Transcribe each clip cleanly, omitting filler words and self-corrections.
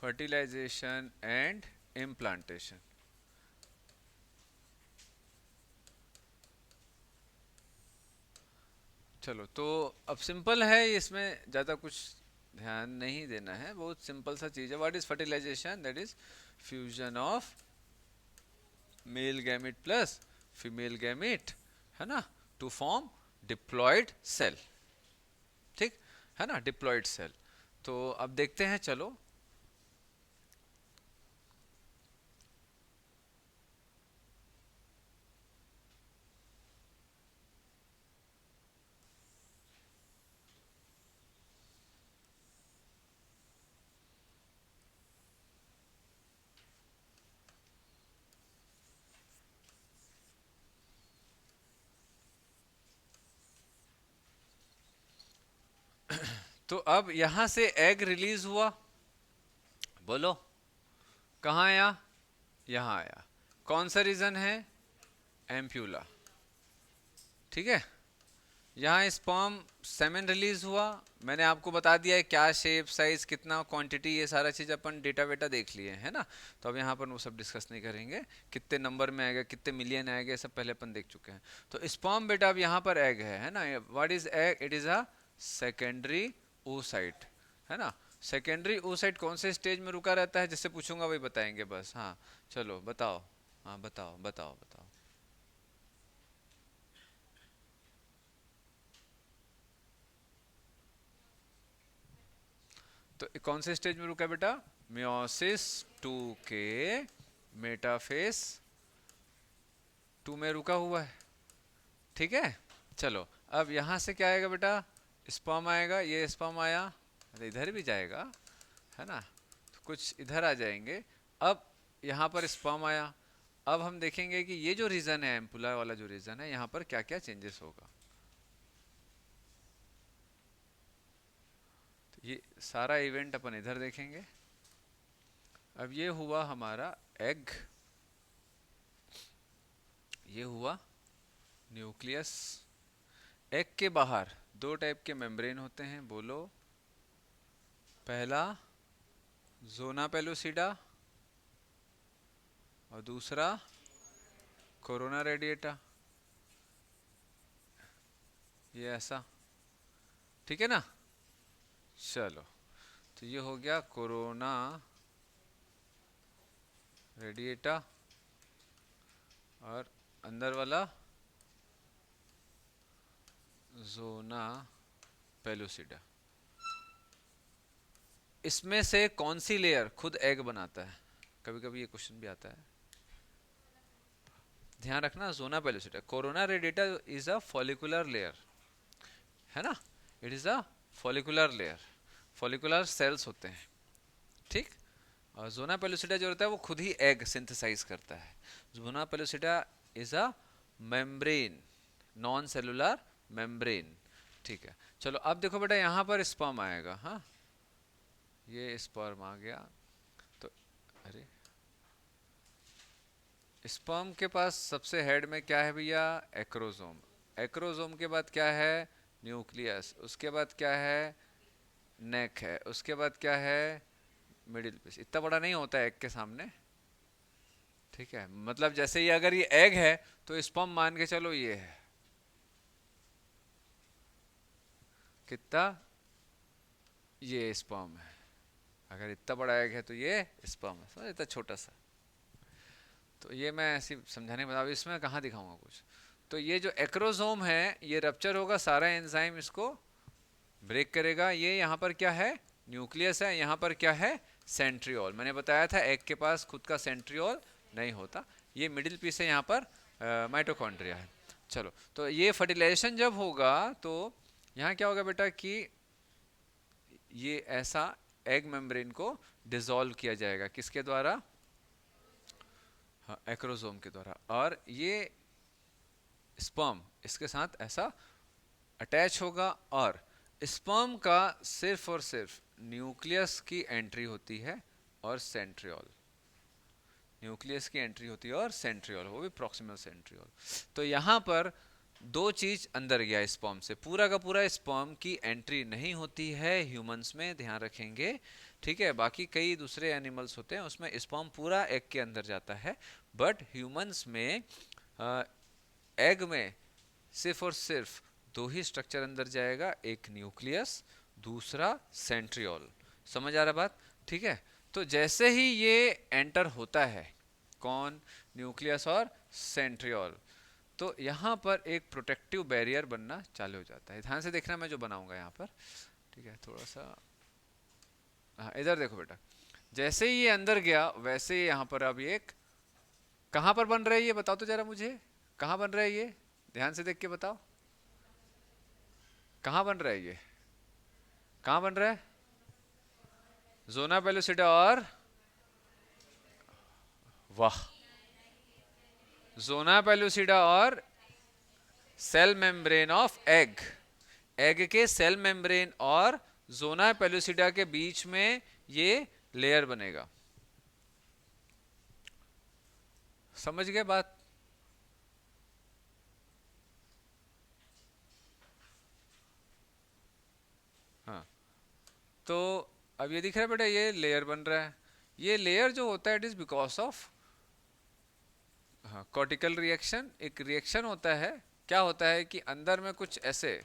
Fertilisation and implantation. चलो तो अब सिंपल है, इसमें ज़्यादा कुछ ध्यान नहीं देना है, बहुत सिंपल सा चीज़ है। What is fertilisation? That is fusion of male gamete plus female gamete, है ना, टू फॉर्म डिप्लॉयड सेल। ठीक है ना, डिप्लॉयड सेल। तो अब देखते हैं, चलो। तो अब यहां से एग रिलीज हुआ, बोलो कहाँ आया? यहाँ आया। कौन सा रीजन है? एम्प्यूला। ठीक है, यहाँ स्पर्म सेमेन रिलीज हुआ, मैंने आपको बता दिया है क्या शेप, साइज, कितना, क्वांटिटी, ये सारा चीज़ अपन डेटा वेटा देख लिए है ना। तो अब यहाँ पर वो सब डिस्कस नहीं करेंगे, कितने नंबर में आएगा, कितने मिलियन आएगा, ये सब पहले अपन देख चुके हैं। तो स्पर्म बेटा अब यहाँ पर एग है ना। What is egg? It is a secondary oocyte, है ना। सेकेंडरी oocyte कौन से स्टेज में रुका रहता है, जिससे पूछूंगा वही बताएंगे बस। हाँ चलो बताओ, हाँ बताओ बताओ बताओ। तो कौन से स्टेज में रुका है बेटा? मियोसिस टू के मेटाफेस टू में रुका हुआ है। ठीक है, चलो अब यहाँ से क्या आएगा बेटा? स्पर्म आएगा, ये स्पर्म आया, अरे इधर भी जाएगा, है ना, तो कुछ इधर आ जाएंगे। अब यहाँ पर स्पर्म आया। अब हम देखेंगे कि ये जो रीजन है, एम्पुला वाला जो रीजन है, यहाँ पर क्या क्या चेंजेस होगा। तो ये सारा इवेंट अपन इधर देखेंगे। अब ये हुआ हमारा एग, ये हुआ न्यूक्लियस। एग के बाहर दो टाइप के मेम्ब्रेन होते हैं, बोलो। पहला जोना पेलुसिडा और दूसरा कोरोना रेडिएटा, ये ऐसा। ठीक है ना। चलो, तो ये हो गया कोरोना रेडिएटा और अंदर वाला जोना पेलुसिडा। इसमें से कौन सी लेयर खुद एग बनाता है? कभी कभी ये क्वेश्चन भी आता है, ध्यान रखना। Zona pellucida, corona radiata is a follicular layer, है ना। It is a follicular layer, follicular cells होते हैं। ठीक। और जोना पेलुसिडा जो होता है वो खुद ही एग सिंथेसाइज करता है। Zona pellucida is a membrane, non cellular membrane. ठीक है, चलो अब देखो बेटा, यहाँ पर स्पर्म आएगा। हाँ, ये स्पर्म आ गया। तो अरे, स्पर्म के पास सबसे हेड में क्या है भैया? एक्रोजोम। एक्रोजोम के बाद क्या है? न्यूक्लियस। उसके बाद क्या है? नेक है। उसके बाद क्या है? Middle piece. इतना बड़ा नहीं होता है एग के सामने। ठीक है, मतलब जैसे ये अगर ये एग है तो स्पर्म मान के चलो ये है कितना, ये स्पर्म है। अगर इतना बड़ा एग है तो ये स्पर्म है, समझ, इतना छोटा सा। तो ये मैं ऐसे समझाने बता, इसमें कहाँ दिखाऊंगा कुछ। तो ये जो एक्रोसोम है ये रप्चर होगा, सारा एंजाइम इसको ब्रेक करेगा। ये यहाँ पर क्या है? न्यूक्लियस है। यहाँ पर क्या है? सेंट्रियोल। मैंने बताया था एग के पास खुद का सेंट्रियोल नहीं होता। ये मिडिल पीस है, यहाँ पर माइटोकॉन्ड्रिया है। चलो, तो ये फर्टिलाइजेशन जब होगा तो यहाँ क्या होगा बेटा कि ये ऐसा एग मेम्ब्रेन को डिसॉल्व किया जाएगा, किसके द्वारा? हाँ, एक्रोसोम के द्वारा। और ये स्पर्म इसके साथ ऐसा अटैच होगा, और स्पर्म का सिर्फ और सिर्फ न्यूक्लियस की एंट्री होती है और सेंट्रियोल, न्यूक्लियस की एंट्री होती है और सेंट्रियोल, वो भी प्रॉक्सिमल सेंट्रियोल। तो यहाँ पर दो चीज अंदर गया स्पर्म से, पूरा का पूरा स्पर्म की एंट्री नहीं होती है ह्यूमंस में, ध्यान रखेंगे, ठीक है। बाकी कई दूसरे एनिमल्स होते हैं उसमें स्पर्म पूरा एग के अंदर जाता है, बट ह्यूमंस में एग में सिर्फ और सिर्फ दो ही स्ट्रक्चर अंदर जाएगा, एक न्यूक्लियस, दूसरा सेंट्रियोल। समझ आ रहा बात, ठीक है। तो जैसे ही ये एंटर होता है, कौन, न्यूक्लियस और सेंट्रियोल, तो यहाँ पर एक प्रोटेक्टिव बैरियर बनना चालू हो जाता है। ध्यान से देखना मैं जो बनाऊंगा यहाँ पर, ठीक है, थोड़ा सा, हाँ इधर देखो बेटा, जैसे ही ये अंदर गया वैसे ही यहाँ पर अब एक, कहाँ पर बन रहा है ये बताओ तो जरा मुझे, कहाँ बन रहा है ये, ध्यान से देख के बताओ, कहाँ बन रहा है ये, कहाँ बन रहा है, जोना पेलुसिडा और, वाह, जोना पेलुसिडा और cell membrane of egg, egg के सेल मेम्ब्रेन और जोना पेलुसिडा के बीच में ये लेयर बनेगा। समझ गए बात, हाँ। तो अब ये दिख रहा है बेटा, ये लेयर बन रहा है, ये लेयर जो होता है इट इज बिकॉज ऑफ, हाँ, कॉर्टिकल रिएक्शन। एक रिएक्शन होता है, क्या होता है कि अंदर में कुछ ऐसे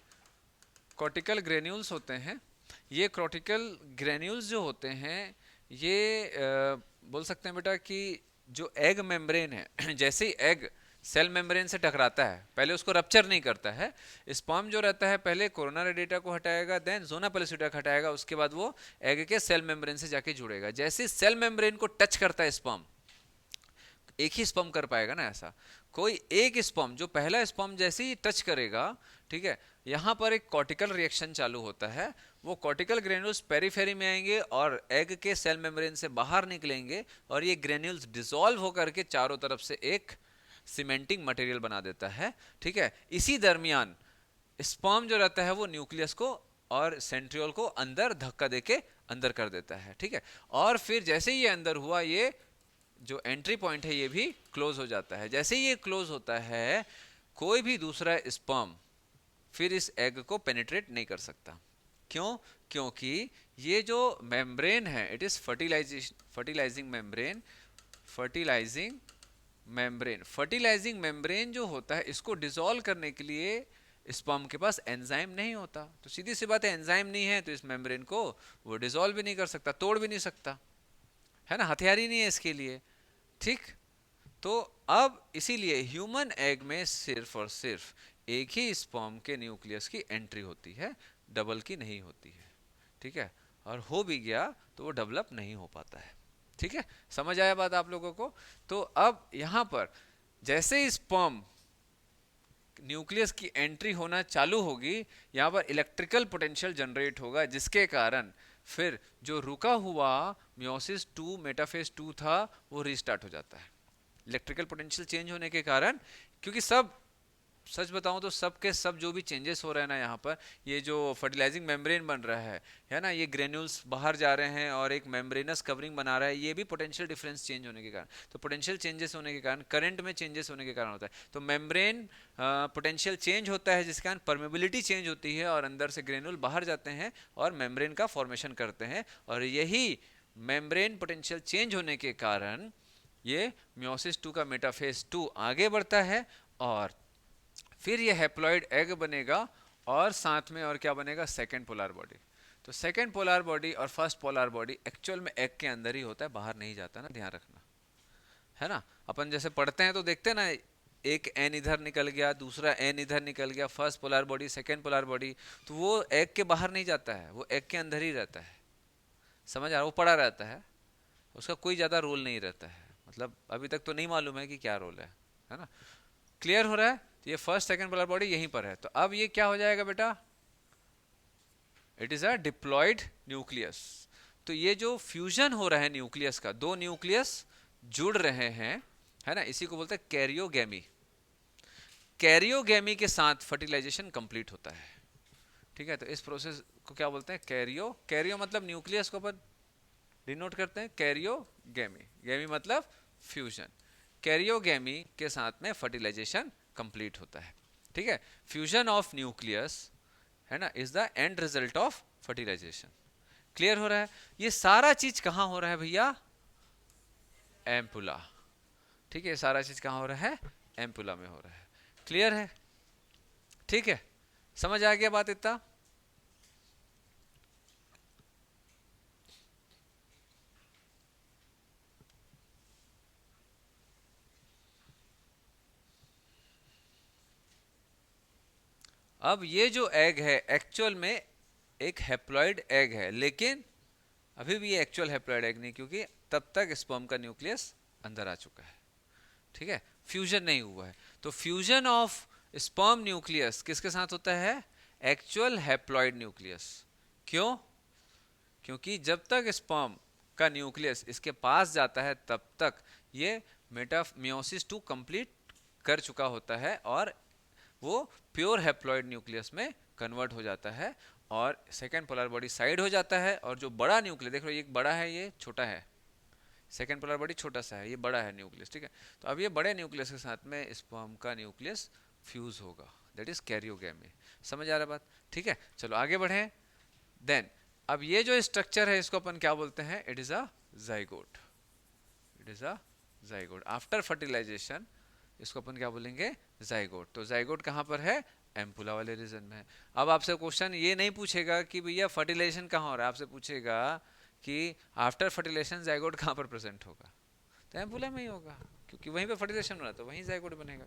कॉर्टिकल ग्रेन्यूल्स होते हैं, ये कॉर्टिकल ग्रेन्यूल्स जो होते हैं ये बोल सकते हैं बेटा कि जो एग मेम्ब्रेन है जैसे ही एग सेल मेम्ब्रेन से टकराता है, पहले उसको रप्चर नहीं करता है, स्पर्म जो रहता है पहले कोरोना रेडिएटा को हटाएगा, देन जोना पेलुसिडा को हटाएगा, उसके बाद वो एग के सेल मेम्ब्रेन से जाके जुड़ेगा। जैसे सेल मेम्ब्रेन को टच करता है स्पर्म, एक ही स्पर्म कर पाएगा ना, ऐसा कोई एक स्पर्म, जो पहला स्पर्म जैसे ही टच करेगा, ठीक है, यहाँ पर एक कॉर्टिकल रिएक्शन चालू होता है, वो कॉर्टिकल ग्रेन्यूल्स पेरीफेरी में आएंगे और एग के सेल मेम्ब्रेन से बाहर निकलेंगे, और ये ग्रेन्यूल्स डिसॉल्व होकर के चारों तरफ से एक सीमेंटिंग मटेरियल बना देता है, ठीक है। इसी दरमियान स्पर्म जो रहता है वो न्यूक्लियस को और सेंट्रियोल को अंदर धक्का देके अंदर कर देता है, ठीक है। और फिर जैसे ही ये अंदर हुआ, ये जो एंट्री पॉइंट है ये भी क्लोज हो जाता है। जैसे ही ये क्लोज होता है, कोई भी दूसरा स्पर्म फिर इस एग को पेनिट्रेट नहीं कर सकता। क्यों? क्योंकि ये जो मेम्ब्रेन है it is fertilising membrane, fertilising membrane, fertilising membrane जो होता है इसको डिसॉल्व करने के लिए स्पर्म के पास एंजाइम नहीं होता। तो सीधी सी बात है, एंजाइम नहीं है तो इस मेम्ब्रेन को वो डिसॉल्व भी नहीं कर सकता, तोड़ भी नहीं सकता, है ना, हथियार ही नहीं है इसके लिए, ठीक। तो अब इसीलिए ह्यूमन एग में सिर्फ और सिर्फ एक ही स्पर्म के न्यूक्लियस की एंट्री होती है, डबल की नहीं होती है, ठीक है। और हो भी गया तो वो डेवलप नहीं हो पाता है, ठीक है। समझ आया बात आप लोगों को। तो अब यहां पर जैसे ही स्पर्म न्यूक्लियस की एंट्री होना चालू होगी, यहाँ पर इलेक्ट्रिकल पोटेंशियल जनरेट होगा, जिसके कारण फिर जो रुका हुआ मियोसिस 2 मेटाफेज 2 था वो रीस्टार्ट हो जाता है। इलेक्ट्रिकल पोटेंशियल चेंज होने के कारण, क्योंकि सब, सच बताऊं तो सब के सब जो भी चेंजेस हो रहे हैं ना यहाँ पर, ये जो फर्टिलाइजिंग मेम्ब्रेन बन रहा है ना, ये ग्रेन्यूल्स बाहर जा रहे हैं और एक मेम्ब्रेनस कवरिंग बना रहा है, ये भी पोटेंशियल डिफरेंस चेंज होने के कारण, तो पोटेंशियल चेंजेस होने के कारण, करंट में चेंजेस होने के कारण होता है। तो मेम्ब्रेन पोटेंशियल चेंज होता है जिसके कारण परमेबिलिटी चेंज होती है और अंदर से ग्रेन्यूल बाहर जाते हैं और मेम्ब्रेन का फॉर्मेशन करते हैं, और यही मेम्ब्रेन पोटेंशियल चेंज होने के कारण ये मियोसिस 2 का मेटाफेज 2 आगे बढ़ता है, और फिर ये हैप्लॉइड एग बनेगा, और साथ में और क्या बनेगा, सेकेंड पोलर बॉडी। तो सेकेंड पोलर बॉडी और फर्स्ट पोलर बॉडी एक्चुअल में एग के अंदर ही होता है, बाहर नहीं जाता ना, ध्यान रखना, है ना। अपन जैसे पढ़ते हैं तो देखते हैं ना, एक एन इधर निकल गया, दूसरा एन इधर निकल गया, first polar body, second polar body, तो वो एग के बाहर नहीं जाता है, वो एग के अंदर ही रहता है। समझ आ रहा, वो पड़ा रहता है, उसका कोई ज़्यादा रोल नहीं रहता है, मतलब अभी तक तो नहीं मालूम है कि क्या रोल है ना। क्लियर हो रहा है? तो ये फर्स्ट सेकंड पोलर बॉडी यहीं पर है, तो अब ये क्या हो जाएगा बेटा, it is a diploid nucleus. तो ये जो फ्यूजन हो रहा है न्यूक्लियस का, दो न्यूक्लियस जुड़ रहे हैं, है ना, इसी को बोलते हैं कैरियोगेमी। कैरियोगेमी के साथ फर्टिलाइजेशन कंप्लीट होता है, ठीक है। तो इस प्रोसेस को क्या बोलते हैं, कैरियो मतलब न्यूक्लियस को अपन डिनोट करते हैं, कैरियोगेमी, गेमी मतलब फ्यूजन, कैरियोगेमी के साथ में फर्टिलाइजेशन कंप्लीट होता है। ठीक है, फ्यूजन ऑफ न्यूक्लियस है ना is the end result of fertilisation. Clear हो रहा है? ये सारा चीज कहां हो रहा है भैया? एम्पुला। ठीक है, सारा चीज कहां हो रहा है? एम्पुला में हो रहा है। क्लियर है? ठीक है, समझ आ गया बात इतना? अब ये जो एग है एक्चुअल में एक हैप्लॉइड एग है, लेकिन अभी भी ये एक्चुअल हैप्लॉइड एग नहीं, क्योंकि तब तक स्पर्म का न्यूक्लियस अंदर आ चुका है। ठीक है, फ्यूजन नहीं हुआ है। तो फ्यूजन ऑफ स्पर्म न्यूक्लियस किसके साथ होता है? Actual haploid nucleus. क्यों? क्योंकि जब तक स्पर्म का न्यूक्लियस इसके पास जाता है तब तक ये मेटामियोसिस टू कंप्लीट कर चुका होता है और वो प्योर हैप्लॉइड न्यूक्लियस में कन्वर्ट हो जाता है और सेकेंड पोलर बॉडी साइड हो जाता है। और जो बड़ा न्यूक्लियस देख लो, ये बड़ा है ये छोटा है, सेकेंड पोलर बॉडी छोटा सा है, ये बड़ा है न्यूक्लियस। ठीक है, तो अब ये बड़े न्यूक्लियस के साथ में स्पर्म का न्यूक्लियस फ्यूज होगा, दैट इज कैरियोगेमी। समझ आ रहा बात? ठीक है, चलो आगे बढ़े। देन अब ये जो स्ट्रक्चर है इसको अपन क्या बोलते हैं? It is a zygote. It is a zygote. After fertilisation इसको अपन क्या बोलेंगे? जाइगोट। तो जाइगोट कहाँ पर है? एम्पुला वाले रीजन में है। अब आपसे क्वेश्चन ये नहीं पूछेगा कि भैया फर्टिलाइजेशन कहाँ हो रहा है, आपसे पूछेगा कि आफ्टर फर्टिलाइजेशन जाइगोट कहाँ पर प्रेजेंट होगा? तो एम्पुला में ही होगा, क्योंकि वहीं पे फर्टिलाइजेशन हो रहा है तो वहीं जाइगोट बनेगा।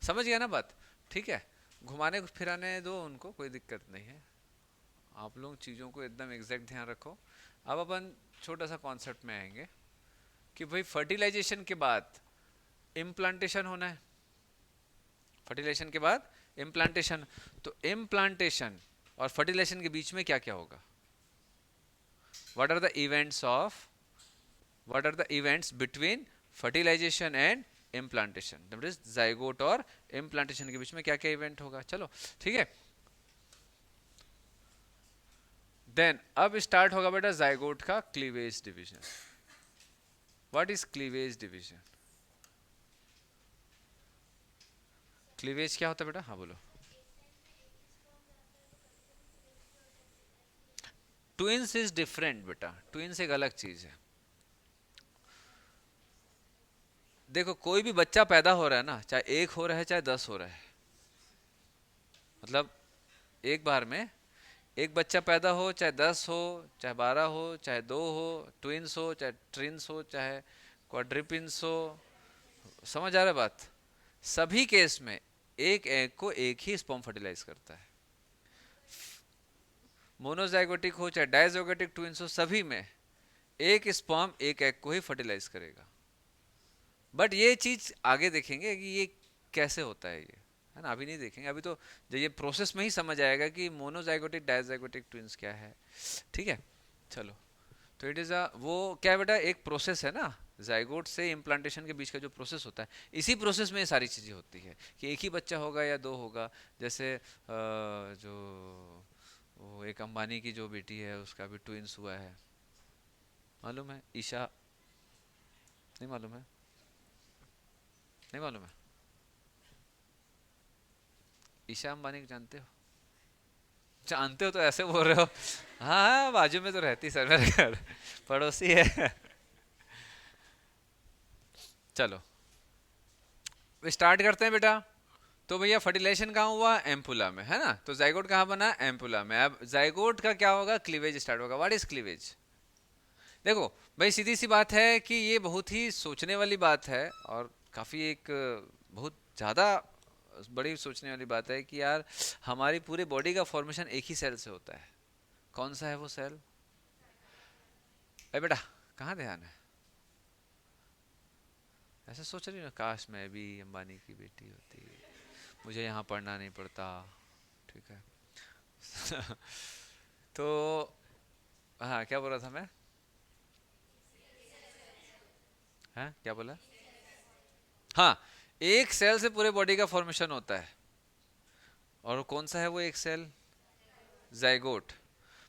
समझ गया ना बात? ठीक है, घुमाने फिराने दो उनको, कोई दिक्कत नहीं है। आप लोग चीज़ों को एकदम एग्जैक्ट ध्यान रखो। अब अपन छोटा सा कॉन्सेप्ट में आएंगे कि भाई फर्टिलाइजेशन के बाद इम्प्लांटेशन होना है। फर्टिलाइजेशन के बाद इम्प्लांटेशन। तो इम्प्लांटेशन और फर्टिलाइजेशन के बीच में क्या क्या होगा? What are the events of, what are the events between fertilisation and implantation? That is zygote और इम्प्लांटेशन के बीच में क्या क्या इवेंट होगा? चलो ठीक है, देन अब स्टार्ट होगा बेटा जाइगोट का cleavage division. What is cleavage division? Cleavage क्या होता है बेटा? हाँ बोलो। ट्विंस इज डिफरेंट बेटा, ट्विंस एक अलग चीज है। देखो कोई भी बच्चा पैदा हो रहा है ना, चाहे एक हो रहा है चाहे 10 हो रहा है, मतलब एक बार में एक बच्चा पैदा हो, चाहे 10 हो चाहे 12 हो चाहे 2 हो, ट्विंस हो चाहे ट्रिंस हो चाहे क्वाड्रिपिंस हो। समझ आ रहा है बात? सभी केस में एक एग को एक ही स्पर्म फर्टिलाइज करता है। मोनोजाइगोटिक हो चाहे डायजाइगोटिक ट्विंस हो, सभी में एक स्पर्म एक एग को ही फर्टिलाइज करेगा। बट ये चीज आगे देखेंगे कि ये कैसे होता है, ये है ना, अभी नहीं देखेंगे। अभी तो जब ये प्रोसेस में ही समझ आएगा कि मोनोजाइगोटिक डायजाइगोटिक ट्विंस क्या है। ठीक है, चलो। तो इट इज अ वो क्या है बेटा, एक प्रोसेस है ना, जाइगोट से इम्प्लांटेशन के बीच का जो प्रोसेस होता है, इसी प्रोसेस में ये सारी चीज़ें होती है कि एक ही बच्चा होगा या दो होगा। जैसे जो वो एक अंबानी की जो बेटी है उसका भी ट्विंस हुआ है, मालूम है? ईशा, नहीं मालूम है? नहीं मालूम है? ईशा अंबानी को जानते हो? जानते हो तो ऐसे बोल रहे हो। हाँ हाँ, बाजू में तो रहती सर, मेरे घर पड़ोसी है। चलो स्टार्ट करते हैं बेटा। तो भैया फर्टिलाइजेशन कहाँ हुआ? एम्पुला में, है ना। तो जाइगोट कहाँ बना? एम्पुला में। अब जाइगोट का क्या होगा? क्लीवेज स्टार्ट होगा। What is cleavage? देखो भाई सीधी सी बात है कि ये बहुत ही सोचने वाली बात है और काफ़ी एक बहुत ज़्यादा बड़ी सोचने वाली बात है कि यार हमारी पूरे बॉडी का फॉर्मेशन एक ही सेल से होता है। कौन सा है वो सेल? अरे बेटा कहाँ ध्यान है? ऐसे सोच रही हो, काश मैं भी अंबानी की बेटी होती, मुझे यहाँ पढ़ना नहीं पड़ता। ठीक है। तो हाँ, क्या बोल रहा था मैं? हाँ क्या बोला? हाँ, एक सेल से पूरे बॉडी का फॉर्मेशन होता है। और कौन सा है वो एक सेल? जाइगोट।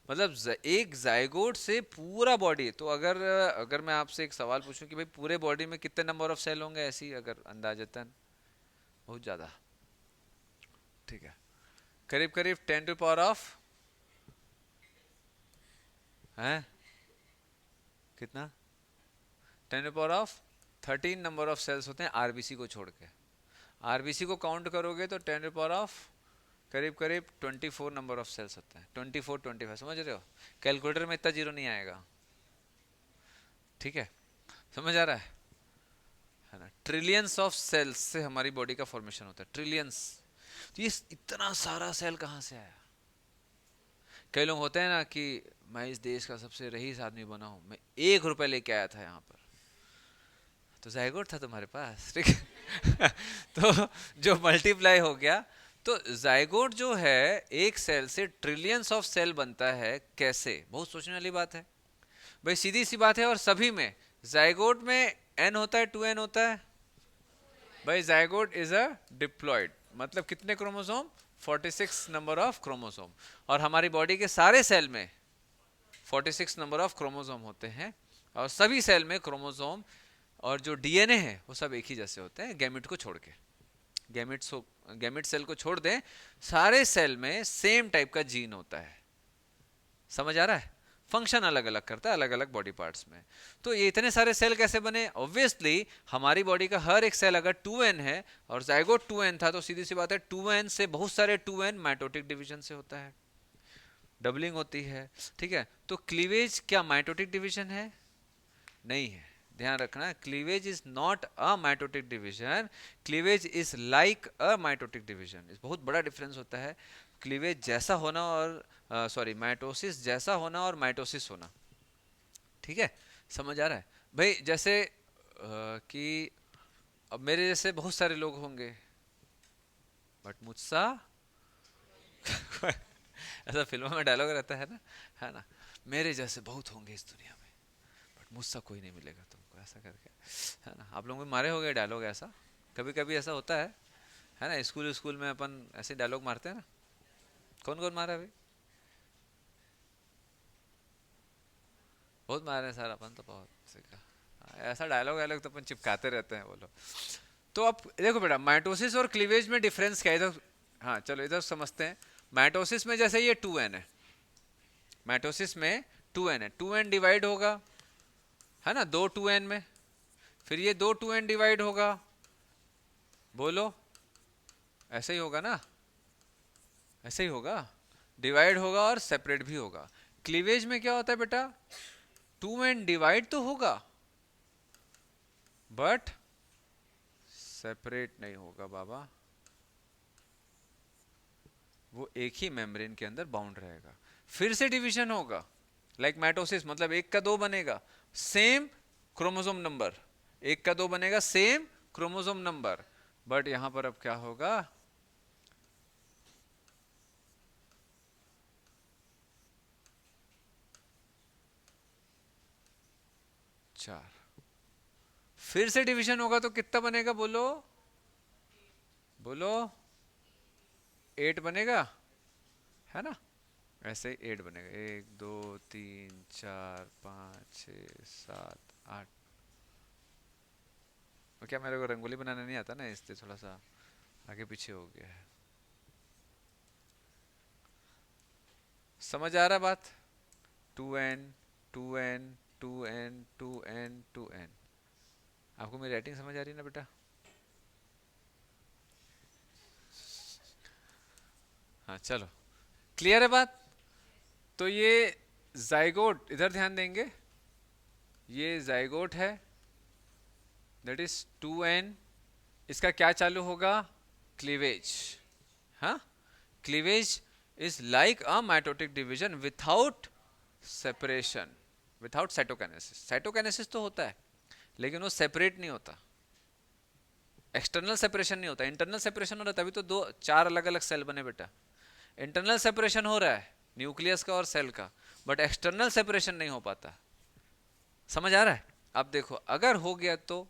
मतलब एक जाइगोट से पूरा बॉडी। तो अगर अगर मैं आपसे एक सवाल पूछूं कि भाई पूरे बॉडी में कितने नंबर ऑफ सेल होंगे, ऐसी अगर अंदाजतन? बहुत ज़्यादा। ठीक है, करीब करीब 10 टू पावर ऑफ है कितना, 10 to power of 13 number of cells होते हैं आरबीसी को छोड़ के। आरबीसी को काउंट करोगे तो 10 टू पावर ऑफ करीब करीब 24 नंबर ऑफ सेल्स होते हैं, 24 25, समझ रहे हो? कैलकुलेटर में इतना जीरो नहीं आएगा, ठीक है, समझ आ रहा है ना? ट्रिलियंस ऑफ सेल्स से हमारी बॉडी का फॉर्मेशन होता है, ट्रिलियंस। तो ये इतना सारा सेल कहाँ से आया? कई लोग होते हैं ना कि मैं इस देश का सबसे रईस आदमी बना हूं, मैं 1 रुपए लेके आया था यहाँ पर, तो जायगोट था तुम्हारे पास, ठीक है। तो जो मल्टीप्लाई हो गया, तो जायगोट जो है एक सेल से ट्रिलियंस ऑफ सेल बनता है, कैसे? बहुत सोचने वाली बात है भाई, सीधी सी बात है। और सभी में जायगोट में एन होता है, 2n होता है भाई। जायगोट इज अ डिप्लॉयड, मतलब कितने क्रोमोसोम? 46 number of chromosome. और हमारी बॉडी के सारे सेल में 46 नंबर ऑफ क्रोमोसोम होते हैं, और सभी सेल में क्रोमोसोम और जो डीएनए है वो सब एक ही जैसे होते हैं, गैमेट को छोड़ के। गैमेट सेल को छोड़ दें, सारे सेल में सेम टाइप का जीन होता है, समझ आ रहा है? फंक्शन अलग अलग करता है अलग अलग बॉडी पार्ट्स में। तो ये इतने सारे सेल कैसे बने? ऑब्वियसली हमारी बॉडी का हर एक सेल अगर 2n है और जायगोट 2n था, तो सीधी सी बात है 2n से बहुत सारे 2n माइटोटिक डिवीजन से होता है, डबलिंग होती है, ठीक है। तो क्लीवेज क्या माइटोटिक डिवीजन है? नहीं है, ध्यान रखना, cleavage is not a mitotic division, cleavage is like a mitotic division. इस बहुत बड़ा डिफरेंस होता है, क्लीवेज जैसा होना और माइटोसिस जैसा होना और माइटोसिस होना, ठीक है, समझ आ रहा है भाई? जैसे कि अब मेरे जैसे बहुत सारे लोग होंगे, बट मुझसा ऐसा फिल्मों में डायलॉग रहता है ना, मेरे जैसे बहुत होंगे इस दुनिया में, बट मुझसा कोई नहीं मिलेगा तुमको, ऐसा करके, है ना? आप लोग भी मारे होंगे डायलॉग ऐसा, कभी कभी ऐसा होता है ना? स्कूल स्कूल में अपन ऐसे डायलॉग मारते हैं ना, कौन कौन मारा है भाई? बहुत मारे हैं सर अपन तो, बहुत सीखा। ऐसा डायलॉग वायलॉग तो अपन चिपकाते रहते हैं, बोलो। तो अब देखो बेटा, माइटोसिस और क्लीवेज में डिफरेंस क्या है इधर? हाँ चलो इधर समझते हैं। माइटोसिस में जैसे ये 2n है, माइटोसिस में 2n है, 2n डिवाइड होगा, है ना, 2 में, फिर ये 2 डिवाइड होगा, बोलो ऐसे ही होगा ना, ऐसे ही होगा, डिवाइड होगा और सेपरेट भी होगा। क्लीवेज में क्या होता है बेटा? 2n डिवाइड तो होगा बट सेपरेट नहीं होगा बाबा, वो एक ही मेम्ब्रेन के अंदर बाउंड रहेगा। फिर से डिवीजन होगा, लाइक माइटोसिस, मतलब 1 का 2 बनेगा, सेम क्रोमोसोम नंबर, 1 का 2 बनेगा, सेम क्रोमोसोम नंबर, बट यहां पर अब क्या होगा? 4। फिर से डिवीजन होगा तो कितना बनेगा, बोलो बोलो? 8 बनेगा, है ना? ऐसे 8 बनेगा, 1 2 3 4 5 6 7 8। और क्या मेरे को रंगोली बनाना नहीं आता ना, इसलिए थोड़ा सा आगे पीछे हो गया है। समझ आ रहा बात? 2n 2n 2n 2n 2n। आपको मेरी राइटिंग समझ आ रही है ना बेटा? हाँ चलो, क्लियर है बात? तो ये जाइगोट, इधर ध्यान देंगे, ये जाइगोट है, दैट इज 2n, इसका क्या चालू होगा? क्लीवेज। हाँ, cleavage is like a mitotic division without separation, without cytokinesis. Cytokinesis तो होता है लेकिन वो सेपरेट नहीं होता, एक्सटर्नल सेपरेशन नहीं होता, इंटरनल सेपरेशन हो रहा है, तभी तो 4 अलग अलग सेल बने बेटा। इंटरनल सेपरेशन हो रहा है न्यूक्लियस का और सेल का, बट एक्सटर्नल सेपरेशन नहीं हो पाता। समझ आ रहा है? अब देखो, अगर हो गया तो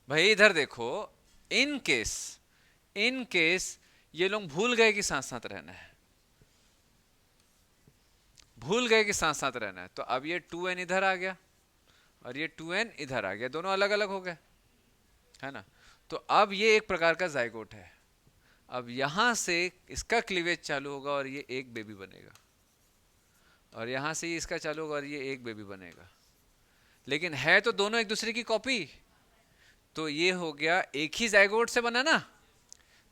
भाई इधर देखो, इन केस ये लोग भूल गए कि साथ साथ रहना है, भूल गए कि साथ साथ रहना है, तो अब ये 2n इधर आ गया और ये 2n इधर आ गया, दोनों अलग अलग हो गए, है ना? तो अब ये एक प्रकार का जाइगोट है। अब यहां से इसका क्लीवेज चालू होगा और ये एक बेबी बनेगा, और यहां से इसका चालू होगा और ये एक बेबी बनेगा, लेकिन है तो दोनों एक दूसरे की कॉपी। तो ये हो गया एक ही जाइगोट से बना ना,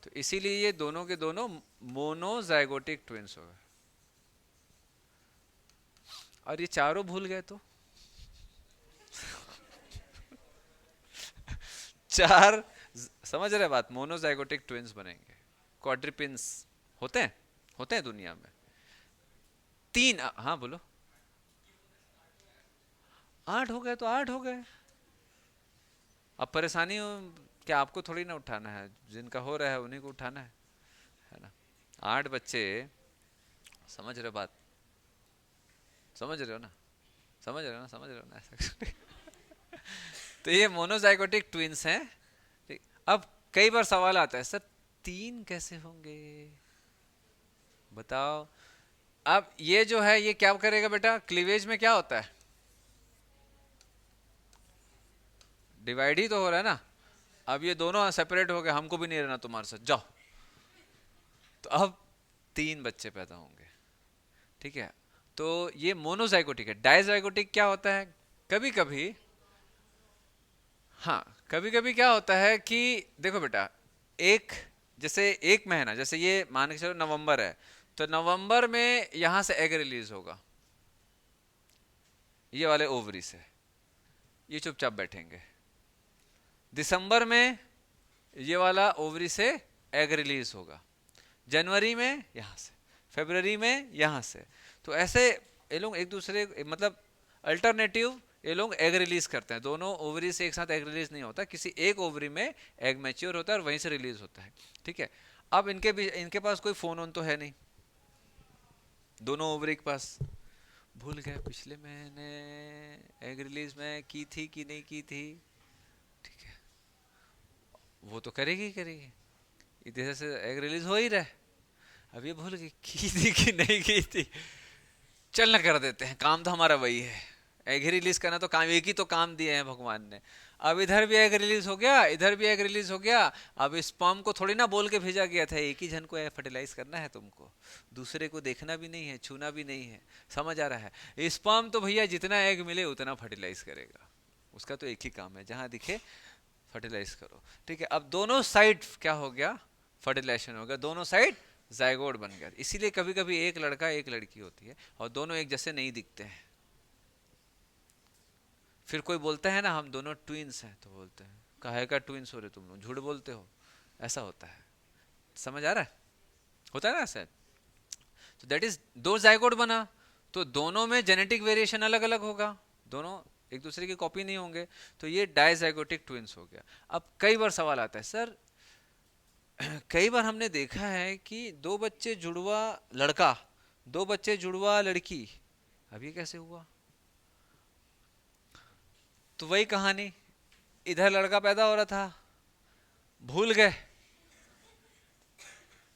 तो इसीलिए ये दोनों के दोनों मोनोजाइगोटिक ट्विंस हो गए। और ये चारों भूल गए तो चार, समझ रहे बात, मोनोजाइगोटिक ट्विंस बनेंगे। क्वाड्रिपिन्स होते हैं दुनिया में। तीन, हाँ बोलो। 8 हो गए तो 8 हो गए। अब परेशानी क्या आपको थोड़ी ना उठाना है, जिनका हो रहा है उन्हीं को उठाना है ना। 8 बच्चे, समझ रहे बात, समझ रहे हो ना, समझ रहे हो ना, समझ रहे हो ना ऐसा तो ये मोनोजाइगोटिक ट्विंस हैं। ठीक, अब कई बार सवाल आता है सर 3 कैसे होंगे, बताओ। अब ये जो है ये क्या करेगा बेटा, क्लीवेज में क्या होता है, डिवाइड ही तो हो रहा है ना। अब ये दोनों सेपरेट हो गए, हमको भी नहीं रहना तुम्हारे साथ, जाओ। तो अब 3 बच्चे पैदा होंगे, ठीक है। तो ये मोनोजाइगोटिक है। डाइजाइगोटिक क्या होता है, कभी कभी, हाँ कभी कभी क्या होता है कि देखो बेटा, एक जैसे एक महीना, जैसे ये मान के चलो नवंबर है, तो नवंबर में यहां से एग रिलीज होगा, ये वाले ओवरी से, ये चुपचाप बैठेंगे। दिसंबर में ये वाला ओवरी से एग रिलीज होगा, जनवरी में यहां से, फरवरी में यहां से। तो ऐसे ये लोग एक दूसरे, मतलब अल्टरनेटिव ये लोग एग रिलीज करते हैं। दोनों ओवरी से एक साथ एग रिलीज नहीं होता, किसी एक ओवरी में एग मैच्योर होता है और वहीं से रिलीज होता है, ठीक है। अब इनके पास कोई फोन ऑन तो है नहीं, दोनों ओवरी के पास। भूल गए पिछले महीने एग रिलीज में की थी कि नहीं की थी, ठीक है, वो तो करेगी करेगी, इधर से एग रिलीज हो ही रहा है। अब ये भूल गई की थी कि नहीं की थी, चल ना कर देते हैं, काम तो हमारा वही है, एग रिलीज करना तो काम, एक ही तो काम दिए हैं भगवान ने। अब इधर भी एग रिलीज हो गया, इधर भी एग रिलीज हो गया। अब स्पर्म को थोड़ी ना बोल के भेजा गया था एक ही जन को फर्टिलाइज करना है तुमको, दूसरे को देखना भी नहीं है, छूना भी नहीं है, समझ आ रहा है। स्पर्म तो भैया जितना एग मिले उतना फर्टिलाइज करेगा, उसका तो एक ही काम है, जहां दिखे फर्टिलाइज करो, ठीक है। अब दोनों साइड क्या हो गया, फर्टिलाइजेशन हो गया, दोनों साइड जाइगोट बन गया। इसीलिए कभी कभी एक लड़का एक लड़की होती है और दोनों एक जैसे नहीं दिखते हैं। फिर कोई बोलता है ना हम दोनों ट्विंस हैं, तो बोलते हैं काहे का ट्विंस हो रहे तुम लोग, झूठ बोलते हो, ऐसा होता है, समझ आ रहा है, होता है ना ऐसा। तो दैट इज, दो जाइगोट बना तो दोनों में जेनेटिक वेरिएशन अलग अलग होगा, दोनों एक दूसरे की कॉपी नहीं होंगे, तो ये डाइजाइगोटिक ट्विंस हो गया। अब कई बार सवाल आता है सर, कई बार हमने देखा है कि 2 बच्चे जुड़वा लड़का, 2 बच्चे जुड़वा लड़की, अब ये कैसे हुआ। तो वही कहानी, इधर लड़का पैदा हो रहा था, भूल गए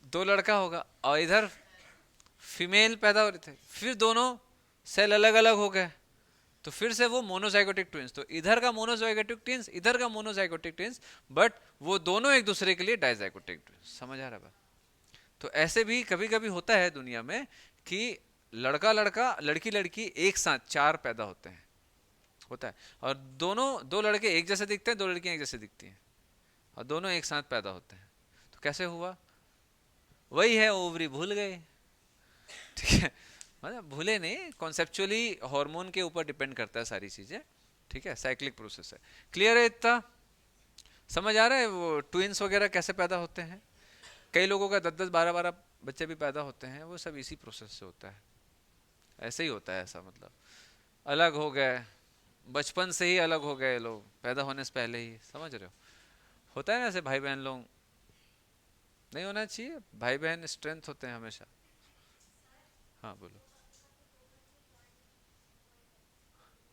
2 लड़का होगा, और इधर फीमेल पैदा हो रहे थे, फिर दोनों सेल अलग अलग हो गए, तो फिर से वो मोनोजाइगोटिक ट्विंस। तो इधर का मोनोजाइगोटिक ट्विंस, इधर का मोनोजाइगोटिक ट्विंस, बट वो दोनों एक दूसरे के लिए डाइजाइगोटिक ट्विंस, समझ आ रहा है। तो ऐसे भी कभी कभी होता है दुनिया में कि लड़का लड़का लड़की लड़की एक साथ 4 पैदा होते हैं, होता है। और दोनों, 2 लड़के एक जैसे दिखते हैं, 2 लड़कियां एक जैसे दिखती हैं, और दोनों एक साथ पैदा होते हैं। तो कैसे हुआ, वही है ओवरी भूल गए, ठीक है, मतलब भूले नहीं, कॉन्सेप्चुअली हार्मोन के ऊपर डिपेंड करता है सारी चीजें, ठीक है, साइक्लिक प्रोसेस है। क्लियर है इतना, समझ आ रहा है वो ट्विंस वगैरह कैसे पैदा होते हैं। कई लोगों का 10-10 12-12 बच्चे भी पैदा होते हैं, वो सब इसी प्रोसेस से होता है, ऐसे ही होता है, ऐसा मतलब अलग हो गए, बचपन से ही अलग हो गए लोग, पैदा होने से पहले ही, समझ रहे हो। होता है ना ऐसे भाई बहन लोग, नहीं होना चाहिए, भाई बहन स्ट्रेंथ होते हैं हमेशा। हाँ बोलो,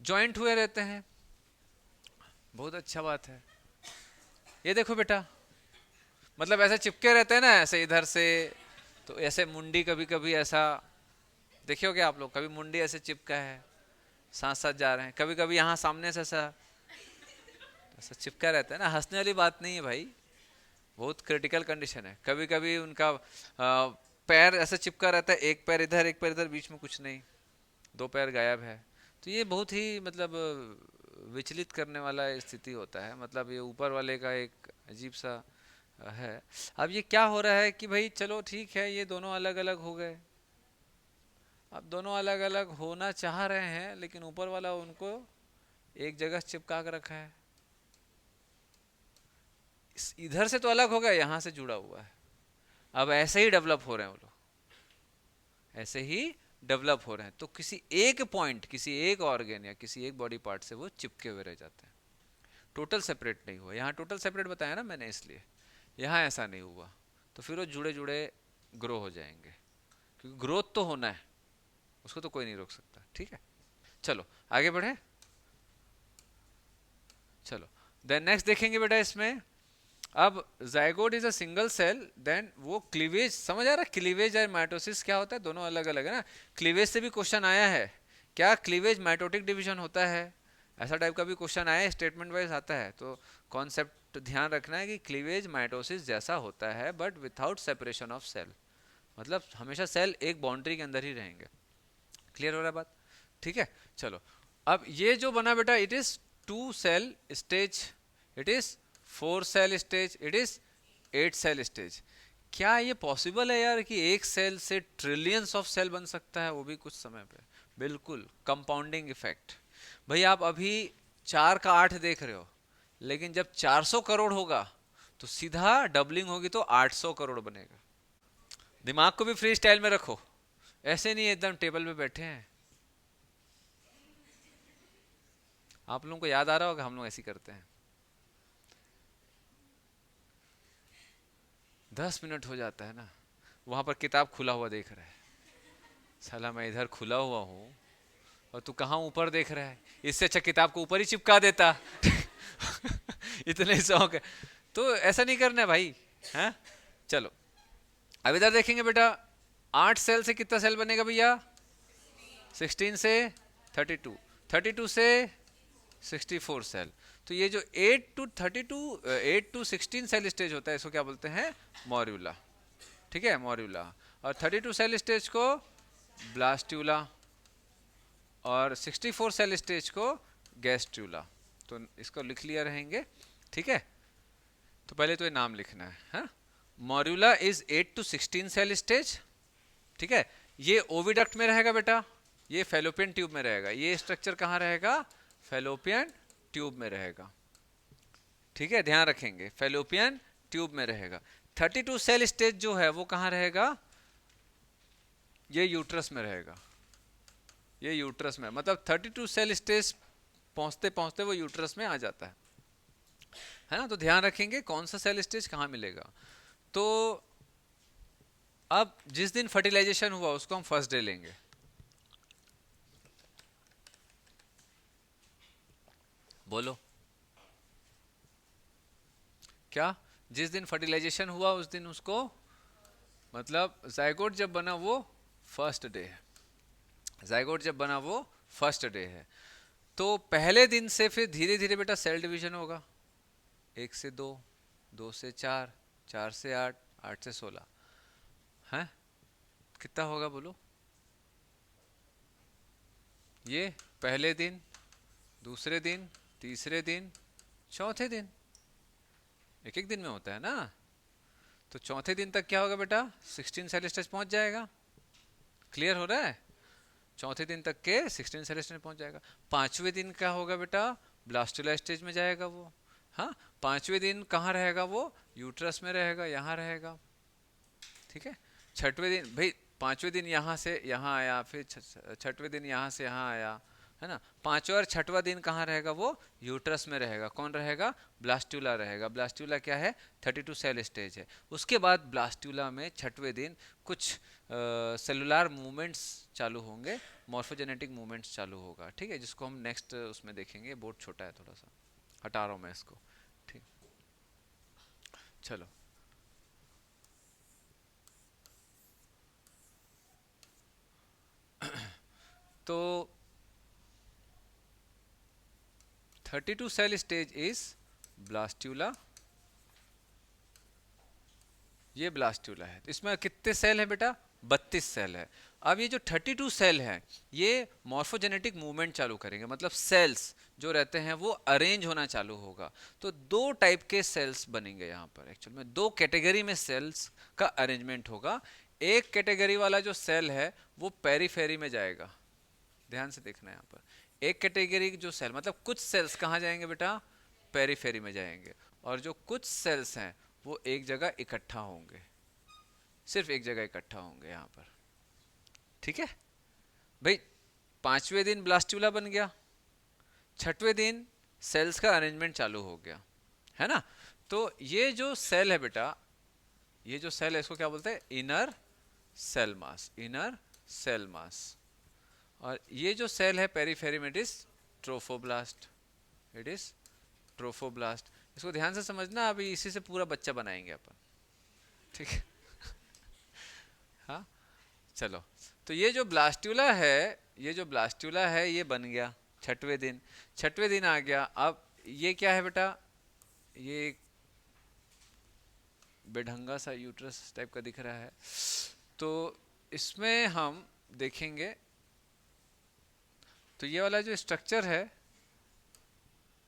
जॉइंट हुए रहते हैं, बहुत अच्छा बात है। ये देखो बेटा, मतलब ऐसे चिपके रहते हैं ना, ऐसे इधर से, तो ऐसे मुंडी कभी कभी ऐसा, देखियो क्या आप लोग, कभी मुंडी ऐसे चिपका है, साथ साथ जा रहे हैं, कभी कभी यहाँ सामने से ऐसा ऐसा चिपका रहता है ना, हंसने वाली बात नहीं है भाई, बहुत क्रिटिकल कंडीशन है। कभी कभी उनका पैर ऐसा चिपका रहता है, एक पैर इधर एक पैर इधर, बीच में कुछ नहीं, दो पैर गायब है। तो ये बहुत ही मतलब विचलित करने वाला स्थिति होता है, मतलब ये ऊपर वाले का एक अजीब सा है। अब ये क्या हो रहा है कि भाई चलो ठीक है, ये दोनों अलग अलग हो गए। अब दोनों अलग अलग होना चाह रहे हैं, लेकिन ऊपर वाला उनको एक जगह चिपका कर रखा है। इधर से तो अलग हो गया, यहाँ से जुड़ा हुआ है। अब ऐसे ही डेवलप हो रहे हैं वो लोग, ऐसे ही डेवलप हो रहे हैं। तो किसी एक पॉइंट, किसी एक ऑर्गेन या किसी एक बॉडी पार्ट से वो चिपके हुए रह जाते हैं, टोटल सेपरेट नहीं हुआ। यहाँ टोटल सेपरेट बताया ना मैंने, इसलिए यहाँ ऐसा नहीं हुआ। तो फिर वो जुड़े जुड़े ग्रो हो जाएंगे, क्योंकि ग्रोथ तो होना है, उसको तो कोई नहीं रोक सकता। ठीक है, चलो आगे बढ़े। चलो देन नेक्स्ट देखेंगे बेटा इसमें। अब zygote is a single cell, then वो क्लीवेज, समझ आ रहा है क्लीवेज और माइटोसिस क्या होता है, दोनों अलग अलग है ना। क्लीवेज से भी क्वेश्चन आया है, क्या क्लीवेज माइटोटिक डिवीजन होता है, ऐसा टाइप का भी क्वेश्चन आया है, स्टेटमेंट वाइज आता है। तो कॉन्सेप्ट ध्यान रखना है कि क्लीवेज माइटोसिस जैसा होता है but without separation of cell, मतलब हमेशा सेल एक बाउंड्री के अंदर ही रहेंगे। क्लियर हो रहा है बात? ठीक है, चलो। अब ये जो बना बेटा, it is 2 cell stage, it is 4 cell stage, it is 8 cell stage. क्या ये पॉसिबल है यार कि एक सेल से ट्रिलियंस ऑफ सेल बन सकता है, वो भी कुछ समय पे? बिल्कुल, कंपाउंडिंग इफेक्ट। भाई आप अभी 4 का 8 देख रहे हो, लेकिन जब 400 करोड़ होगा तो सीधा डबलिंग होगी तो 800 करोड़ बनेगा। दिमाग को भी फ्री स्टाइल में रखो, ऐसे नहीं एकदम टेबल पे बैठे हैं। आप लोगों को याद आ रहा होगा, हम लोग ऐसे ही करते हैं। 10 मिनट हो जाता है ना, वहां पर किताब खुला हुआ देख रहा है, साला मैं इधर खुला हुआ हूँ और तू कहाँ ऊपर देख रहा है, इससे अच्छा किताब को ऊपर ही चिपका देता। इतने शौक है तो ऐसा नहीं करना है भाई, हैं? चलो अब इधर देखेंगे बेटा, 8 सेल से कितना सेल बनेगा भैया? 16 से 32, 32 से 64 सेल। तो ये जो 8 to 32, 8 to 16 सेल स्टेज होता है, इसको क्या बोलते हैं? मॉर्यूला। ठीक है, मॉर्यूला। और 32 सेल स्टेज को ब्लास्ट्यूला, और 64 सेल स्टेज को गैस्ट्यूला। तो इसको लिख लिया रहेंगे। ठीक है, तो पहले तो ये नाम लिखना है, हाँ? Morula is 8 to 16 cell stage. ठीक है, ये ओविडक्ट में रहेगा बेटा, ये फेलोपियन ट्यूब में रहेगा। ये स्ट्रक्चर कहाँ रहेगा? फेलोपियन ट्यूब में रहेगा। ठीक है, ध्यान रखेंगे, फेलोपियन ट्यूब में रहेगा। 32 सेल स्टेज जो है वो कहाँ रहेगा? ये यूट्रस में रहेगा, ये यूट्रस में, मतलब 32 सेल स्टेज पहुंचते पहुंचते वो यूट्रस में आ जाता है ना। तो ध्यान रखेंगे कौन सा सेल स्टेज कहाँ मिलेगा। तो अब जिस दिन फर्टिलाइजेशन हुआ उसको हम फर्स्ट डे लेंगे। बोलो क्या? जिस दिन फर्टिलाइजेशन हुआ उस दिन उसको, मतलब जाइगोट जब बना वो फर्स्ट डे है, जाइगोट जब बना वो फर्स्ट डे है। तो पहले दिन से फिर धीरे धीरे बेटा सेल डिवीजन होगा, 1 से 2, 2 से 4, 4 से 8, 8 से 16 है। कितना होगा बोलो? ये पहले दिन, दूसरे दिन, तीसरे दिन, चौथे दिन, एक एक दिन में होता है ना। तो चौथे दिन तक क्या होगा बेटा? 16 सेल स्टेज पहुंच जाएगा। क्लियर हो रहा है? चौथे दिन तक के 16 सेल स्टेज पहुंच जाएगा। पांचवें दिन क्या होगा बेटा? ब्लास्टुला स्टेज में जाएगा वो। हाँ, पांचवें दिन कहाँ रहेगा वो? यूट्रस में रहेगा, यहाँ रहेगा। ठीक है, छठवें दिन भाई, पांचवें दिन यहाँ से यहाँ आया, फिर छठवें दिन यहाँ से यहाँ आया, है ना। पांचवा और छठवा दिन कहाँ रहेगा वो? यूट्रस में रहेगा। कौन रहेगा? ब्लास्ट्यूला रहेगा। ब्लास्ट्यूला क्या है? 32 सेल स्टेज है। उसके बाद ब्लास्ट्यूला में छठवें दिन कुछ सेलुलर मूवमेंट्स चालू होंगे, मॉर्फोजेनेटिक मूवमेंट्स चालू होगा। ठीक है, जिसको हम नेक्स्ट उसमें देखेंगे, बोर्ड छोटा है थोड़ा सा, हटा रहा हूँ मैं इसको। ठीक, चलो तो 32 सेल स्टेज इज ब्लास्ट्यूला, ये ब्लास्टूला है। इसमें कितने सेल है बेटा? 32 सेल है। अब ये जो 32 सेल है ये मॉर्फोजेनेटिक मूवमेंट चालू करेंगे, मतलब सेल्स जो रहते हैं वो अरेंज होना चालू होगा। तो दो टाइप के सेल्स बनेंगे यहाँ पर, एक्चुअल में दो कैटेगरी में सेल्स का अरेंजमेंट होगा। एक कैटेगरी वाला जो सेल है वो पेरीफेरी में जाएगा, ध्यान से देखना यहाँ पर। एक कैटेगरी जो सेल मतलब कुछ सेल्स कहाँ जाएंगे बेटा? पेरीफेरी में जाएंगे। और जो कुछ सेल्स हैं वो एक जगह इकट्ठा होंगे, सिर्फ एक जगह इकट्ठा होंगे यहाँ पर। ठीक है भाई, 5वें दिन ब्लास्टूला बन गया, 6वें दिन सेल्स का अरेंजमेंट चालू हो गया, है ना। तो ये जो सेल है बेटा, ये जो सेल है इसको क्या बोलते हैं? Inner cell mass, inner cell mass. और ये जो सेल है पेरीफेरी में, it is trophoblast, it is trophoblast. इसको ध्यान से समझना, अभी इसी से पूरा बच्चा बनाएंगे अपन, ठीक है। हाँ चलो, तो ये जो ब्लास्टूला है, ये जो ब्लास्टूला है ये बन गया 6वें दिन। 6वें दिन आ गया। अब ये क्या है बेटा? ये बेढंगा सा यूट्रस टाइप का दिख रहा है। तो इसमें हम देखेंगे तो ये वाला जो स्ट्रक्चर है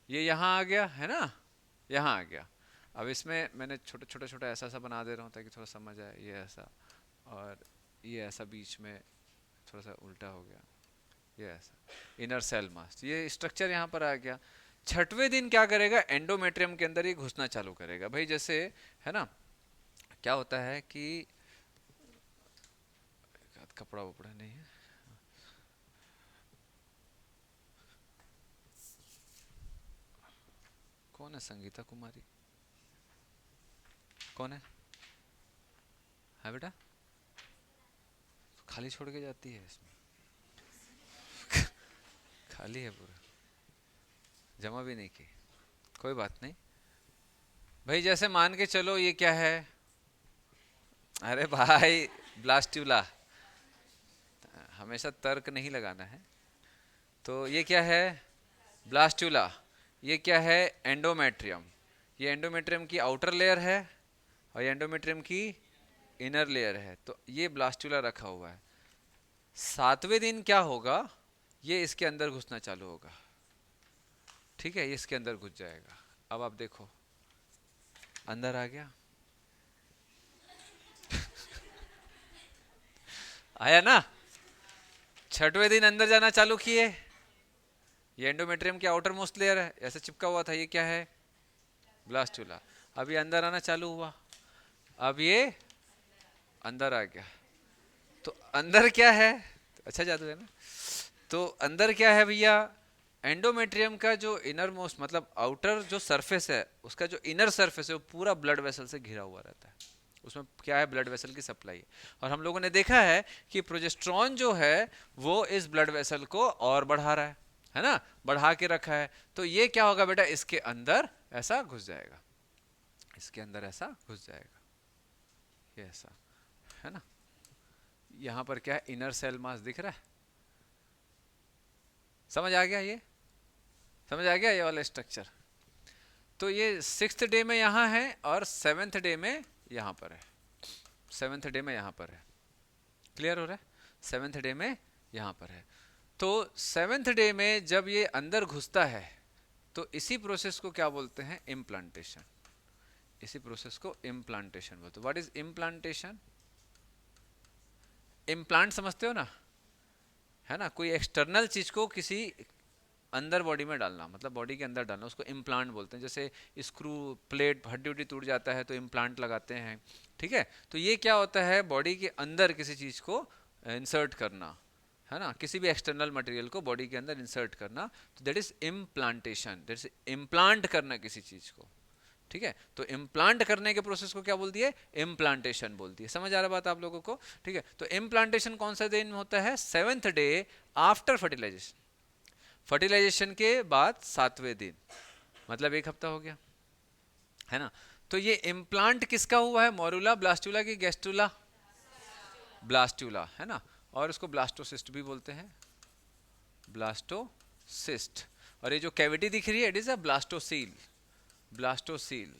ये यहाँ आ गया है ना, यहाँ आ गया। अब इसमें मैंने छोटा छोटा छोटा ऐसा सा बना दे रहा हूँ ताकि थोड़ा समझ आए। ये ऐसा और ये ऐसा बीच में थोड़ा सा उल्टा हो गया, ये ऐसा इनर सेल मास, ये स्ट्रक्चर यहाँ पर आ गया। 6वें दिन क्या करेगा? एंडोमेट्रियम के अंदर ये घुसना चालू करेगा। भाई जैसे है ना, क्या होता है कि कपड़ा वपड़ा नहीं है, कौन है संगीता कुमारी? कौन है बेटा? खाली छोड़ के जाती है इसमें खाली है पूरा, जमा भी नहीं की। कोई बात नहीं भाई, जैसे मान के चलो ये क्या है? अरे भाई ब्लास्टूला, हमेशा तर्क नहीं लगाना है। तो ये क्या है? ब्लास्टूला। ये क्या है? एंडोमेट्रियम। ये एंडोमेट्रियम की आउटर लेयर है और ये एंडोमेट्रियम की इनर लेयर है। तो ये ब्लास्टूला रखा हुआ है। 7वें दिन क्या होगा? ये इसके अंदर घुसना चालू होगा, ठीक है, ये इसके अंदर घुस जाएगा। अब आप देखो, अंदर आ गया आया ना। 6वें दिन अंदर जाना चालू किए, ये एंडोमेट्रियम की आउटर मोस्ट लेयर है, ऐसे चिपका हुआ था, ये क्या है? ब्लास्टूला। अब ये अंदर आना चालू हुआ, अब ये अंदर आ गया। तो अंदर क्या है? अच्छा जादू है ना। तो अंदर क्या है भैया? एंडोमेट्रियम का जो इनर मोस्ट मतलब आउटर जो सरफेस है, उसका जो इनर सरफेस है वो पूरा ब्लड वेसल से घिरा हुआ रहता है। उसमें क्या है? ब्लड वेसल की सप्लाई है। और हम लोगों ने देखा है कि प्रोजेस्टेरॉन जो है वो इस ब्लड वेसल को और बढ़ा रहा है ना, बढ़ा के रखा है। तो ये क्या होगा बेटा? इसके अंदर ऐसा घुस जाएगा, इसके अंदर ऐसा घुस जाएगा, ये ऐसा है ना। यहाँ पर क्या है? इनर सेल मास दिख रहा है, समझ आ गया? ये समझ आ गया ये वाला स्ट्रक्चर। तो ये 6th डे में यहाँ है और 7th डे में यहाँ पर है, 7th डे में यहाँ पर है। क्लियर हो रहा है? 7th डे में यहाँ पर है। तो 7th डे में जब ये अंदर घुसता है तो इसी प्रोसेस को क्या बोलते हैं? इम्प्लांटेशन। इसी प्रोसेस को इम्प्लांटेशन बोलते हैं। What is implantation? इम्प्लांट समझते हो ना, है ना, कोई एक्सटर्नल चीज को किसी अंदर बॉडी में डालना, मतलब बॉडी के अंदर डालना, उसको इम्प्लांट बोलते हैं। जैसे स्क्रू प्लेट हड्डी उड्डी टूट जाता है तो इम्प्लांट लगाते हैं, ठीक है। तो ये क्या होता है? बॉडी के अंदर किसी चीज को इंसर्ट करना, है ना, किसी भी एक्सटर्नल मटेरियल को बॉडी के अंदर इंसर्ट करना, तो that is implantation, that is implant करना किसी चीज को, ठीक है। तो इम्प्लांट करने के प्रोसेस को क्या बोल दिए? इम्प्लांटेशन बोल दिए। समझ आ रहा बात आप लोगों को? ठीक है। तो इम्प्लांटेशन कौन सा दिन होता है? 7th day after fertilisation. Fertilisation के बाद 7वें दिन, मतलब 1 हफ्ता हो गया, है ना। तो ये इम्प्लांट किसका हुआ है? मोरूला ब्लास्टूला की गैस्ट्रूला? ब्लास्टूला, है ना। और इसको ब्लास्टोसिस्ट भी बोलते हैं, ब्लास्टोसिस्ट। और ये जो कैविटी दिख रही है it is a blastocoel, blastocoel,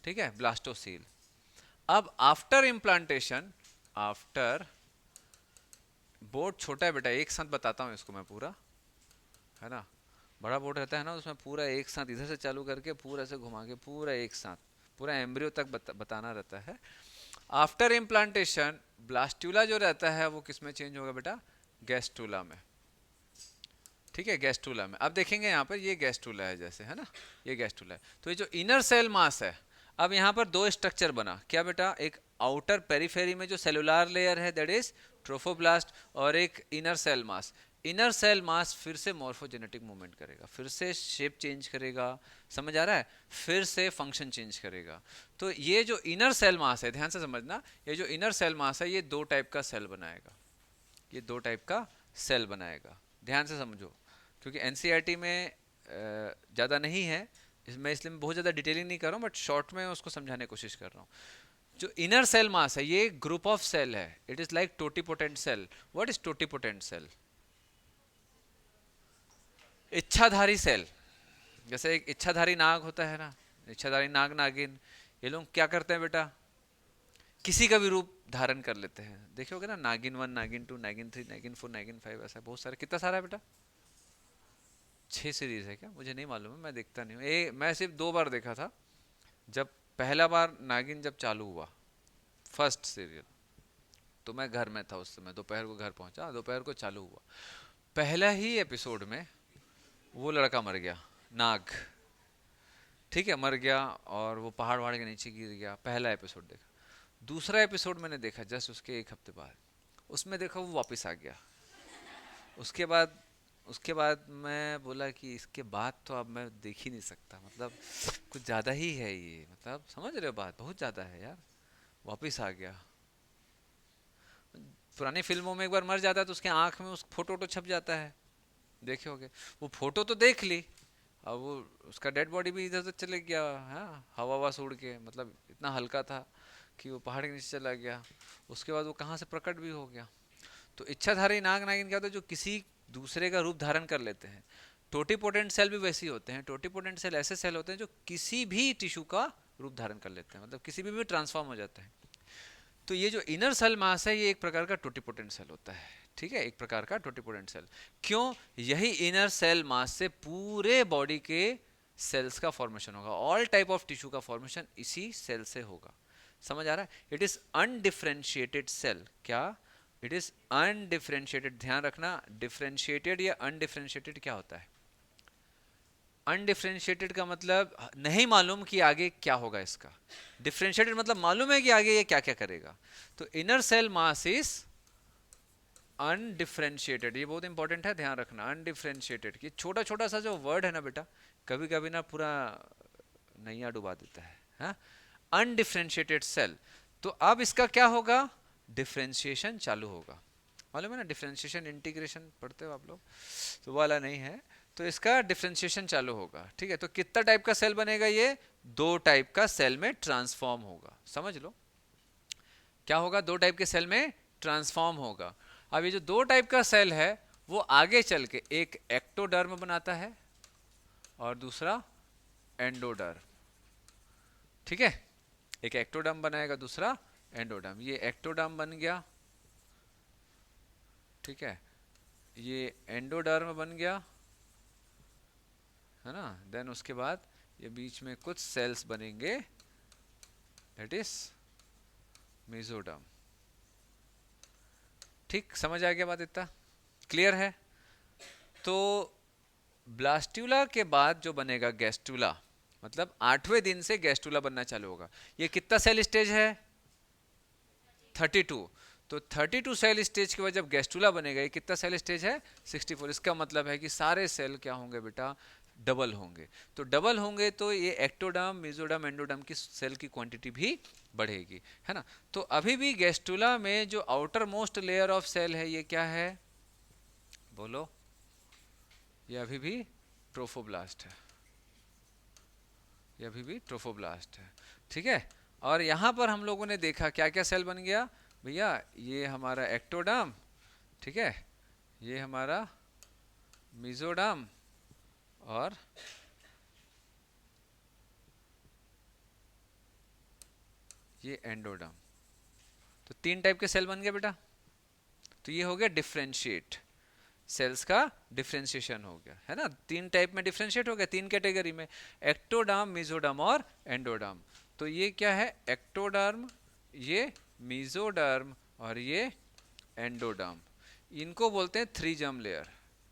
ठीक है, ब्लास्टोसील। अब आफ्टर इम्प्लांटेशन, आफ्टर, बोर्ड छोटा है बेटा, एक साथ बताता हूँ इसको मैं पूरा, है ना। बड़ा बोर्ड रहता है ना, उसमें पूरा एक साथ इधर से चालू करके पूरा से घुमा के पूरा एक साथ पूरा एम्ब्रियो तक बताना रहता है। आफ्टर इम्प्लांटेशन ब्लास्टुला जो रहता है वो किस में चेंज होगा बेटा, गैस्टुला में। ठीक है, गैस्टुला में। अब देखेंगे यहाँ पर ये गैस्टुला है जैसे, है ना, ये गैस्टुला है। तो ये जो इनर सेल मास है, अब यहाँ पर दो स्ट्रक्चर बना, क्या बेटा, एक आउटर पेरिफेरी में जो सेलुलर लेयर है दैट इज ट्रोफोब्लास्ट, और एक inner cell mass. Inner cell mass फिर से मॉर्फोजेनेटिक मूवमेंट करेगा, फिर से शेप चेंज करेगा, समझ आ रहा है, फिर से फंक्शन चेंज करेगा। तो ये जो इनर सेल मास है, ध्यान से समझना, ये जो इनर सेल मास है ये दो टाइप का सेल बनाएगा, ये दो टाइप का सेल बनाएगा, ध्यान से समझो, क्योंकि एनसीईआरटी में ज़्यादा नहीं है, मैं इसलिए बहुत ज़्यादा डिटेलिंग नहीं कर रहा हूँ, बट शॉर्ट में उसको समझाने की कोशिश कर रहा हूँ। जो इनर सेल मास है ये ग्रुप ऑफ सेल है, it is like totipotent cell. What is totipotent cell? इच्छाधारी सेल। जैसे एक इच्छाधारी नाग होता है ना, इच्छाधारी नाग, नागिन, ये लोग क्या करते हैं बेटा, किसी का भी रूप धारण कर लेते हैं। देखोगे ना, नागिन 1, नागिन 2, नागिन 3, नागिन 4, नागिन 5, ऐसा बहुत सारे, कितना सारा है बेटा, 6 सीरीज है क्या, मुझे नहीं मालूम है, मैं देखता नहीं हूँ। मैं सिर्फ 2 बार देखा था। जब पहला बार नागिन जब चालू हुआ फर्स्ट सीरियल, तो मैं घर में था उस समय, दोपहर को घर पहुंचा, दोपहर को चालू हुआ, पहला ही एपिसोड में वो लड़का मर गया, नाग, ठीक है, मर गया, और वो पहाड़ वहाड़ के नीचे गिर गया। पहला एपिसोड देखा। दूसरा एपिसोड मैंने देखा जस्ट उसके 1 हफ्ते बाद, उसमें देखा वो वापस आ गया। उसके बाद उसके बाद मैं बोला कि इसके बाद तो अब मैं देख ही नहीं सकता, मतलब कुछ ज़्यादा ही है ये, मतलब समझ रहे हो बात, बहुत ज़्यादा है यार। वापस आ गया। पुरानी फिल्मों में एक बार मर जाता है तो उसके आंख में उस फोटो वोटो छप जाता है, देखे होगे। वो फोटो तो देख ली, अब वो उसका डेड बॉडी भी इधर उधर चले गया, हाँ, हवा हवा से उड़ के, मतलब इतना हल्का था कि वो पहाड़ के नीचे चला गया। उसके बाद वो कहाँ से प्रकट भी हो गया। तो इच्छाधारी नाग नागिन क्या होता है, जो किसी दूसरे का रूप धारण कर लेते हैं। टोटीपोटेंट सेल भी वैसे ही होते हैं। टोटीपोटेंट सेल ऐसे सेल होते हैं जो किसी भी टिश्यू का रूप धारण कर लेते हैं, मतलब किसी भी ट्रांसफॉर्म हो जाते हैं। तो ये जो इनर सेल मास है ये एक प्रकार का टोटीपोटेंट सेल होता है, ठीक है, एक प्रकार का टोटीपोटेंट सेल। क्यों? यही इनर सेल मास से पूरे बॉडी के सेल्स का फॉर्मेशन होगा, ऑल टाइप ऑफ टिश्यू का फॉर्मेशन इसी सेल से होगा। समझ आ रहा है? It is undifferentiated cell. क्या? It is undifferentiated. ध्यान रखना, डिफरेंशिएटेड या अनडिफरेंशिएटेड क्या होता है। अनडिफरेंशिएटेड का मतलब नहीं मालूम कि आगे क्या होगा इसका। डिफरेंशिएटेड मतलब मालूम है कि आगे ये क्या क्या करेगा। तो inner cell mass is undifferentiated, ये बहुत इंपॉर्टेंट है, ध्यान रखना। अनडिफरेंशिएटेड कि छोटा छोटा सा जो वर्ड है ना बेटा, कभी कभी ना पूरा नैया डुबा देता है, हाँ? Undifferentiated cell. तो अब इसका क्या होगा, डिफरेंशिएशन चालू होगा। मालूम है ना, डिफरेंशिएशन इंटीग्रेशन पढ़ते हो आप लोग, तो वाला नहीं है। तो इसका डिफरेंशिएशन चालू होगा, ठीक है। तो कितना टाइप का सेल बनेगा, ये 2 टाइप का सेल में ट्रांसफॉर्म होगा। समझ लो क्या होगा, 2 टाइप के सेल में ट्रांसफॉर्म होगा। अब ये जो 2 टाइप का सेल है वो आगे चल के एक एक्टोडर्म बनाता है और दूसरा एंडोडर्म, ठीक है। एक एक्टोडर्म बनाएगा, दूसरा एंडोडर्म। ये एक्टोडर्म बन गया, ठीक है, ये एंडोडर्म बन गया, है ना। देन उसके बाद ये बीच में कुछ सेल्स बनेंगे, दैट इज मेसोडर्म। ठीक, समझ आ गया बात, इतना क्लियर है। तो ब्लास्टुला के बाद जो बनेगा गैस्टुला, मतलब 8वें दिन से गैस्टुला बनना चालू होगा। ये कितना सेल स्टेज है, 32। तो 32 सेल स्टेज के बाद जब गैस्टुला बनेगा, ये कितना सेल स्टेज है, 64। इसका मतलब है कि सारे सेल क्या होंगे बेटा, डबल होंगे। तो डबल होंगे तो ये एक्टोडर्म, मेसोडर्म, एंडोडर्म की सेल की क्वांटिटी भी बढ़ेगी, है ना। तो अभी भी गैस्टुला में जो outer most layer of cell है ये क्या है, बोलो, ये अभी भी ट्रोफोब्लास्ट है, ये अभी भी ट्रोफोब्लास्ट है, ठीक है। और यहाँ पर हम लोगों ने देखा क्या क्या सेल बन गया भैया, ये हमारा एक्टोडर्म, ठीक है, ये हमारा मेसोडर्म, और ये एंडोडर्म। तो 3 टाइप के सेल बन गए बेटा। तो ये हो गया डिफरेंशिएट, सेल्स का डिफरेंशिएशन हो गया, है ना। 3 टाइप में डिफरेंशिएट हो गया, 3 कैटेगरी में, एक्टोडर्म, मेसोडर्म और एंडोडर्म। तो ये क्या है, एक्टोडर्म, ये मेसोडर्म और ये एंडोडर्म। इनको बोलते हैं 3 जर्म लेयर।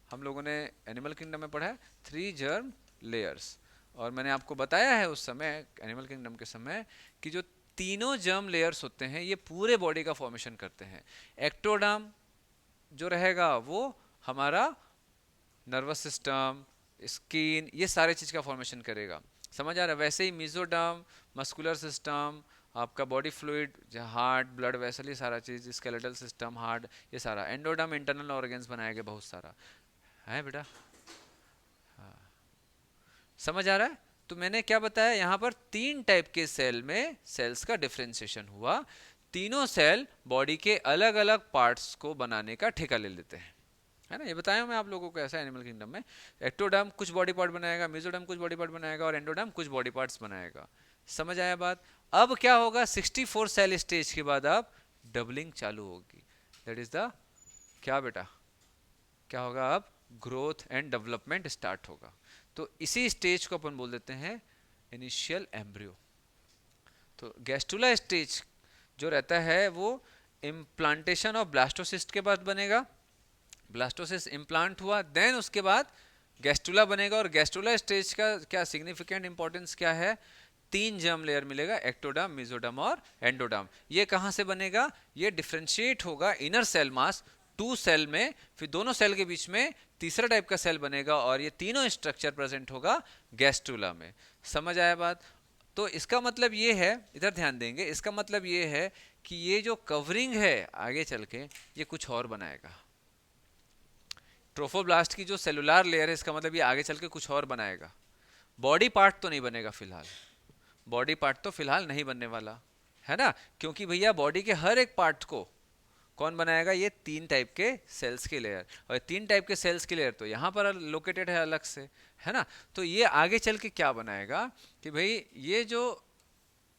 हम लोगों ने एनिमल किंगडम में पढ़ा है 3 जर्म लेयर्स। और मैंने आपको बताया है उस समय एनिमल किंगडम के समय कि जो तीनों जर्म लेयर्स होते हैं ये पूरे बॉडी का फॉर्मेशन करते हैं। एक्टोडर्म जो रहेगा वो हमारा नर्वस सिस्टम, स्किन, ये सारे चीज का फॉर्मेशन करेगा, समझ आ रहा है। वैसे ही मेसोडर्म मस्कुलर सिस्टम, आपका body fluid, heart, blood vessel, ये सारा चीज, स्केलेटल सिस्टम, हार्ट, ये सारा। एंडोडर्म इंटरनल ऑर्गन्स बनाएगा बहुत सारा, है बेटा। हाँ, समझ आ रहा है। तो मैंने क्या बताया, यहाँ पर 3 टाइप के सेल में सेल्स का डिफरेंशिएशन हुआ। तीनों सेल बॉडी के अलग अलग पार्ट्स को बनाने का ठेका ले लेते हैं, है ना। ये बताया मैं आप लोगों को, ऐसा एनिमल किंगडम में एक्टोडर्म कुछ बॉडी पार्ट बनाएगा, मेसोडर्म कुछ बॉडी पार्ट बनाएगा और एंडोडर्म कुछ बॉडी पार्ट्स बनाएगा। समझ आया बात। अब क्या होगा, 64 सेल स्टेज के बाद अब डबलिंग चालू होगी। दैट इज द क्या बेटा, क्या होगा, अब ग्रोथ एंड डेवलपमेंट स्टार्ट होगा। तो इसी स्टेज को अपन बोल देते हैं इनिशियल एम्ब्रियो। तो गैस्ट्रुला स्टेज जो रहता है वो इम्प्लांटेशन ऑफ ब्लास्टोसिस्ट के बाद बनेगा। ब्लास्टोसिस्ट इम्प्लांट हुआ, देन उसके बाद गैस्ट्रुला बनेगा। और गैस्ट्रुला स्टेज का क्या सिग्निफिकेंट इंपॉर्टेंस क्या है, 3 जर्म लेयर मिलेगा, एक्टोडर्म, मेसोडर्म और एंडोडर्म। ये कहाँ से बनेगा, ये डिफरेंशिएट होगा इनर सेल मास 2 सेल में, फिर दोनों सेल के बीच में तीसरा टाइप का सेल बनेगा और ये तीनों स्ट्रक्चर प्रेजेंट होगा गैस्ट्रुला में। समझ आया बात। तो इसका मतलब ये है, इधर ध्यान देंगे, इसका मतलब ये है कि ये जो कवरिंग है आगे चल के ये कुछ और बनाएगा। ट्रोफोब्लास्ट की जो सेलुलर लेयर है, इसका मतलब ये आगे चल के कुछ और बनाएगा। बॉडी पार्ट तो नहीं बनेगा फिलहाल, बॉडी पार्ट तो फिलहाल नहीं बनने वाला, है ना। क्योंकि भैया बॉडी के हर एक पार्ट को कौन बनाएगा, ये 3 टाइप के सेल्स के लेयर। और 3 टाइप के सेल्स के लेयर तो यहाँ पर लोकेटेड है अलग से, है ना। तो ये आगे चल के क्या बनाएगा कि भाई ये जो,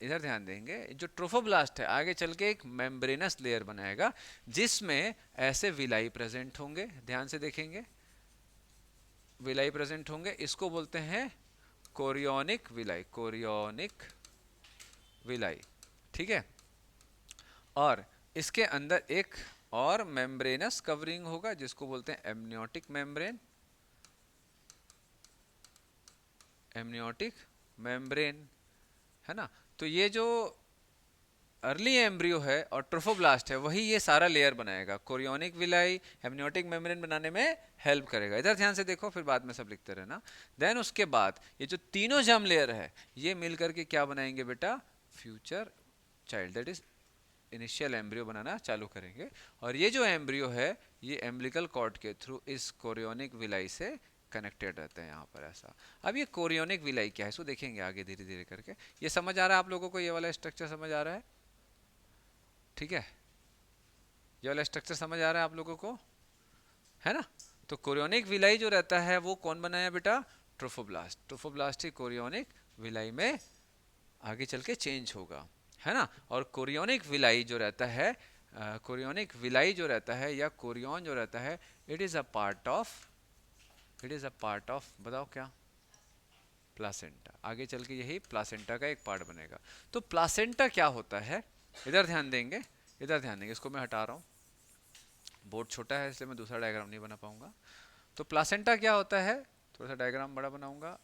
इधर ध्यान देंगे, जो ट्रोफोब्लास्ट है आगे चल के एक मेम्ब्रेनस लेयर बनाएगा जिसमें ऐसे विलाई प्रेजेंट होंगे। ध्यान से देखेंगे, विलाई प्रेजेंट होंगे, इसको बोलते हैं कोरियोनिक विलाई, कोरियोनिक विलाई, ठीक है। और इसके अंदर एक और मेम्ब्रेनस कवरिंग होगा जिसको बोलते हैं एमनियोटिक मेम्ब्रेन, एमनियोटिक मेम्ब्रेन, है ना। तो ये जो अर्ली एम्ब्रियो है और ट्रोफोब्लास्ट है वही ये सारा लेयर बनाएगा। कोरियोनिक विलाई एमनियोटिक मेम्ब्रेन बनाने में हेल्प करेगा। इधर ध्यान से देखो, फिर बाद में सब लिखते रहना। देन उसके बाद ये जो तीनों जर्म लेयर है ये मिलकर के क्या बनाएंगे बेटा, future child, that is initial embryo बनाना चालू करेंगे। और ये जो एम्ब्रियो है ये एम्बिलिकल कॉर्ड के थ्रू इस कोरियोनिक विलाई से कनेक्टेड रहते हैं यहाँ पर ऐसा। अब ये कोरियोनिक विलाई क्या है इसको देखेंगे आगे धीरे धीरे करके। ये समझ आ रहा है आप लोगों को, ये वाला स्ट्रक्चर समझ आ रहा है, ठीक है। ये वाला स्ट्रक्चर समझ आ रहा है आप लोगों को, है ना। तो कोरियोनिक विलाई जो रहता है वो कौन बनाया बेटा, ट्रोफोब्लास्ट। ट्रोफोब्लास्ट ही कोरियोनिक विलाई में आगे चल के चेंज होगा, है ना। और कोरियोनिक विलाई जो रहता है, कोरियोनिक विलाई जो रहता है या कोरियन जो रहता है, it is a part of, it is a part of, बताओ क्या, प्लासेंटा। आगे चल के यही प्लासेंटा का एक पार्ट बनेगा। तो प्लासेंटा क्या होता है, इधर ध्यान देंगे, इधर ध्यान देंगे, इसको मैं हटा रहा हूँ, बोर्ड छोटा है इसलिए मैं दूसरा डायग्राम नहीं बना पाऊंगा। तो प्लासेंटा क्या होता है, थोड़ा सा डायग्राम बड़ा बनाऊंगा।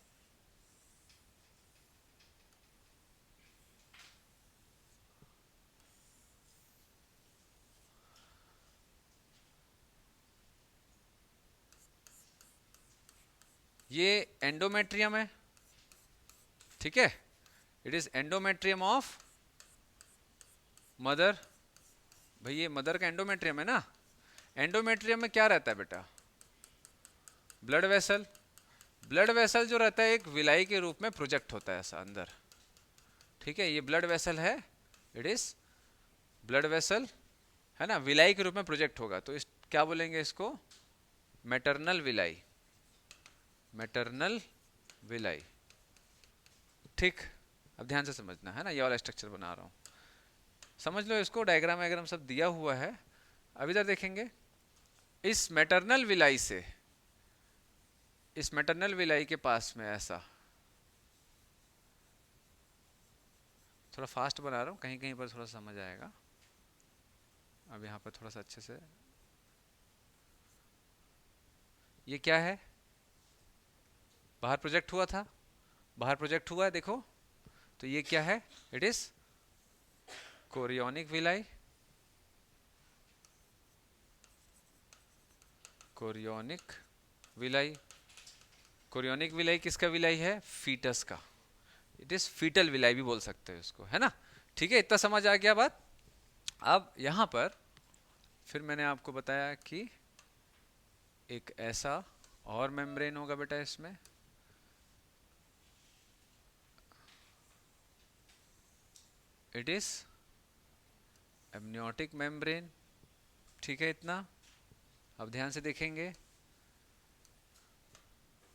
ये एंडोमेट्रियम है, ठीक है। It is endometrium of mother. भाई ये मदर का एंडोमेट्रियम है ना। एंडोमेट्रियम में क्या रहता है बेटा, ब्लड वेसल। ब्लड वेसल जो रहता है एक विलाई के रूप में प्रोजेक्ट होता है ऐसा अंदर, ठीक है। ये ब्लड वेसल है, इट इज ब्लड वेसल, है ना, विलाई के रूप में प्रोजेक्ट होगा। तो इस क्या बोलेंगे इसको, मैटरनल विलाई, मैटरनल विलाई, ठीक। अब ध्यान से समझना, है ना, ये वाला स्ट्रक्चर बना रहा हूँ। समझ लो इसको, डायग्राम वायग्राम सब दिया हुआ है। अब इधर देखेंगे, इस मैटरनल विलाई से, इस मैटरनल विलाई के पास में ऐसा, थोड़ा फास्ट बना रहा हूँ, कहीं कहीं पर थोड़ा समझ आएगा। अब यहाँ पर थोड़ा सा अच्छे से, ये क्या है, बाहर प्रोजेक्ट हुआ था, बाहर प्रोजेक्ट हुआ है देखो, तो ये क्या है, it is chorionic villi, chorionic villi. Chorionic villi किसका विलाई है, फीटस का, इट इज फीटल विलाई भी बोल सकते हो इसको, है ना। ठीक है, इतना समझ आ गया बात। अब यहां पर फिर मैंने आपको बताया कि एक ऐसा और मेम्ब्रेन होगा बेटा इसमें, इट इज एमनियोटिक मेम्ब्रेन। ठीक है इतना, अब ध्यान से देखेंगे,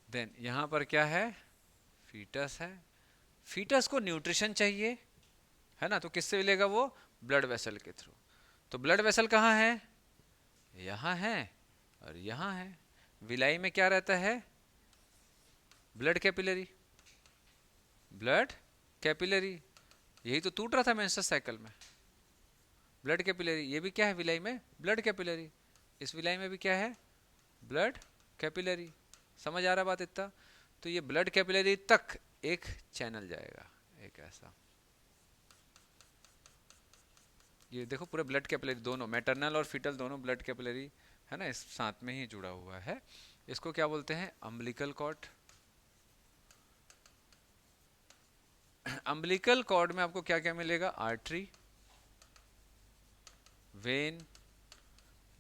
देन यहां पर क्या है, फीटस है। फीटस को न्यूट्रिशन चाहिए, है ना, तो किससे मिलेगा वो, ब्लड वेसल के थ्रू। तो ब्लड वेसल कहाँ है, यहाँ है और यहाँ है। विलाई में क्या रहता है, ब्लड कैपिलरी, ब्लड कैपिलरी, यही तो टूट रहा था मेंस्ट्रुअल साइकिल में, ब्लड कैपिलरी। ये भी क्या है विलाई में, ब्लड कैपिलरी। इस विलाई में भी क्या है, ब्लड कैपिलरी। समझ आ रहा बात इतना। तो ये ब्लड कैपिलरी तक एक चैनल जाएगा, एक ऐसा, ये देखो पूरे ब्लड कैपिलरी, दोनों मैटरनल और फीटल दोनों ब्लड कैपिलरी, है ना, इस साथ में ही जुड़ा हुआ है। इसको क्या बोलते हैं, अम्बिलिकल कॉर्ड। अम्बिलिकल कॉर्ड में आपको क्या क्या मिलेगा, artery, when,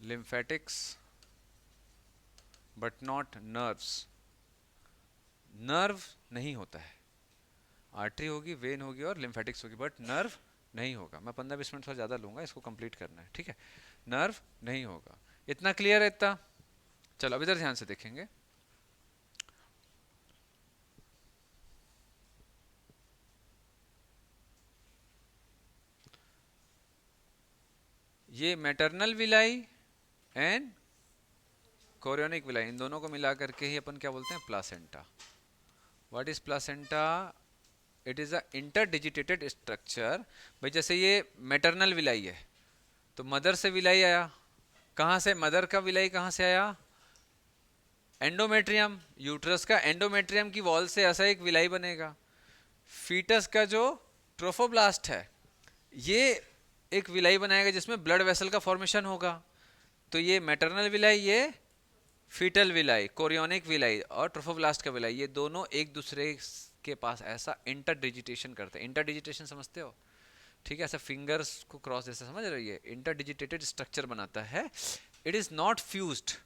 lymphatics, but not nerves. Nerve नहीं होता है, आर्टरी होगी, वेन होगी और लिम्फेटिक्स होगी, बट नर्व नहीं होगा। मैं 15-20 मिनट थोड़ा ज़्यादा लूंगा, इसको कंप्लीट करना है, ठीक है। नर्व नहीं होगा, इतना क्लियर है इतना। चलो अब इधर ध्यान से देखेंगे, ये maternal villi and chorionic villi, इन दोनों को मिला करके ही अपन क्या बोलते हैं, placenta. What is placenta, it is a interdigitated structure. भाई जैसे ये मैटरनल विलाई है, तो मदर से विलाई आया, कहाँ से, मदर का विलाई कहाँ से आया, एंडोमेट्रियम, यूट्रस का एंडोमेट्रियम की वॉल से ऐसा एक विलाई बनेगा। फीटस का जो ट्रोफोब्लास्ट है, ये एक विलाई बनाएगा जिसमें ब्लड वेसल का फॉर्मेशन होगा। तो ये मैटरनल विलाई, ये फीटल विलाई, कोरियोनिक विलाई और ट्रोफोब्लास्ट का विलाई, ये दोनों एक दूसरे के पास ऐसा इंटरडिजिटेशन करते हैं। इंटरडिजिटेशन समझते हो, ठीक है, ऐसा फिंगर्स को क्रॉस जैसे, समझ रही है, इंटरडिजिटेटेड स्ट्रक्चर बनाता है। It is not fused.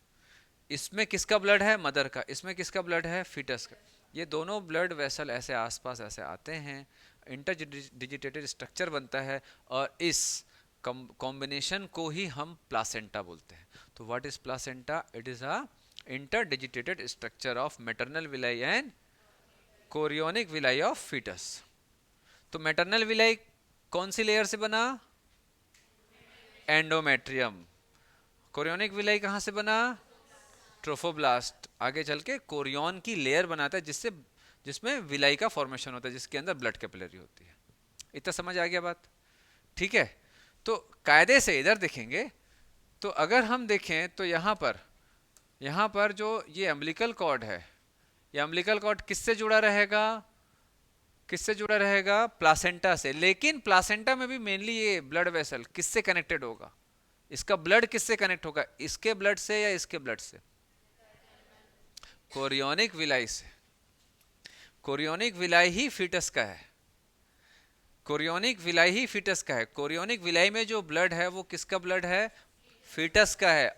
इसमें किसका ब्लड है, मदर का, इसमें किसका ब्लड है, फीटस का। ये दोनों ब्लड वेसल ऐसे आसपास ऐसे आते हैं, इंटरडिजिटेटेड स्ट्रक्चर बनता है, और इस कॉम्बिनेशन को ही हम प्लासेंटा बोलते हैं। तो what is placenta, it is a interdigitated structure of maternal villi and chorionic villi of foetus. तो मैटरनल विलाई कौन सी लेयर से बना, एंडोमेट्रियम। कोरियोनिक विलाई कहाँ से बना, ट्रोफोब्लास्ट। आगे चल के कोरियन की लेयर बनाता है, जिससे जिसमें विलाई का फॉर्मेशन होता है, जिसके अंदर ब्लड कैपिलरी होती है। इतना समझ आ गया बात, ठीक है। तो कायदे से इधर देखेंगे, तो अगर हम देखें तो यहाँ पर जो ये अम्बिलिकल कॉर्ड है, ये अम्बिलिकल कॉर्ड किससे जुड़ा रहेगा, किससे जुड़ा रहेगा, प्लासेंटा से। लेकिन प्लासेंटा में भी मेनली ये ब्लड वेसल किससे कनेक्टेड होगा, इसका ब्लड किससे कनेक्ट होगा, इसके ब्लड से या इसके ब्लड से, कोरियोनिक विलाई से। कोरियोनिक विलाई ही फीटस का है, कोरियोनिक विलाई ही फीटस का है। कोरियोनिक विलाई में जो ब्लड है वो किसका ब्लड है, फीटस का है।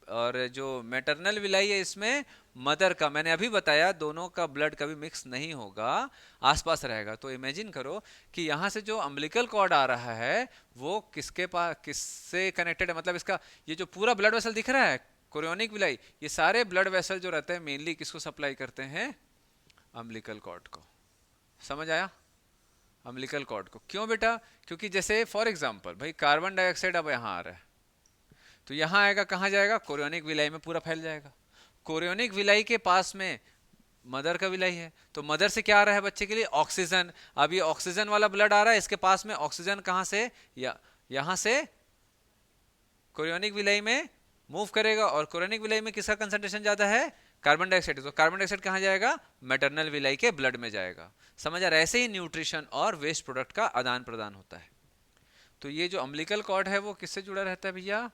और जो मैटरनल विलाई है इसमें मदर का। मैंने अभी बताया दोनों का ब्लड कभी मिक्स नहीं होगा, आसपास रहेगा। तो इमेजिन करो कि यहाँ से जो अम्बिलिकल कॉर्ड आ रहा है वो किसके पास, किससे कनेक्टेड है, मतलब इसका ये जो पूरा ब्लड वेसल दिख रहा है कोरियोनिक विलाई, ये सारे ब्लड वेसल जो रहते हैं मेनली किसको सप्लाई करते हैं, अम्बिलिकल कॉर्ड को। समझ आया, अम्बिलिकल कॉर्ड को। क्यों बेटा? क्योंकि जैसे फॉर एग्जांपल भाई कार्बन डाइऑक्साइड अब यहाँ आ रहा है, तो यहाँ आएगा, कहाँ जाएगा? कोरियोनिक विलाई में पूरा फैल जाएगा। कोरियोनिक विलाई के पास में मदर का विलाई है, तो मदर से क्या आ रहा है बच्चे के लिए? ऑक्सीजन। अब ये ऑक्सीजन वाला ब्लड आ रहा है, इसके पास में ऑक्सीजन कहाँ से? यहाँ से कोरियोनिक विलाई में मूव करेगा, और कोरियोनिक विलाई में किसका कंसंट्रेशन ज्यादा है? Carbon dioxide. तो कार्बन डाइऑक्साइड कहाँ जाएगा? मैटरनल विलाई के ब्लड में जाएगा। समझ आ रहा है? ऐसे ही न्यूट्रिशन और वेस्ट प्रोडक्ट का आदान प्रदान होता है। तो ये जो अम्बिलिकल कॉर्ड है वो किससे जुड़ा रहता है भैया?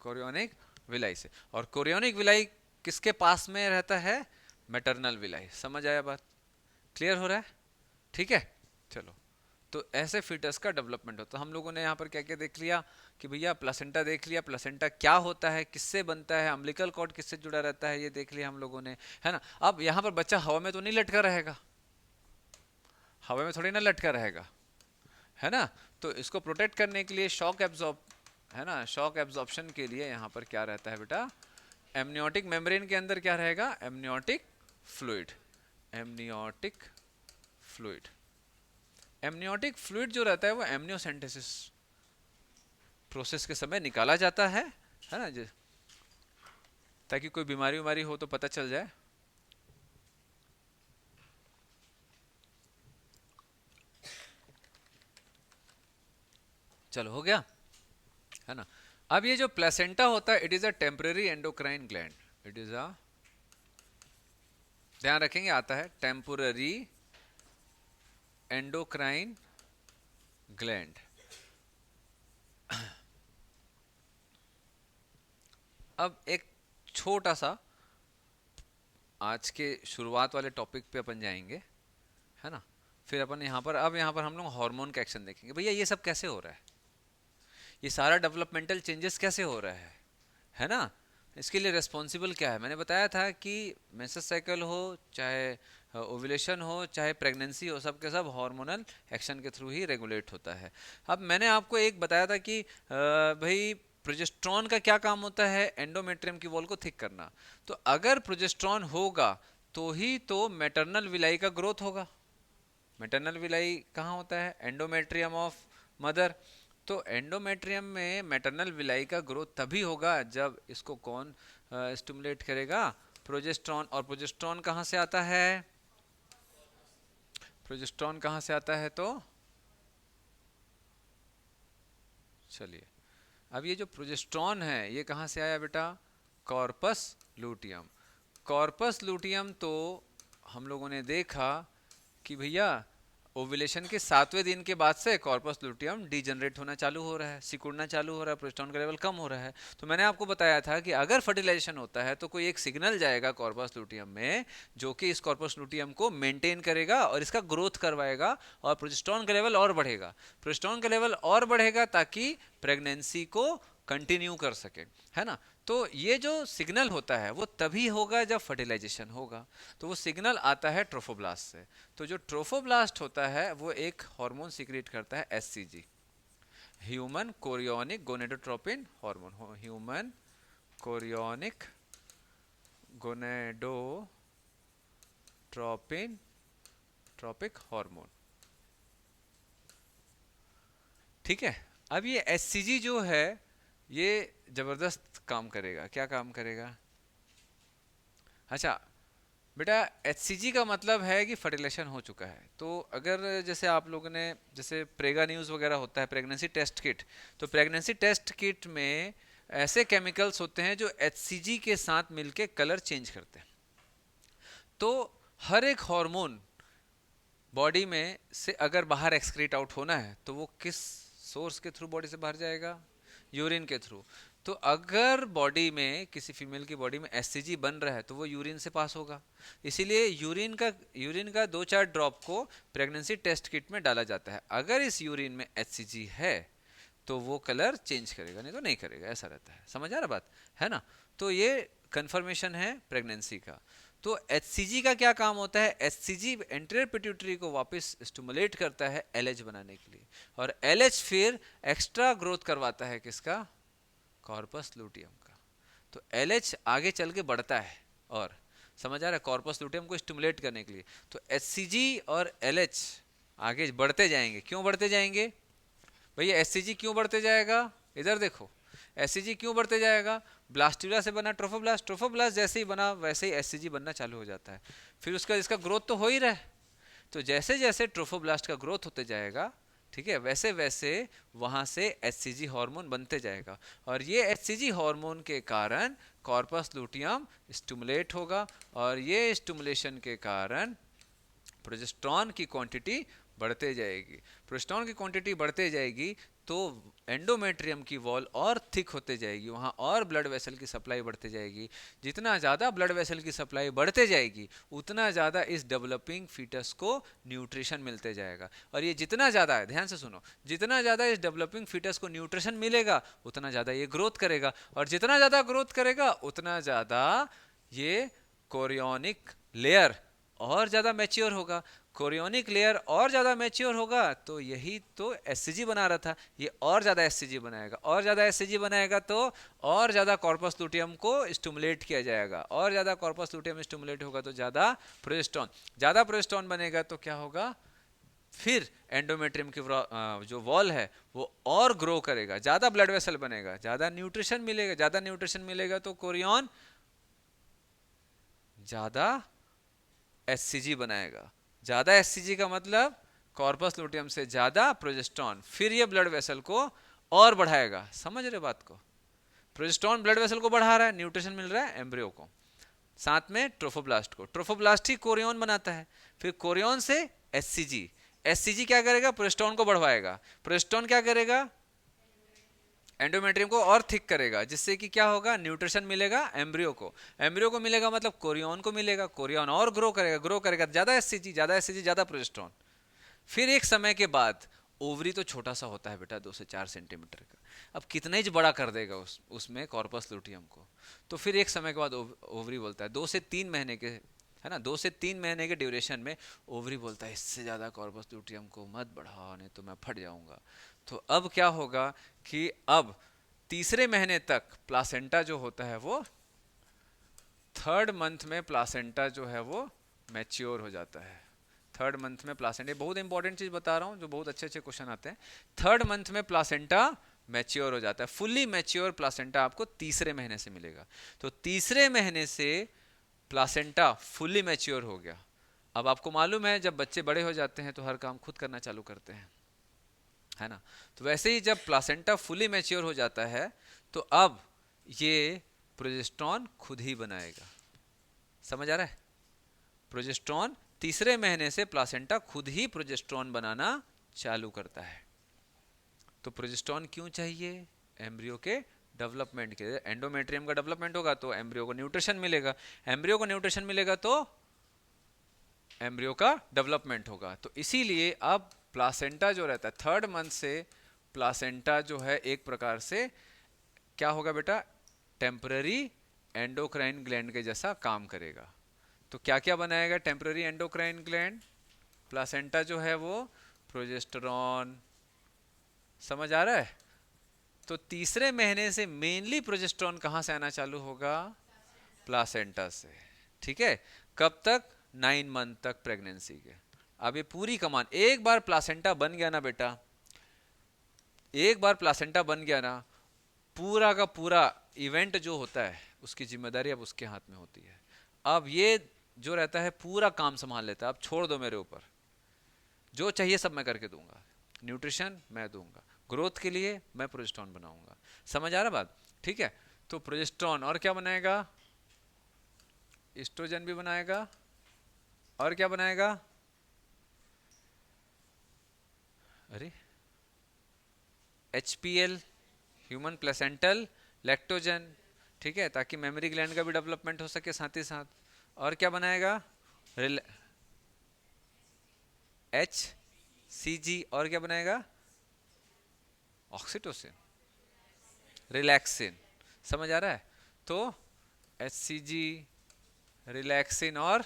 कोरियोनिक विलाई से। और कोरियोनिक विलाई किसके पास में रहता है? Maternal villi. समझ आया बात? क्लियर हो रहा है? ठीक है, चलो। तो ऐसे फीटस का डेवलपमेंट होता है। हम लोगों ने यहाँ पर क्या क्या देख लिया कि भैया प्लेसेंटा देख लिया, प्लेसेंटा क्या होता है, किससे बनता है, अम्बिलिकल कॉर्ड किससे जुड़ा रहता है, ये देख लिया हम लोगों ने, है ना। अब यहाँ पर बच्चा हवा में तो नहीं लटका रहेगा, हवा में थोड़ी ना लटका रहेगा, है ना। तो इसको प्रोटेक्ट करने के लिए शॉक एब्जॉर्ब, है ना, शॉक एब्जॉर्प्शन के लिए यहाँ पर क्या रहता है बेटा? एमनियोटिक मेम्ब्रेन के अंदर क्या रहेगा? Amniotic fluid. Amniotic fluid, amniotic fluid जो रहता है वो एमनियोसेंटेसिस प्रोसेस के समय निकाला जाता है ना, ताकि कोई बीमारी उमारी हो तो पता चल जाए। चलो, हो गया, है ना। अब ये जो प्लेसेंटा होता है, it is a temporary endocrine gland. It is अ, ध्यान रखेंगे, आता है टेम्पररी एंडोक्राइन ग्लैंड। अब एक छोटा सा आज के शुरुआत वाले टॉपिक पे अपन जाएंगे, है ना। फिर अपन यहाँ पर, अब यहाँ पर हम लोग हार्मोन का एक्शन देखेंगे। भैया ये सब कैसे हो रहा है, ये सारा डेवलपमेंटल चेंजेस कैसे हो रहा है ना। इसके लिए रिस्पॉन्सिबल क्या है? मैंने बताया था कि मेंसेस साइकिल हो, चाहे ओव्यूलेशन हो, चाहे प्रेगनेंसी हो, सब के सब हार्मोनल एक्शन के थ्रू ही रेगुलेट होता है। अब मैंने आपको एक बताया था कि भाई प्रोजेस्ट्रॉन का क्या काम होता है? एंडोमेट्रियम की वॉल को थिक करना। तो अगर प्रोजेस्ट्रॉन होगा तो ही तो मैटरनल विलाई का ग्रोथ होगा। मैटरनल विलाई कहाँ होता है? Endometrium of mother. तो एंडोमेट्रियम में मैटरनल विलाई का ग्रोथ तभी होगा जब इसको कौन स्टिमुलेट करेगा? प्रोजेस्ट्रॉन। और प्रोजेस्ट्रॉन कहाँ से आता है? प्रोजेस्ट्रॉन कहाँ से आता है? तो चलिए, अब ये जो प्रोजेस्ट्रॉन है ये कहाँ से आया बेटा? Corpus luteum. कॉर्पस लूटियम तो हम लोगों ने देखा कि भैया ओव्यूलेशन के 7वें दिन के बाद से कॉर्पस लूटियम डीजनरेट होना चालू हो रहा है, सिकुड़ना चालू हो रहा है, प्रोजेस्टेरोन का लेवल कम हो रहा है। तो मैंने आपको बताया था कि अगर फर्टिलाइजेशन होता है तो कोई एक सिग्नल जाएगा कॉर्पस लूटियम में, जो कि इस कॉर्पस लूटियम को मेंटेन करेगा और इसका ग्रोथ करवाएगा, और प्रोजेस्टेरोन का लेवल और बढ़ेगा। प्रोजेस्टेरोन का लेवल और बढ़ेगा ताकि प्रेगनेंसी को कंटिन्यू कर सके, है ना। तो ये जो सिग्नल होता है वो तभी होगा जब फर्टिलाइजेशन होगा। तो वो सिग्नल आता है ट्रोफोब्लास्ट से। तो जो ट्रोफोब्लास्ट होता है वो एक हार्मोन सीक्रेट करता है, SCG, human chorionic gonadotropin hormone. Human chorionic gonadotropin trophic hormone, ठीक है। अब ये एससीजी जो है ये जबरदस्त काम करेगा। क्या काम करेगा? अच्छा बेटा, एचसीजी का मतलब है कि फर्टिलाइजेशन हो चुका है। तो अगर जैसे आप लोगों ने, जैसे प्रेगा न्यूज़ वगैरह होता है, प्रेगनेंसी टेस्ट किट, तो प्रेगनेंसी टेस्ट किट में ऐसे केमिकल्स होते हैं जो एचसीजी के साथ मिलके कलर चेंज करते हैं। तो हर एक हार्मोन बॉडी में से अगर बाहर एक्सक्रीट आउट होना है तो वो किस सोर्स के थ्रू बॉडी से बाहर जाएगा? यूरिन के थ्रू। तो अगर बॉडी में, किसी फीमेल की बॉडी में एससीजी बन रहा है तो वो यूरिन से पास होगा। इसीलिए यूरिन का 2-4 ड्रॉप को प्रेगनेंसी टेस्ट किट में डाला जाता है। अगर इस यूरिन में एचसीजी है तो वो कलर चेंज करेगा, नहीं तो नहीं करेगा, ऐसा रहता है। समझ आ रहा बात, है ना। तो ये कंफर्मेशन है प्रेगनेंसी का। तो एचसीजी का क्या काम होता है? एचसीजी एंटीरियर पिट्यूटरी को वापस स्टिमुलेट करता है एलएच बनाने के लिए, और एलएच फिर एक्स्ट्रा ग्रोथ करवाता है किसका? कॉर्पस लूटियम का। तो एलएच आगे चल के बढ़ता है, और समझ आ रहा है, कॉर्पस लूटियम को स्टिमुलेट करने के लिए। तो एचसीजी और एलएच आगे बढ़ते जाएंगे। क्यों बढ़ते जाएंगे भैया? एससीजी क्यों बढ़ते जाएगा? इधर देखो, एससीजी क्यों बढ़ते जाएगा? ब्लास्टुला से बना ट्रोफोब्लास्ट, ट्रोफोब्लास्ट जैसे ही बना वैसे ही एससीजी बनना चालू हो जाता है। फिर उसका इसका ग्रोथ तो हो ही रहा है, तो जैसे जैसे ट्रोफोब्लास्ट का ग्रोथ होते जाएगा, ठीक है, वैसे वैसे वहां से एचसीजी हार्मोन बनते जाएगा, और ये एचसीजी हार्मोन के कारण कॉर्पस लुटियम स्टिमुलेट होगा, और ये स्टिमुलेशन के कारण प्रोजेस्टेरॉन की क्वांटिटी बढ़ते जाएगी। प्रोजेस्टेरॉन की क्वांटिटी बढ़ते जाएगी तो एंडोमेट्रियम की वॉल और थिक होते जाएगी, वहाँ और ब्लड वेसल की सप्लाई बढ़ते जाएगी। जितना ज़्यादा ब्लड वेसल की सप्लाई बढ़ते जाएगी उतना ज़्यादा इस डेवलपिंग फीटस को न्यूट्रिशन मिलते जाएगा। और ये जितना ज़्यादा है, ध्यान से सुनो, जितना ज़्यादा इस डेवलपिंग फीटस को न्यूट्रिशन मिलेगा उतना ज़्यादा ये ग्रोथ करेगा, और जितना ज़्यादा ग्रोथ करेगा उतना ज़्यादा ये कोरियोनिक लेयर और ज़्यादा मैच्योर होगा। कोरियोनिक लेयर और ज़्यादा मैच्योर होगा तो यही तो एससीजी बना रहा था, ये और ज़्यादा एससीजी बनाएगा, और ज़्यादा एससीजी बनाएगा तो और ज़्यादा कॉर्पस लुटियम को स्टिमुलेट किया जाएगा, और ज़्यादा कॉर्पस लुटियम स्टिमुलेट होगा तो ज़्यादा प्रोजेस्टेरॉन, ज़्यादा प्रोजेस्टेरॉन बनेगा तो क्या होगा? फिर एंडोमेट्रियम की जो वॉल है वो और ग्रो करेगा, ज़्यादा ब्लड वेसल बनेगा, ज़्यादा न्यूट्रिशन मिलेगा, ज़्यादा न्यूट्रिशन मिलेगा तो कोरियन ज़्यादा एससीजी बनाएगा। ज़्यादा एससीजी का मतलब कॉर्पस लुटियम से ज़्यादा प्रोजेस्टेरॉन, फिर ये ब्लड वेसल को और बढ़ाएगा। समझ रहे बात को? प्रोजेस्टेरॉन ब्लड वेसल को बढ़ा रहा है, न्यूट्रिशन मिल रहा है एम्ब्रियो को, साथ में ट्रोफोब्लास्ट को, ट्रोफोब्लास्ट ही कोरियन बनाता है, फिर कोरियन से एससीजी, एससीजी क्या करेगा? प्रोजेस्टेरॉन को बढ़वाएगा, प्रोजेस्टेरॉन क्या करेगा? एंडोमेट्रियम को और थिक करेगा, जिससे कि क्या होगा? न्यूट्रिशन मिलेगा एम्ब्रियो को, एम्ब्रियो को मिलेगा मतलब कोरियन को मिलेगा, कोरियन और ग्रो करेगा, ग्रो करेगा, ज्यादा एससीजी, ज्यादा एससीजी, ज्यादा प्रोजेस्टेरॉन। फिर एक समय के बाद ओवरी तो छोटा सा होता है बेटा, 2 से 4 सेंटीमीटर का, अब कितना ही बड़ा कर देगा उसमें कॉर्पस लुटियम को, तो फिर एक समय के बाद ओवरी बोलता है 2 से 3 महीने के, है ना, 2 से 3 महीने के ड्यूरेशन में ओवरी बोलता है इससे ज़्यादा कॉर्पस लुटियम को मत बढ़ाओ नहीं तो मैं फट जाऊंगा। तो अब क्या होगा कि अब तीसरे महीने तक प्लासेंटा जो होता है वो, थर्ड मंथ में प्लासेंटा जो है वो मैच्योर हो जाता है। थर्ड मंथ में प्लासेंटा, बहुत इंपॉर्टेंट चीज बता रहा हूँ जो बहुत अच्छे अच्छे क्वेश्चन आते हैं। थर्ड मंथ में प्लासेंटा मैच्योर हो जाता है, फुल्ली मैच्योर प्लासेंटा आपको तीसरे महीने से मिलेगा। तो तीसरे महीने से प्लासेंटा फुल्ली मैच्योर हो गया। अब आपको मालूम है जब बच्चे बड़े हो जाते हैं तो हर काम खुद करना चालू करते हैं, है ना, तो वैसे ही जब प्लासेंटा फुल्ली मैच्योर हो जाता है तो अब ये प्रोजेस्टेरॉन खुद ही बनाएगा। समझ आ रहा है? प्रोजेस्टेरॉन तीसरे महीने से प्लासेंटा खुद ही प्रोजेस्टेरॉन बनाना चालू करता है। तो प्रोजेस्टेरॉन क्यों चाहिए? एम्ब्रियो के डेवलपमेंट के, एंडोमेट्रियम का डेवलपमेंट होगा तो एम्ब्रियो को न्यूट्रिशन मिलेगा, एम्ब्रियो को न्यूट्रिशन मिलेगा तो एम्ब्रियो का डेवलपमेंट होगा। तो इसीलिए अब प्लासेंटा जो रहता है थर्ड मंथ से, प्लासेंटा जो है एक प्रकार से क्या होगा बेटा? टेम्पररी एंडोक्राइन ग्लैंड के जैसा काम करेगा। तो क्या क्या बनाएगा टेम्पररी एंडोक्राइन ग्लैंड? प्लासेंटा जो है वो प्रोजेस्टेरॉन। समझ आ रहा है? तो तीसरे महीने से मेनली प्रोजेस्टेरॉन कहाँ से आना चालू होगा? प्लासेंटा से। ठीक है, कब तक? 9 मंथ तक प्रेगनेंसी के। अब ये पूरी कमान, एक बार प्लासेंटा बन गया ना बेटा, एक बार प्लासेंटा बन गया ना, पूरा का पूरा इवेंट जो होता है उसकी जिम्मेदारी अब उसके हाथ में होती है। अब ये जो रहता है पूरा काम संभाल लेता है, अब छोड़ दो मेरे ऊपर, जो चाहिए सब मैं करके दूंगा, न्यूट्रिशन मैं दूंगा, ग्रोथ के लिए मैं प्रोजेस्टेरॉन बनाऊंगा। समझ आ रहा बात? ठीक है, तो प्रोजेस्टेरॉन और क्या बनाएगा? एस्ट्रोजन भी बनाएगा, और क्या बनाएगा? अरे HPL, ह्यूमन प्लेसेंटल लैक्टोजन, ठीक है, ताकि मेमोरी ग्लैंड का भी डेवलपमेंट हो सके साथ ही साथ। और क्या बनाएगा? HCG, और क्या बनाएगा? Oxytocin, relaxin. समझ आ रहा है? तो HCG, रिलैक्सिन और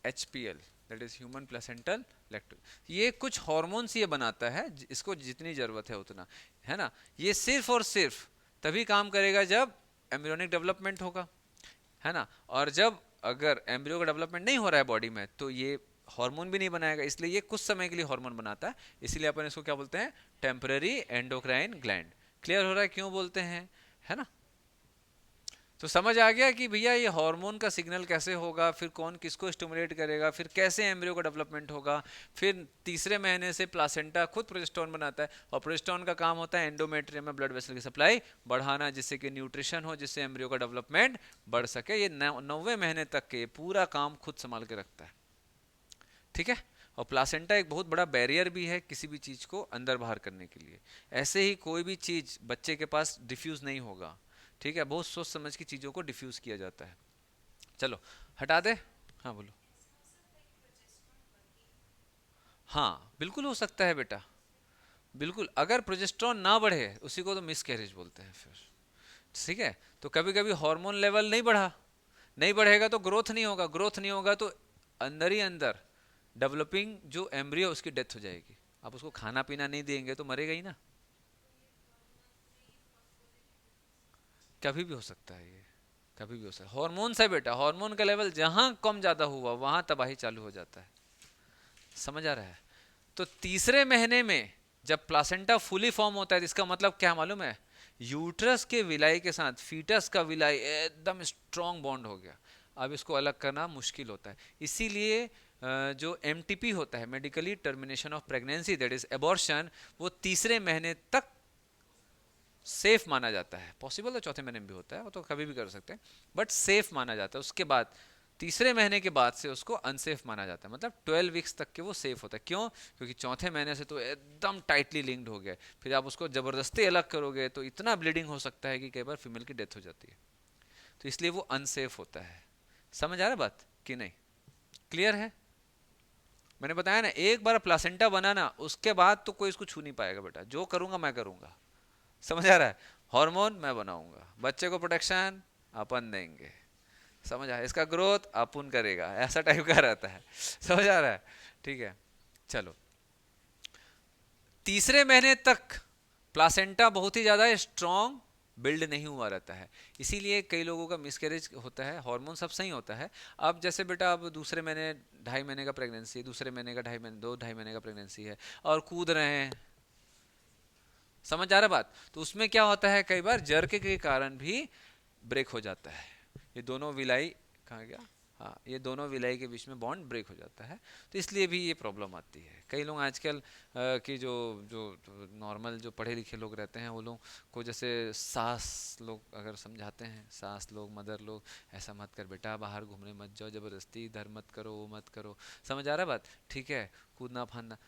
HPL, that is human placental lactogen, ये कुछ हॉर्मोन्स ये बनाता है, इसको जितनी जरूरत है उतना, है ना। ये सिर्फ और सिर्फ तभी काम करेगा जब एम्ब्रियोनिक डेवलपमेंट होगा, है ना। और जब अगर एम्ब्रियो का डेवलपमेंट नहीं हो रहा है बॉडी में तो ये हार्मोन भी नहीं बनाएगा, इसलिए ये कुछ समय के लिए हार्मोन बनाता है, इसीलिए अपन इसको क्या बोलते हैं, टेम्पररी एंडोक्राइन ग्लैंड। क्लियर हो रहा है क्यों बोलते हैं, है ना। तो समझ आ गया कि भैया ये हार्मोन का सिग्नल कैसे होगा, फिर कौन किसको स्टिमुलेट करेगा, फिर कैसे एम्ब्रियो का डेवलपमेंट होगा। फिर तीसरे महीने से प्लासेंटा खुद प्रोजेस्टेरोन बनाता है, और प्रोजेस्टेरोन का काम होता है एंडोमेट्रियम में ब्लड वेसल की सप्लाई बढ़ाना, जिससे कि न्यूट्रिशन हो, जिससे एम्ब्रियो का डेवलपमेंट बढ़ सके। ये 9वें महीने तक के पूरा काम खुद संभाल के रखता है, ठीक है। और प्लासेंटा एक बहुत बड़ा बैरियर भी है किसी भी चीज को अंदर बाहर करने के लिए। ऐसे ही कोई भी चीज बच्चे के पास डिफ्यूज नहीं होगा, ठीक है, बहुत सोच समझ की चीजों को डिफ्यूज किया जाता है। चलो हटा दे। हाँ बोलो। हाँ बिल्कुल हो सकता है बेटा, बिल्कुल। अगर प्रोजेस्टेरॉन ना बढ़े उसी को तो मिसकैरेज बोलते हैं फिर, ठीक है। तो कभी कभी हार्मोन लेवल नहीं बढ़ा, नहीं बढ़ेगा तो ग्रोथ नहीं होगा, ग्रोथ नहीं होगा तो अंदर ही अंदर डेवलपिंग जो एम्ब्रियो उसकी डेथ हो जाएगी। आप उसको खाना पीना नहीं देंगे तो मरेगा ही ना। कभी भी हो सकता है ये, कभी भी हो सकता है। हार्मोन से बेटा, हार्मोन का लेवल जहां कम ज्यादा हुआ वहां तबाही चालू हो जाता है, समझ आ रहा है। तो तीसरे महीने में जब प्लासेंटा फुली फॉर्म होता है, इसका मतलब क्या मालूम है, यूट्रस के विलाई के साथ फीटस का विलाई एकदम स्ट्रॉन्ग बॉन्ड हो गया। अब इसको अलग करना मुश्किल होता है, इसीलिए जो एमटीपी होता है, medically termination of pregnancy that is abortion, वो तीसरे महीने तक सेफ माना जाता है। पॉसिबल तो चौथे महीने में भी होता है, वो तो कभी भी कर सकते हैं, बट सेफ माना जाता है। उसके बाद तीसरे महीने के बाद से उसको अनसेफ माना जाता है, मतलब 12 वीक्स तक के वो सेफ होता है। क्यों? क्योंकि चौथे महीने से तो एकदम टाइटली लिंक्ड हो गया, फिर आप उसको जबरदस्ती अलग करोगे तो इतना ब्लीडिंग हो सकता है कि कई बार फीमेल की डेथ हो जाती है, तो इसलिए वो अनसेफ होता है। समझ आ रहा है बात कि नहीं, क्लियर है। मैंने बताया ना, एक बार प्लासेंटा बनाना उसके बाद तो कोई इसको छू नहीं पाएगा बेटा, जो करूंगा मैं करूंगा। समझ आ रहा है, हार्मोन मैं बनाऊंगा, बच्चे को प्रोटेक्शन अपन देंगे, समझ आया, इसका ग्रोथ अपन करेगा, ऐसा टाइप का रहता है। समझ आ रहा है, ठीक है। चलो, तीसरे महीने तक प्लासेंटा बहुत ही ज्यादा स्ट्रॉन्ग बिल्ड नहीं हुआ रहता है, इसीलिए कई लोगों का मिसकैरेज होता है। हार्मोन सब सही होता है। अब जैसे बेटा, अब दूसरे महीने 2.5 महीने का प्रेगनेंसी, दूसरे महीने का 2.5 महीने, 2 2.5 महीने का प्रेगनेंसी है, और कूद रहे हैं, समझ आ रहा बात। तो उसमें क्या होता है, कई बार जर्क के कारण भी ब्रेक हो जाता है। ये दोनों विलाई, कहाँ गया, हाँ, ये दोनों विलाई के बीच में बॉन्ड ब्रेक हो जाता है, तो इसलिए भी ये प्रॉब्लम आती है। कई लोग आजकल की जो जो नॉर्मल जो पढ़े लिखे लोग रहते हैं, वो लोग को जैसे सास लोग अगर समझाते हैं, सास लोग, मदर लोग, ऐसा मत कर बेटा, बाहर घूमने मत जाओ जबरदस्ती, इधर मत करो, वो मत करो, समझ आ रहा बात, ठीक है, कूदना फांदना,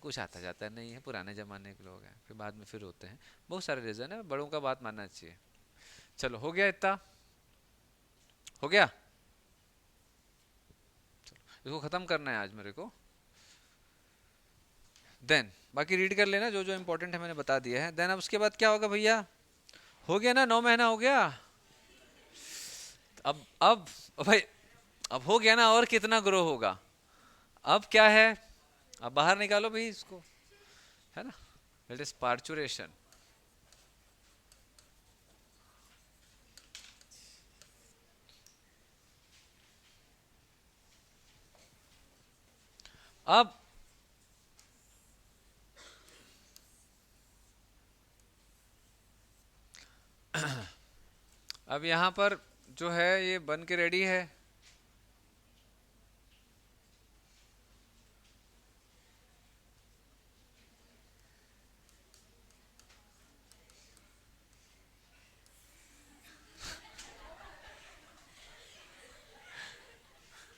कुछ आता जाता नहीं है, पुराने जमाने के लोग हैं, फिर बाद में फिर होते हैं, बहुत सारे रीजन है, बड़ों का बात मानना चाहिए। चलो हो गया इतना, हो गया, इसको खत्म करना है आज मेरे को। देन बाकी रीड कर लेना, जो जो इंपॉर्टेंट है मैंने बता दिया है। देन अब उसके बाद क्या होगा भैया, हो गया ना, 9 महीना हो गया। अब भाई, अब हो गया ना, और कितना ग्रो होगा। अब क्या है, अब बाहर निकालो भाई इसको, है ना, इट इज पार्चुरेशन। अब अब यहाँ पर जो है ये बन के रेडी है।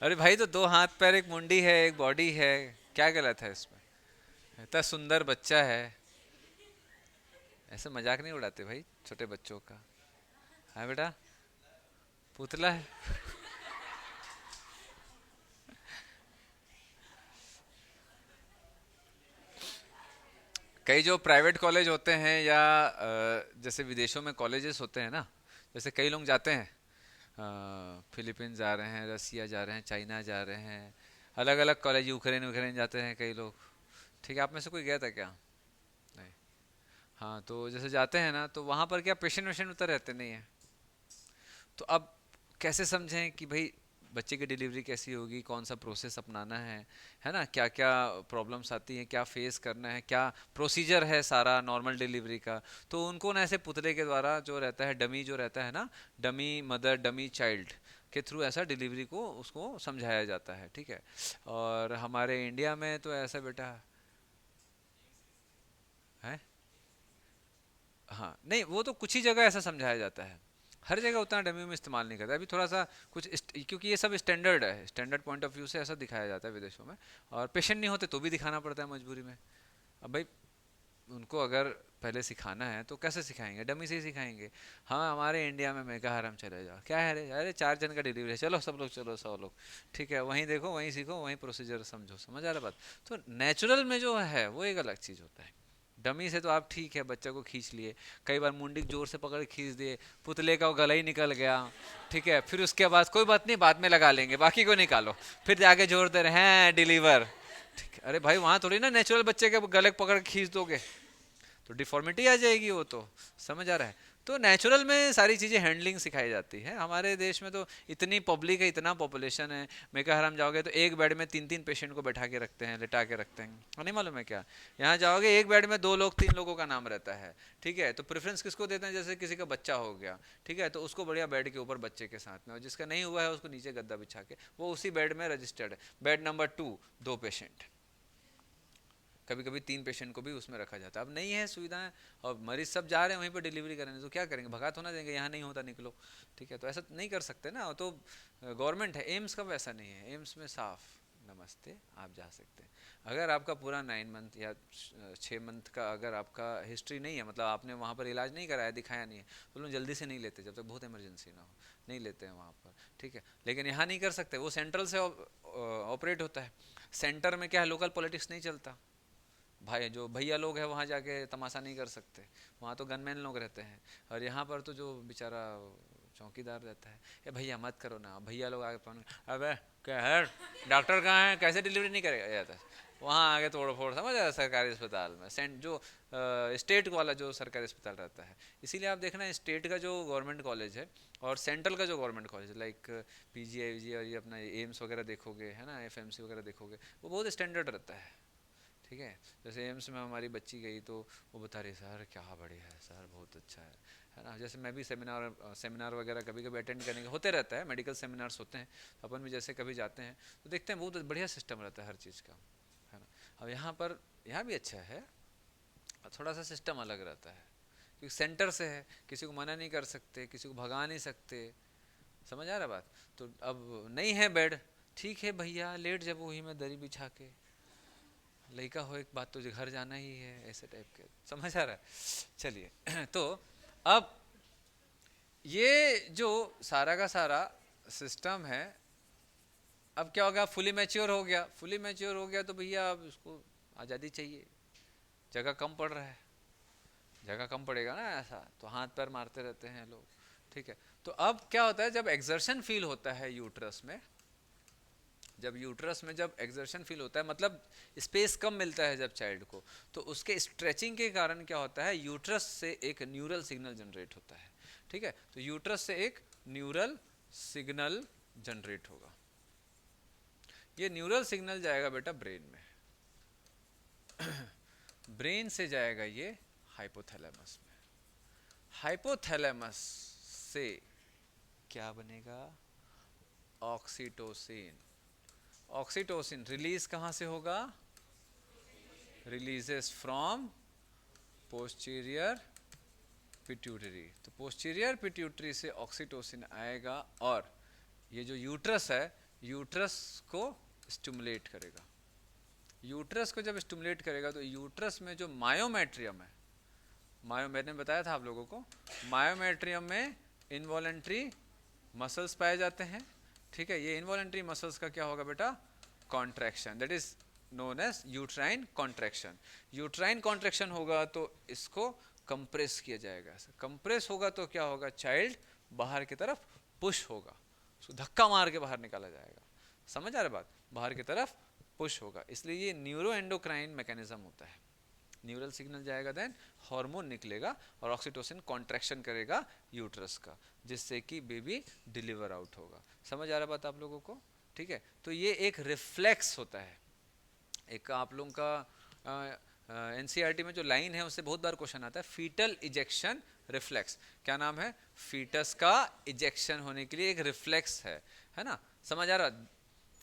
अरे भाई, तो 2 हाथ पैर, एक मुंडी है, एक बॉडी है, क्या गलत है इसमें, इतना सुंदर बच्चा है। ऐसे मजाक नहीं उड़ाते भाई छोटे बच्चों का। हाँ बेटा, पुतला है। कई जो प्राइवेट कॉलेज होते हैं या जैसे विदेशों में कॉलेजेस होते हैं ना, जैसे कई लोग जाते हैं, फिलीपींस जा रहे हैं, रसिया जा रहे हैं, चाइना जा रहे हैं, अलग अलग कॉलेज, यूक्रेन यूक्रेन जाते हैं कई लोग, ठीक है। आप में से कोई गया था क्या? नहीं। हाँ, तो जैसे जाते हैं ना, तो वहाँ पर क्या पेशेंट वेशेंट उतर रहते नहीं है, तो अब कैसे समझें कि भाई बच्चे की डिलीवरी कैसी होगी, कौन सा प्रोसेस अपनाना है ना, क्या क्या प्रॉब्लम्स आती हैं, क्या फेस करना है, क्या प्रोसीजर है सारा नॉर्मल डिलीवरी का। तो उनको ना ऐसे पुतले के द्वारा जो रहता है, डमी जो रहता है ना, डमी मदर डमी चाइल्ड के थ्रू ऐसा डिलीवरी को उसको समझाया जाता है, ठीक है। और हमारे इंडिया में तो ऐसा बेटा है। हाँ नहीं, वो तो कुछ ही जगह ऐसा समझाया जाता है, हर जगह उतना डमी में इस्तेमाल नहीं करता। अभी थोड़ा सा कुछ क्योंकि ये सब स्टैंडर्ड है, स्टैंडर्ड पॉइंट ऑफ व्यू से ऐसा दिखाया जाता है विदेशों में। और पेशेंट नहीं होते तो भी दिखाना पड़ता है मजबूरी में। अब भाई उनको अगर पहले सिखाना है तो कैसे सिखाएंगे, डमी से ही सिखाएंगे। हाँ हमारे इंडिया में मैं कहा हम चले जाओ, क्या है अरे अरे 4 जन का डिलीवरी है, चलो सब लोग चलो 100 लोग, ठीक है, वहीं देखो वहीं सीखो वहीं प्रोसीजर समझो, समझ आ रहा बात। तो नेचुरल में जो है वो एक अलग चीज़ होता है। डमी से तो आप ठीक है बच्चा को खींच लिए, कई बार मुंडी जोर से पकड़ के खींच दिए, पुतले का वो गला ही निकल गया, ठीक है, फिर उसके बाद कोई बात नहीं, बाद में लगा लेंगे, बाकी को निकालो, फिर जाके जोर दे रहे हैं डिलीवर, ठीक है। अरे भाई वहां थोड़ी ना नेचुरल बच्चे के गले पकड़ के खींच दोगे, तो डिफॉर्मिटी आ जाएगी वो तो, समझ आ रहा है। तो नेचुरल में सारी चीज़ें हैंडलिंग सिखाई जाती है। हमारे देश में तो इतनी पब्लिक है, इतना पॉपुलेशन है, मेका हराम जाओगे तो एक बेड में 3-3 पेशेंट को बैठा के रखते हैं, लिटा के रखते हैं, नहीं मालूम है क्या। यहाँ जाओगे एक बेड में 2 लोग 3 लोगों का नाम रहता है, ठीक है। तो प्रेफरेंस किसको देते हैं, जैसे किसी का बच्चा हो गया, ठीक है, तो उसको बढ़िया बेड के ऊपर बच्चे के साथ में, और जिसका नहीं हुआ है उसको नीचे गद्दा बिछा के, वो उसी बेड में रजिस्टर्ड है, बेड नंबर 2 2 पेशेंट, कभी कभी 3 पेशेंट को भी उसमें रखा जाता है। अब नहीं है सुविधाएं, और मरीज सब जा रहे हैं वहीं पर डिलीवरी करने, तो क्या करेंगे, भगा तो ना देंगे, यहाँ नहीं होता निकलो, ठीक है। तो ऐसा नहीं कर सकते ना, तो गवर्नमेंट है, एम्स का वैसा नहीं है, एम्स में साफ नमस्ते आप जा सकते हैं। अगर आपका पूरा 9 मंथ या 6 मंथ का अगर आपका हिस्ट्री नहीं है, मतलब आपने वहाँ पर इलाज नहीं कराया, दिखाया नहीं है, तो लोग जल्दी से नहीं लेते जब तक बहुत इमरजेंसी ना हो, नहीं लेते हैं वहाँ पर, ठीक है। लेकिन यहाँ नहीं कर सकते, वो सेंट्रल से ऑपरेट होता है। सेंटर में क्या है, लोकल पॉलिटिक्स नहीं चलता, भाई जो भैया लोग हैं वहाँ जाके तमाशा नहीं कर सकते, वहाँ तो गनमैन लोग रहते हैं। और यहाँ पर तो जो बेचारा चौकीदार रहता है, ये भैया मत करो ना, भैया लोग आगे फोन, अबे क्या है, डॉक्टर कहाँ है, कैसे डिलीवरी नहीं करेगा जाता है। वहाँ आगे तोड़ फोड़, समझ आया, सरकारी अस्पताल में सेंट जो स्टेट वाला जो सरकारी अस्पताल रहता है। इसीलिए आप देखना स्टेट का जो गवर्नमेंट कॉलेज है और सेंट्रल का जो गवर्नमेंट कॉलेज है, लाइक PGI और ये अपना एम्स वगैरह देखोगे, है ना, FMC वगैरह देखोगे, वो बहुत स्टैंडर्ड रहता है, ठीक है। जैसे एम्स में हमारी बच्ची गई तो वो बता रही सर क्या बढ़िया है सर, बहुत अच्छा है ना। जैसे मैं भी सेमिनार वगैरह कभी कभी अटेंड करने के होते रहता है, मेडिकल सेमिनार्स होते हैं, तो अपन भी जैसे कभी जाते हैं तो देखते हैं बहुत बढ़िया सिस्टम रहता है हर चीज़ का, है ना। अब यहाँ भी अच्छा है, थोड़ा सा सिस्टम अलग रहता है, क्योंकि सेंटर से है, किसी को मना नहीं कर सकते, किसी को भगा नहीं सकते, समझ आ रहा बात। तो अब नहीं है बेड, ठीक है भैया लेट जब वही में दरी बिछा के, लड़का हो एक बात, तुझे घर जाना ही है, ऐसे टाइप के, समझ आ रहा है। चलिए तो अब ये जो सारा का सारा सिस्टम है, अब क्या होगा, फुली मैच्योर हो गया, फुली मैच्योर हो गया तो भैया अब उसको आज़ादी चाहिए, जगह कम पड़ रहा है, जगह कम पड़ेगा ना ऐसा तो हाथ पैर मारते रहते हैं लोग, ठीक है। तो अब क्या होता है, जब एक्सर्शन फील होता है यूट्रस में, जब एक्सर्शन फील होता है, मतलब स्पेस कम मिलता है जब चाइल्ड को, तो उसके स्ट्रेचिंग के कारण क्या होता है, यूट्रस से एक न्यूरल सिग्नल जनरेट होता है, ठीक है। तो यूट्रस से एक न्यूरल सिग्नल जनरेट होगा, ये न्यूरल सिग्नल जाएगा बेटा ब्रेन में, ब्रेन से जाएगा ये हाइपोथैलेमस में, हाइपोथैलेमस से क्या बनेगा, ऑक्सीटोसिन, ऑक्सीटोसिन रिलीज कहाँ से होगा, रिलीजेस फ्रॉम पोस्टीरियर पिट्यूटरी, तो पोस्टीरियर पिट्यूटरी से ऑक्सीटोसिन आएगा, और ये जो यूट्रस है, यूट्रस को स्टिमुलेट करेगा, यूट्रस को जब स्टिमुलेट करेगा तो यूट्रस में जो मायोमेट्रियम है, मैंने बताया था आप लोगों को, मायोमेट्रियम में इनवॉलेंट्री मसल्स पाए जाते हैं, ठीक है। ये इनवॉलेंट्री मसल्स का क्या होगा बेटा, contraction, that is known as uterine contraction, uterine contraction होगा तो इसको कंप्रेस किया जाएगा, कंप्रेस होगा तो क्या होगा, चाइल्ड बाहर की तरफ पुश होगा, उसको धक्का मार के बाहर निकाला जाएगा, समझ आ रहा बात, बाहर की तरफ पुश होगा, इसलिए ये न्यूरो एंडोक्राइन मैकेनिज्म होता है, न्यूरल सिग्नल जाएगा, देन हार्मोन निकलेगा और ऑक्सीटोसिन कॉन्ट्रैक्शन करेगा यूट्रस का, जिससे कि बेबी डिलीवर आउट होगा। समझ आ रहा बात आप लोगों को? ठीक है, तो ये एक रिफ्लेक्स होता है। एक आप लोगों का एनसीईआरटी में जो लाइन है उससे बहुत बार क्वेश्चन आता है, फीटल इजेक्शन रिफ्लेक्स। क्या नाम है? फीटस का इजेक्शन होने के लिए एक रिफ्लेक्स है ना? समझ आ रहा?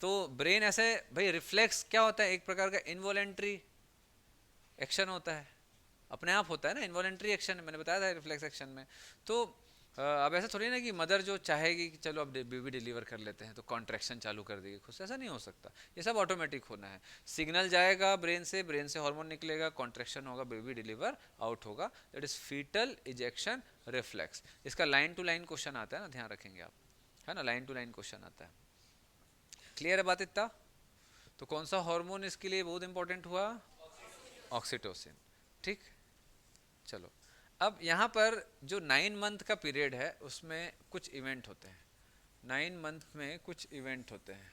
तो ब्रेन ऐसे, भाई रिफ्लेक्स क्या होता है? एक प्रकार का इनवॉलेंट्री एक्शन होता है, अपने आप होता है ना, इनवॉलेंट्री एक्शन, मैंने बताया था रिफ्लेक्स एक्शन में। तो अब ऐसा थोड़ी ना कि मदर जो चाहेगी कि चलो अब बेबी डिलीवर कर लेते हैं तो कॉन्ट्रैक्शन चालू कर देगी खुद से, ऐसा नहीं हो सकता। ये सब ऑटोमेटिक होना है। सिग्नल जाएगा ब्रेन से हार्मोन निकलेगा, कॉन्ट्रैक्शन होगा, बेबी डिलीवर आउट होगा। That is foetal ejection reflex. इसका लाइन टू लाइन क्वेश्चन आता है ना, ध्यान रखेंगे आप, है ना, लाइन टू लाइन क्वेश्चन आता है। क्लियर है बात इतना? तो कौन सा हार्मोन इसके लिए बहुत इंपॉर्टेंट हुआ? ऑक्सीटोसिन। ठीक, चलो अब यहाँ पर जो 9 मंथ का पीरियड है उसमें कुछ इवेंट होते हैं। 9 मंथ में कुछ इवेंट होते हैं,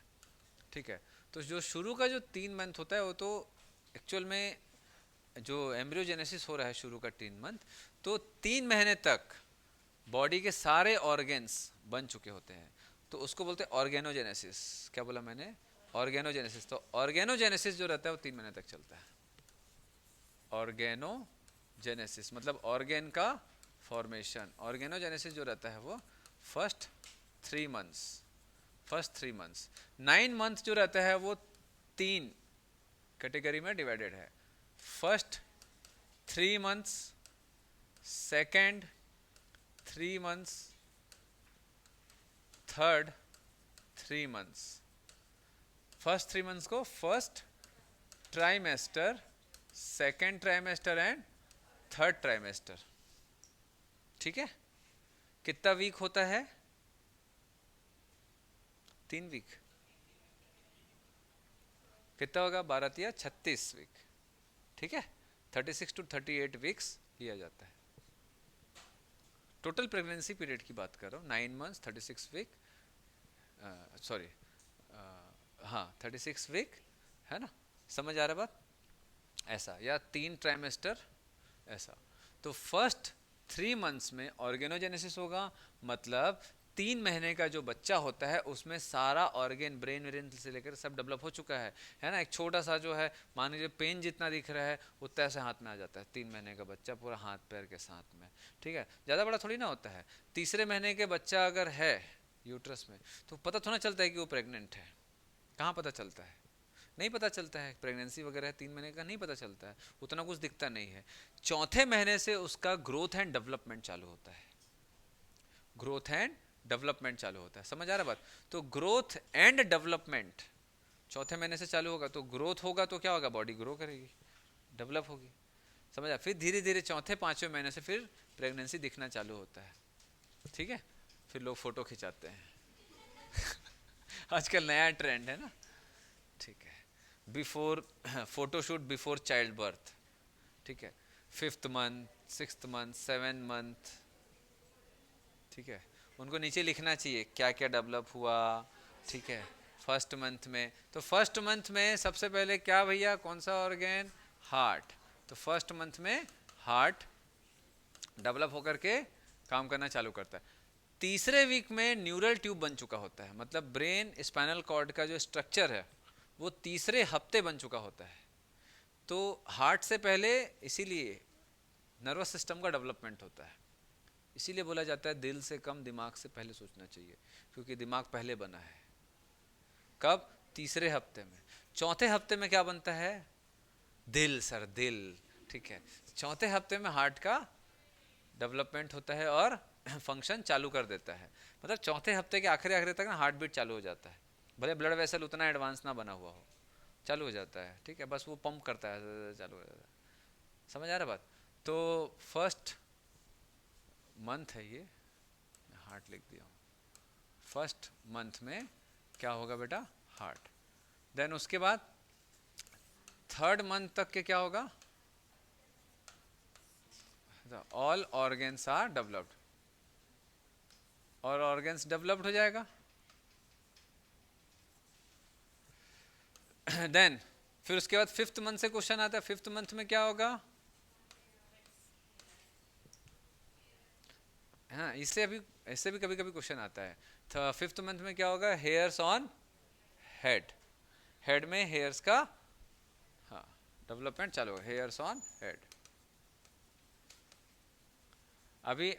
ठीक है। तो जो शुरू का जो 3 मंथ होता है वो तो एक्चुअल में जो एम्ब्रियोजेनेसिस हो रहा है शुरू का 3 मंथ, तो 3 महीने तक बॉडी के सारे ऑर्गेन्स बन चुके होते हैं, तो उसको बोलते हैं ऑर्गेनोजेनेसिस। क्या बोला मैंने? ऑर्गेनोजेनेसिस। तो ऑर्गेनोजेनेसिस जो रहता है वो 3 महीने तक चलता है। ऑर्गेनोजेनेसिस मतलब ऑर्गेन का फॉर्मेशन। ऑर्गेनोजेनेसिस जो रहता है वो first 3 months, first 3 months. 9 month जो रहता है वो 3 कैटेगरी में डिवाइडेड है। First 3 months, second 3 months, third 3 months. First 3 months को first trimester, second trimester and third trimester. ठीक है, कितना वीक होता है? 3 वीक। कितना होगा? 12 या 36 वीक। ठीक है, 36 to 38 वीक्स लिया जाता है। टोटल प्रेगनेंसी पीरियड की बात कर रहा हूँ, 9 मंथ्स 36 वीक, सॉरी हाँ 36 वीक, है ना? समझ आ रहा बात? ऐसा, या 3 ट्राइमेस्टर ऐसा। तो फर्स्ट 3 मंथ्स में ऑर्गेनोजेनेसिस होगा, मतलब 3 महीने का जो बच्चा होता है उसमें सारा ऑर्गेन, ब्रेन वेरेन से लेकर सब डेवलप हो चुका है ना? एक छोटा सा जो है, मान लीजिए पेन जितना दिख रहा है उतना ऐसे हाथ में आ जाता है 3 महीने का बच्चा, पूरा हाथ पैर के साथ में। ठीक है, ज़्यादा बड़ा थोड़ी ना होता है। तीसरे महीने के बच्चा अगर है यूट्रस में तो पता थोड़ा चलता है कि वो प्रेग्नेंट है। कहाँ पता चलता है? नहीं पता चलता है। प्रेगनेंसी वगैरह है 3 महीने का, नहीं पता चलता है, उतना कुछ दिखता नहीं है। चौथे महीने से उसका ग्रोथ एंड डेवलपमेंट चालू होता है। ग्रोथ एंड डेवलपमेंट चालू होता है। समझ आ रहा बात? तो ग्रोथ एंड डेवलपमेंट चौथे महीने से चालू होगा। तो ग्रोथ होगा तो क्या होगा? बॉडी ग्रो करेगी, डेवलप होगी। समझ आ? फिर धीरे धीरे चौथे 5वें महीने से फिर प्रेगनेंसी दिखना चालू होता है। ठीक है, फिर लोग फोटो खिंचाते हैं आजकल नया ट्रेंड है ना। ठीक है, before photoshoot before child birth. ठीक है, 5th month, 6th month, 7th month. ठीक है, उनको नीचे लिखना चाहिए क्या क्या डेवलप हुआ। ठीक है, फर्स्ट मंथ में, तो फर्स्ट मंथ में सबसे पहले क्या भैया, कौन सा ऑर्गेन? हार्ट। तो फर्स्ट मंथ में हार्ट डेवलप होकर के काम करना चालू करता है। तीसरे वीक में न्यूरल ट्यूब बन चुका होता है, मतलब ब्रेन स्पाइनल कॉर्ड का जो स्ट्रक्चर है वो तीसरे हफ्ते बन चुका होता है। तो हार्ट से पहले इसीलिए नर्वस सिस्टम का डेवलपमेंट होता है। इसीलिए बोला जाता है दिल से कम दिमाग से पहले सोचना चाहिए, क्योंकि दिमाग पहले बना है। कब? तीसरे हफ्ते में। चौथे हफ्ते में क्या बनता है? दिल सर, दिल। ठीक है, चौथे हफ्ते में हार्ट का डेवलपमेंट होता है और फंक्शन चालू कर देता है। मतलब चौथे हफ्ते के आखिरी आखिरी तक ना हार्ट बीट चालू हो जाता है, भले ब्लड वेसल उतना एडवांस ना बना हुआ हो, चालू हो जाता है। ठीक है, बस वो पंप करता है, चालू हो जाता है। समझ आ रहा बात? तो फर्स्ट मंथ है ये, हार्ट लिख दिया हूँ। फर्स्ट मंथ में क्या होगा बेटा? हार्ट। देन उसके बाद 3rd मंथ तक के क्या होगा? ऑल ऑर्गेन्स आर डेवलप्ड, और ऑर्गेन्स डेवलप्ड हो जाएगा। देन फिर उसके बाद 5th मंथ से क्वेश्चन आता है, 5th मंथ में क्या होगा? हाँ, इससे भी कभी कभी क्वेश्चन आता है। फिफ्थ मंथ में क्या होगा, हेयर्स ऑन हेड, हेड में हेयर्स का, हाँ, डेवलपमेंट चालू होगा, हेयर्स ऑन हेड। अभी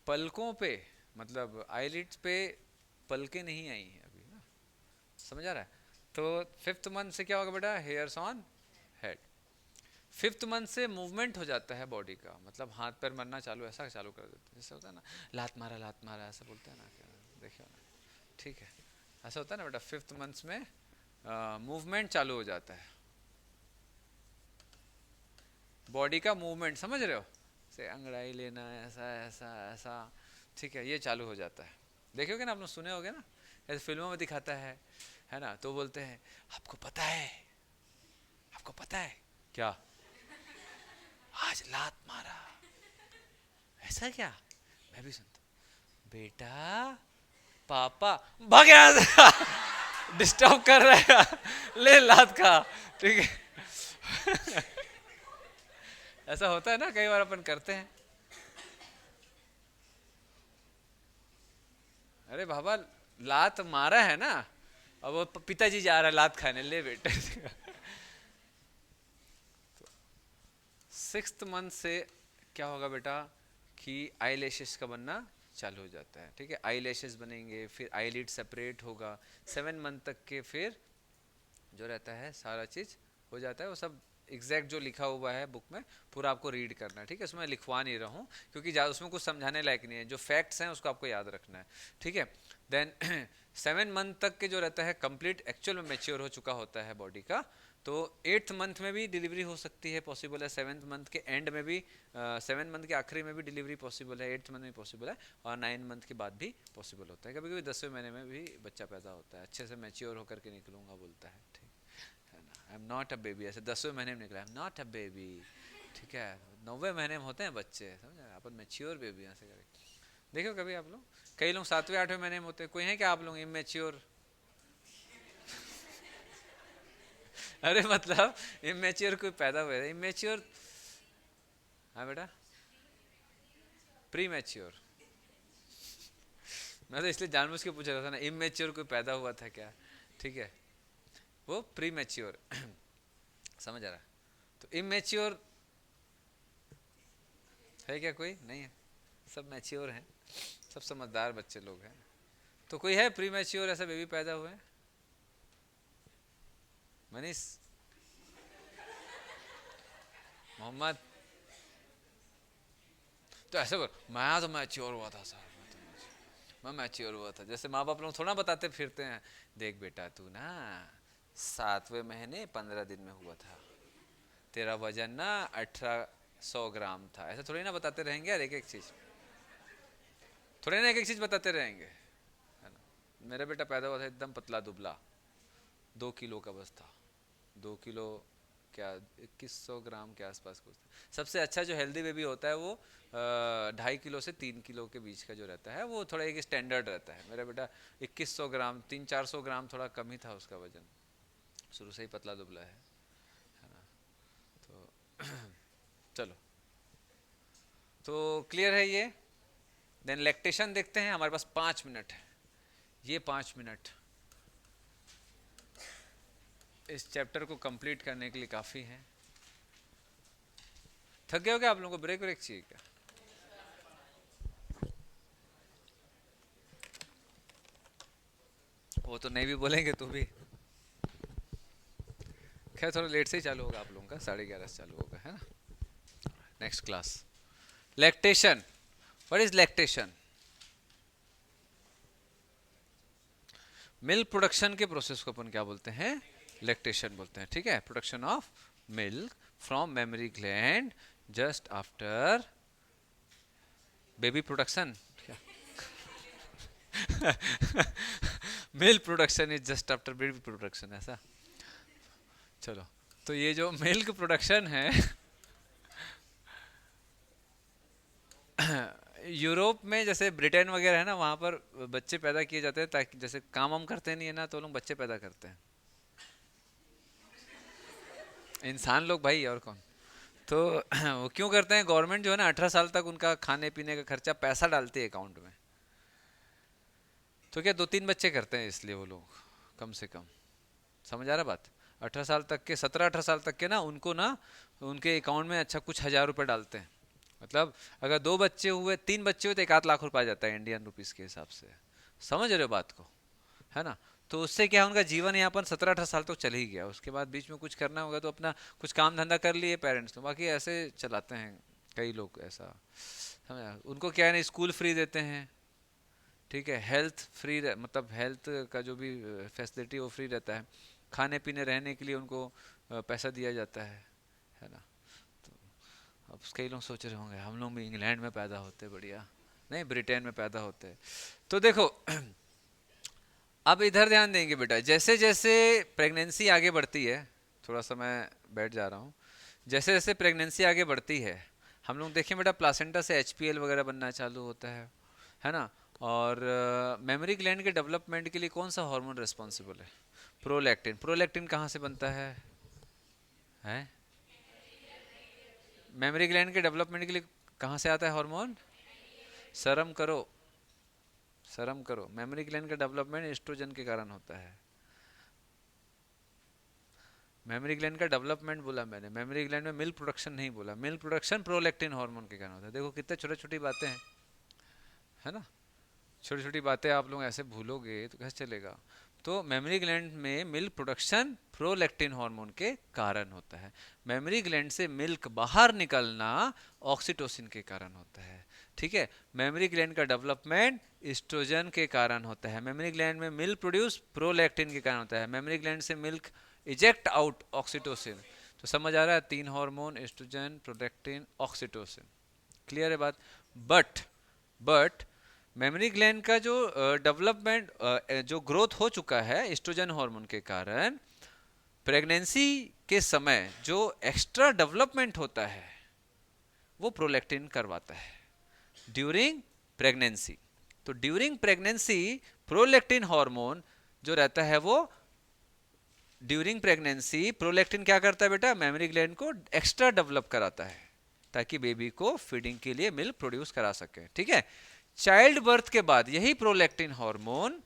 पलकों पे, मतलब आईलिड्स पे पलकें नहीं आई हैं अभी ना, समझ आ रहा है। तो फिफ्थ मंथ से क्या होगा बेटा, hairs on head. Fifth month से मूवमेंट हो जाता है बॉडी का, मतलब हाथ पैर मरना चालू, ऐसा चालू कर देते हैं, जैसे होता है ना, लात मारा ऐसा बोलते हैं ना, क्या देखियो ना, ठीक है, ऐसा होता है ना बेटा। फिफ्थ मंथ में मूवमेंट चालू हो जाता है, बॉडी का मूवमेंट, समझ रहे हो, से अंगड़ाई लेना, ऐसा ऐसा ऐसा, ठीक है, ये चालू हो जाता है। देखोगे ना, आप लोग सुने होगे ना, ऐसे फिल्मों में दिखाता है ना, तो बोलते हैं आपको पता है, आपको पता है क्या, आज लात मारा, ऐसा क्या, मैं भी सुनता हूं। बेटा पापा भाग यहाँ से डिस्टर्ब कर रहा है, ले लात खा, ठीक है। ऐसा होता है ना, कई बार अपन करते हैं। अरे बाबा, लात मारा है ना, अब वो पिताजी जा रहा है लात खाने, ले बेटे। सिक्स्थ मंथ से क्या होगा बेटा, कि आई लैशेस का बनना चालू हो जाता है, ठीक है, आई लैशेस बनेंगे, फिर आई लिड सेपरेट होगा। 7 मंथ तक के फिर जो रहता है सारा चीज़ हो जाता है, वो सब एग्जैक्ट जो लिखा हुआ है बुक में पूरा आपको रीड करना है, ठीक है, उसमें लिखवा नहीं रहा हूँ क्योंकि ज़्यादा उसमें कुछ समझाने लायक नहीं है, जो फैक्ट्स हैं उसको आपको याद रखना है, ठीक है। देन 7 मंथ तक के जो रहता है कंप्लीट एक्चुअल में मेच्योर हो चुका होता है बॉडी का, तो 8th मंथ में भी डिलीवरी हो सकती है, पॉसिबल है, 7th मंथ के एंड में भी, 7 मंथ के आखिरी में भी डिलीवरी पॉसिबल है, 8th मंथ में पॉसिबल है, और 9 मंथ के बाद भी पॉसिबल होता है, कभी कभी 10वें महीने में भी बच्चा पैदा होता है, अच्छे से मैच्योर होकर के निकलूंगा बोलता है, ठीक है ना, I am not a baby, ऐसे 10वें महीने में निकला, I am not a baby, ठीक है, 9वें महीने में होते हैं बच्चे, समझ, अपन मैच्योर बेबी ऐसे करें। देखो कभी आप लोग, कई लोग 7वें 8वें महीने में होते हैं, कोई है क्या आप लोग इमेच्योर? अरे मतलब इमेच्योर कोई पैदा हुए, इमेच्योर, हाँ बेटा, प्री मैच्योर, मैं तो इसलिए जानबूझ के पूछ रहा था ना, इमेच्योर कोई पैदा हुआ था क्या, ठीक है, वो प्री मैच्योर। समझ आ रहा है, तो इमेच्योर है क्या, कोई नहीं है, सब मैच्योर हैं, सब समझदार बच्चे लोग हैं। तो कोई है प्री मैच्योर ऐसा बेबी पैदा हुए, मनीष, मोहम्मद, तो ऐसे कर, मैं तो मैच्योर हुआ था सर, मैं मैच्योर हुआ था, जैसे माँ बाप लोग थोड़ा बताते फिरते हैं, देख बेटा तू ना 7वें महीने 15 दिन में हुआ था, तेरा वजन ना 1800 ग्राम था, ऐसा थोड़ी ना बताते रहेंगे यार, एक एक चीज थोड़ी ना, एक एक चीज बताते रहेंगे, है ना। मेरा बेटा पैदा हुआ था एकदम पतला दुबला, 2 किलो का बस था, 2 किलो क्या, 2100 ग्राम के आसपास कुछ था। सबसे अच्छा जो हेल्दी बेबी होता है वो 2.5 किलो से 3 किलो के बीच का जो रहता है, वो थोड़ा एक स्टैंडर्ड रहता है। मेरा बेटा 2100 ग्राम, 300-400 ग्राम, थोड़ा कम ही था उसका वजन, शुरू से ही पतला दुबला है ना। तो चलो, तो क्लियर है ये। देन लैक्टेशन देखते हैं, हमारे पास 5 मिनट है, ये 5 मिनट इस चैप्टर को कंप्लीट करने के लिए काफ़ी है। थक गए हो क्या आप लोगों को, ब्रेक ब्रेक चाहिए क्या? वो तो नहीं भी बोलेंगे तो भी, खैर थोड़ा लेट से ही चालू होगा आप लोगों का, 11:30 से चालू होगा, है ना। Next class, lactation. What is lactation? Milk production के प्रोसेस को अपन क्या बोलते हैं, लैक्टेशन बोलते हैं, ठीक है। Production of milk from mammary gland just after baby production. Milk production is just after baby production, ऐसा। चलो, तो ये जो मिल्क प्रोडक्शन है यूरोप में, जैसे ब्रिटेन वगैरह है ना, वहाँ पर बच्चे पैदा किए जाते हैं ताकि, जैसे काम हम करते नहीं है ना, तो लोग बच्चे पैदा करते हैं, इंसान लोग भाई, और कौन। तो वो क्यों करते हैं, गवर्नमेंट जो है ना 18 साल तक उनका खाने पीने का खर्चा पैसा डालती है अकाउंट में। तो क्या 2-3 बच्चे करते हैं इसलिए वो लोग, कम से कम। समझ आ रहा बात? 18 साल तक के, 17-18 साल तक के ना, उनको ना उनके अकाउंट में अच्छा कुछ 1000 रुपये डालते हैं। मतलब अगर 2 बच्चे हुए, 3 बच्चे हुए, तो 1 आध लाख रुपए आ जाता है इंडियन रुपीस के हिसाब से। समझ रहे हो बात को? है ना? तो उससे क्या, उनका जीवन यापन 17-18 साल तक चल ही गया। उसके बाद बीच में कुछ करना होगा तो अपना कुछ काम धंधा कर लिए पेरेंट्स, तो बाकी ऐसे चलाते हैं कई लोग ऐसा। समझा? उनको क्या है ना, स्कूल फ्री देते हैं, ठीक है, हेल्थ फ्री, मतलब हेल्थ का जो भी फैसिलिटी वो फ्री रहता है, खाने पीने रहने के लिए उनको पैसा दिया जाता है ना? तो अब कई लोग सोच रहे होंगे हम लोग भी इंग्लैंड में पैदा होते बढ़िया, नहीं ब्रिटेन में पैदा होते। तो देखो अब इधर ध्यान देंगे बेटा, जैसे जैसे प्रेगनेंसी आगे बढ़ती है, थोड़ा सा मैं बैठ जा रहा हूँ, जैसे जैसे प्रेगनेंसी आगे बढ़ती है, हम लोग देखें बेटा प्लासेंटा से एचपीएल वगैरह बनना चालू होता है ना? और मेमोरी ग्लैंड के डेवलपमेंट के लिए कौन सा हार्मोन रिस्पॉन्सिबल है? प्रोलैक्टिन। प्रोलैक्टिन कहाँ से बनता है? मेमोरी ग्लैंड के डेवलपमेंट के लिए कहाँ से आता है हार्मोन? शर्म करो, शर्म करो, मेमोरी ग्लैंड का डेवलपमेंट एस्ट्रोजन के कारण होता है। मेमोरी ग्लैंड का डेवलपमेंट बोला मैंने, मेमोरी ग्लैंड में मिल्क प्रोडक्शन नहीं बोला। मिल्क प्रोडक्शन प्रोलैक्टिन हार्मोन के कारण होता है। देखो कितने छोटे छोटी बातें हैं, है ना? छोटी छोटी बातें आप लोग ऐसे भूलोगे तो कैसे चलेगा? तो मेमोरी ग्लैंड में मिल्क प्रोडक्शन प्रोलैक्टिन हार्मोन के कारण होता है। मेमोरी ग्लैंड से मिल्क बाहर निकलना ऑक्सीटोसिन के कारण होता है, ठीक है? मेमोरी ग्लैंड का डेवलपमेंट एस्ट्रोजन के कारण होता है। मेमोरी ग्लैंड में मिल्क प्रोड्यूस प्रोलैक्टिन के कारण होता है। मेमोरी ग्लैंड से मिल्क इजेक्ट आउट ऑक्सीटोसिन। तो समझ आ रहा है? 3 hormone, oestrogen, prolactin, oxytocin. Clear है बात? बट मेमोरी ग्लैंड का जो डेवलपमेंट, जो ग्रोथ हो चुका है एस्ट्रोजन हार्मोन के कारण, प्रेगनेंसी के समय जो एक्स्ट्रा डेवलपमेंट होता है वो प्रोलैक्टिन करवाता है ड्यूरिंग प्रेगनेंसी। तो ड्यूरिंग प्रेगनेंसी प्रोलैक्टिन हार्मोन जो रहता है वो, ड्यूरिंग प्रेगनेंसी प्रोलैक्टिन क्या करता है बेटा? मेमोरी ग्लैंड को एक्स्ट्रा डेवलप कराता है ताकि बेबी को फीडिंग के लिए मिल्क प्रोड्यूस करा सके, ठीक है? चाइल्ड बर्थ के बाद यही प्रोलैक्टिन हार्मोन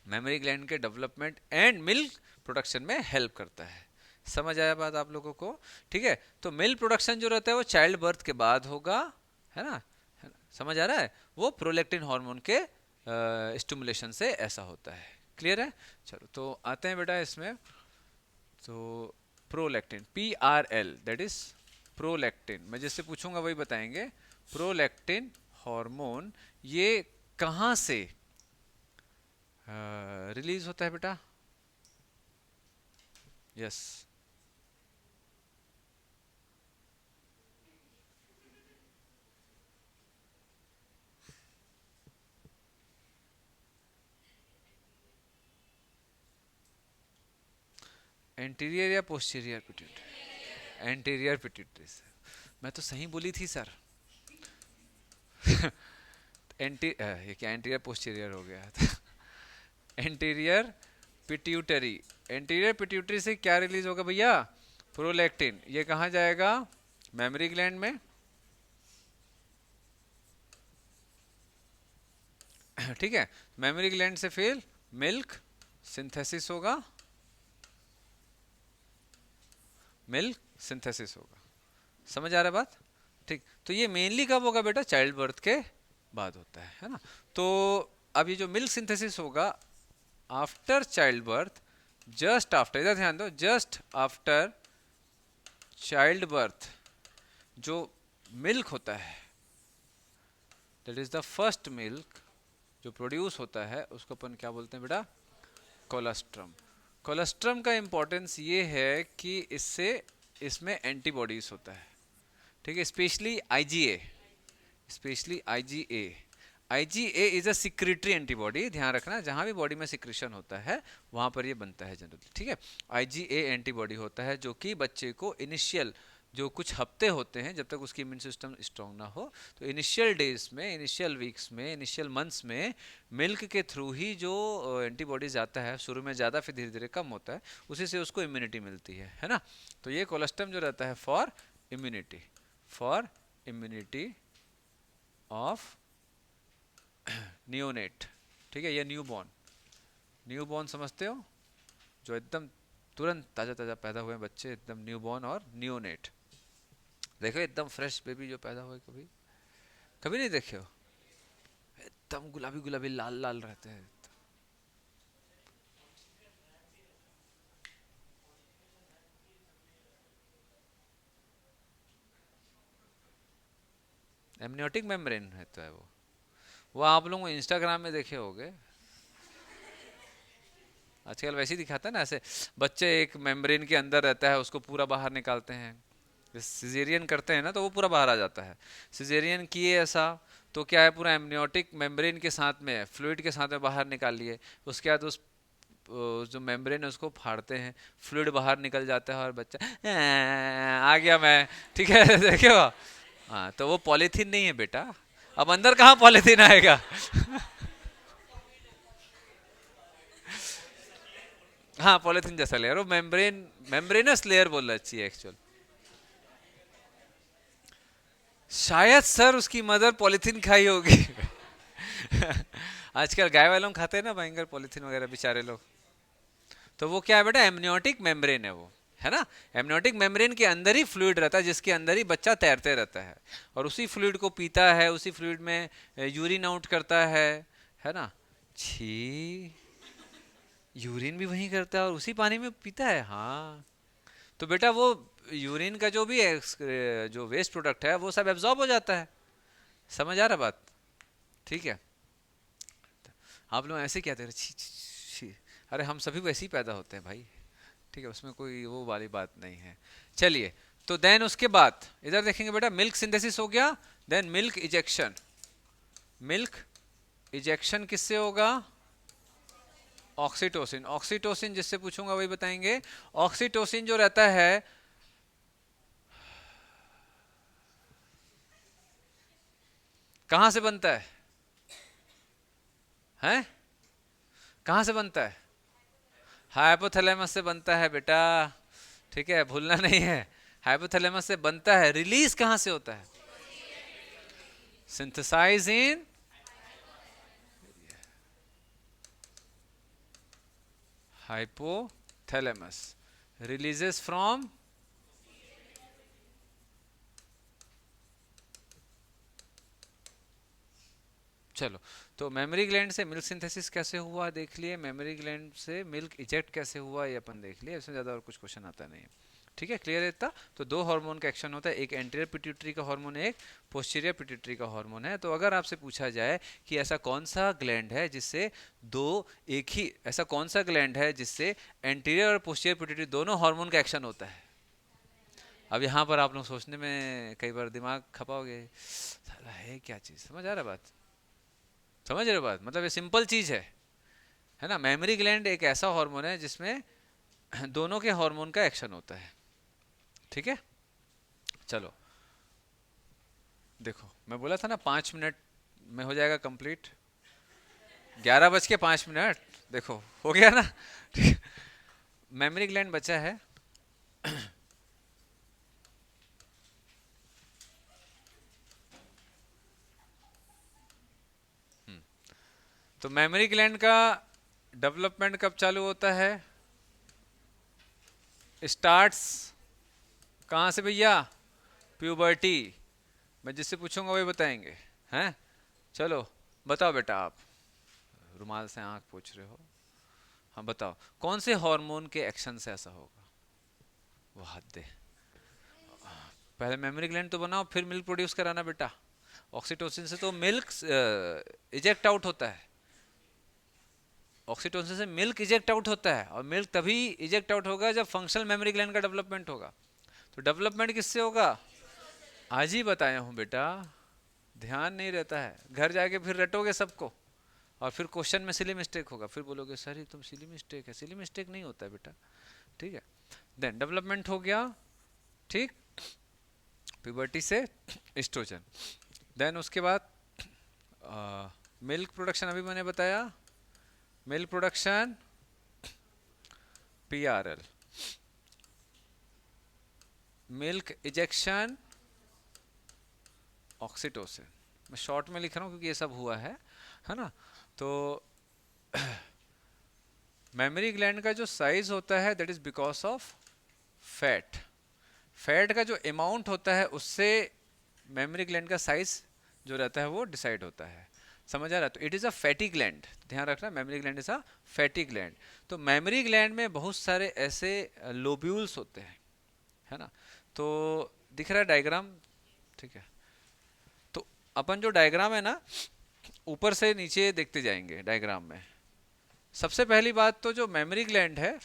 मेमोरी ग्लैंड के डेवलपमेंट एंड मिल्क प्रोडक्शन में हेल्प करता है। समझ आया बात आप लोगों को? ठीक है, तो मिल्क प्रोडक्शन जो रहता है वो चाइल्ड बर्थ के बाद होगा, है ना? समझ आ रहा है? वो प्रोलैक्टिन हार्मोन के स्टिमुलेशन से ऐसा होता है। क्लियर है? चलो तो आते हैं बेटा इसमें। तो prolactin, PRL, that is prolactin, मैं जिससे पूछूंगा वही बताएंगे। प्रोलैक्टिन हार्मोन ये कहाँ से रिलीज होता है बेटा? यस, एंटीरियर या पोस्टीरियर पिट्यूटरी? एंटीरियर पिट्यूटरी से। मैं तो सही बोली थी सर। ये क्या एंटीरियर पोस्टीरियर हो गया था? Anterior pituitary. एंटीरियर पिट्यूटरी से क्या रिलीज होगा भैया? प्रोलैक्टिन। ये कहाँ जाएगा? मेमोरी ग्लैंड में, ठीक है? मेमोरी ग्लैंड से फिर मिल्क सिंथेसिस होगा, मिल्क सिंथेसिस होगा। समझ आ रहा है बात? ठीक, तो ये मेनली कब होगा बेटा? चाइल्ड बर्थ के बाद होता है ना? तो अब ये जो मिल्क सिंथेसिस होगा after child birth, just after, इधर ध्यान दो, जस्ट आफ्टर चाइल्ड बर्थ जो मिल्क होता है, that is the first milk जो प्रोड्यूस होता है, उसको अपन क्या बोलते हैं बेटा? कोलेस्ट्रम। कोलेस्ट्रम का इंपॉर्टेंस ये है कि इससे, इसमें एंटीबॉडीज होता है, ठीक है? Specially IgA, specially IgA. IgA is a secretory antibody, ध्यान रखना, जहां भी बॉडी में सिक्रेशन होता है वहां पर ये बनता है जनरली, ठीक है? आईजीए एंटीबॉडी होता है जो कि बच्चे को इनिशियल जो कुछ हफ्ते होते हैं जब तक उसकी इम्यून सिस्टम स्ट्रांग ना हो, तो इनिशियल डेज में, इनिशियल वीक्स में, इनिशियल मंथ्स में मिल्क के थ्रू ही जो एंटीबॉडीज आता है, शुरू में ज़्यादा फिर धीरे धीरे कम होता है, उसी से उसको इम्यूनिटी मिलती है ना? तो ये कोलेस्ट्रम जो रहता है for immunity, for immunity of neonate, ठीक है, या न्यू बॉर्न। न्यू बॉर्न समझते हो, जो एकदम तुरंत ताज़ा ताज़ा पैदा हुए बच्चे, एकदम न्यू बॉर्न, और नियोनेट, देखो एकदम फ्रेश बेबी जो पैदा हुए, कभी कभी नहीं देखे हो, एकदम गुलाबी गुलाबी लाल लाल रहते हैं। एमनियोटिक मेम्ब्रेन रहता है वो आप लोगों को इंस्टाग्राम में देखे होंगे, आजकल वैसे ही दिखाता है ना, ऐसे बच्चे एक मेम्ब्रेन के अंदर रहता है, उसको पूरा बाहर निकालते हैं। सिजेरियन करते हैं ना तो वो पूरा बाहर आ जाता है। सिजेरियन किए ऐसा तो क्या है, पूरा एमनियोटिक मेम्ब्रेन के साथ में, फ्लूइड के साथ में बाहर निकाल लिए, उसके बाद उस जो मेम्ब्रेन है उसको फाड़ते हैं, फ्लूइड बाहर निकल जाता है और बच्चा आ गया मैं, ठीक है देखे हो। हाँ तो वो पॉलीथीन नहीं है बेटा, अब अंदर कहाँ पॉलीथीन आएगा। हाँ पॉलीथीन जैसा लेयर, वो मेम्ब्रेन, मेम्ब्रेनस लेयर बोलना चाहिए एक्चुअल। शायद सर उसकी मदर पॉलीथीन खाई होगी। आजकल गाय वालों खाते हैं ना भयंकर पॉलीथीन वगैरह बेचारे लोग। तो वो क्या है बेटा, एमनियोटिक मेम्ब्रेन है वो, है ना। एमनियोटिक मेम्ब्रेन के अंदर ही फ्लूइड रहता है, जिसके अंदर ही बच्चा तैरते रहता है, और उसी फ्लूइड को पीता है, उसी फ्लूइड में यूरिन आउट करता है ना। छी, यूरिन भी वहीं करता है और उसी पानी में पीता है, हाँ। तो बेटा वो यूरिन का जो भी जो वेस्ट प्रोडक्ट है वो सब एब्जॉर्ब हो जाता है, समझ आ रहा बात, ठीक है। आप लोग ऐसे कहते हैं छी छी छी, अरे हम सभी वैसे ही पैदा होते हैं भाई, ठीक है, उसमें कोई वो वाली बात नहीं है। चलिए, तो देन उसके बाद इधर देखेंगे बेटा, मिल्क सिंथेसिस हो गया, then milk ejection. Milk ejection किससे होगा, ऑक्सीटोसिन। ऑक्सीटोसिन जिससे पूछूंगा वही बताएंगे। ऑक्सीटोसिन जो रहता है, कहां से बनता है, कहां से बनता है, हाइपोथैलेमस से बनता है बेटा, ठीक है, भूलना नहीं है। हाइपोथैलेमस से बनता है, रिलीज कहां से होता है, synthesize in hypothalamus, releases from, चलो। तो मेमोरी ग्लैंड से मिल्क सिंथेसिस कैसे हुआ देख लिए, मेमोरी ग्लैंड से मिल्क इजेक्ट कैसे हुआ ये अपन देख लिए, इसमें ज़्यादा और कुछ क्वेश्चन आता नहीं है, ठीक है, क्लियर है इतना। तो दो हार्मोन का एक्शन होता है, एक एंटीरियर पिट्यूटरी का हार्मोन है, एक पोस्टीरियर पिट्यूटरी का हार्मोन है। तो अगर आपसे पूछा जाए कि ऐसा कौन सा ग्लैंड है जिससे दो, एक ही ऐसा कौन सा ग्लैंड है जिससे एंटीरियर और पोस्टीरियर पिट्यूटरी दोनों हार्मोन का एक्शन होता है, अब यहाँ पर आप लोग सोचने में कई बार दिमाग खपाओगे, साला है क्या चीज़, समझ आ रहा बात, समझ रहे हो बात, मतलब ये सिंपल चीज है ना। मेमोरी ग्लैंड एक ऐसा हार्मोन है जिसमें दोनों के हार्मोन का एक्शन होता है, ठीक है। चलो देखो, मैं बोला था ना 5 मिनट में हो जाएगा कंप्लीट, 11:05, देखो हो गया ना। मेमोरी ग्लैंड बचा है, तो मेमोरी ग्लैंड का डेवलपमेंट कब चालू होता है, स्टार्ट्स कहाँ से भैया, प्यूबर्टी। मैं जिससे पूछूंगा वही बताएंगे, हैं। चलो बताओ बेटा, आप रुमाल से आंख पूछ रहे हो, हाँ बताओ कौन से हार्मोन के एक्शन से ऐसा होगा, वो हद दे। पहले मेमोरी ग्लैंड तो बनाओ, फिर मिल्क प्रोड्यूस कराना बेटा। ऑक्सीटोसिन से तो मिल्क इजेक्ट आउट होता है, ऑक्सीटोसिन से मिल्क इजेक्ट आउट होता है, और मिल्क तभी इजेक्ट आउट होगा जब फंक्शनल मेमोरी ग्लैंड का डेवलपमेंट होगा। तो डेवलपमेंट किससे होगा, आज ही बताया हूँ बेटा, ध्यान नहीं रहता है, घर जाके फिर रटोगे सबको, और फिर क्वेश्चन में सिली मिस्टेक होगा, फिर बोलोगे सर ये तुम सिली मिस्टेक है, सिली मिस्टेक नहीं होता है बेटा, ठीक है। देन डेवलपमेंट हो गया, ठीक, प्यूबर्टी से एस्ट्रोजन, देन उसके बाद मिल्क प्रोडक्शन, अभी मैंने बताया, milk production PRL, milk ejection oxytocin, मैं शॉर्ट में लिख रहा हूँ क्योंकि ये सब हुआ है ना। तो मेमोरी ग्लैंड का जो साइज होता है that is because of fat. Fat का जो अमाउंट होता है उससे मेमोरी ग्लैंड का साइज जो रहता है वो डिसाइड होता है। समझ आ रहा है? तो it is a fatty gland, ध्यान रखना, memory gland is a fatty gland. तो मेमोरी ग्लैंड में बहुत सारे ऐसे लोब्यूल्स होते हैं, है ना। तो दिख रहा है डायग्राम, ठीक है। तो अपन जो डायग्राम है ना, ऊपर से नीचे देखते जाएंगे डायग्राम में। सबसे पहली बात तो जो मेमोरी ग्लैंड है,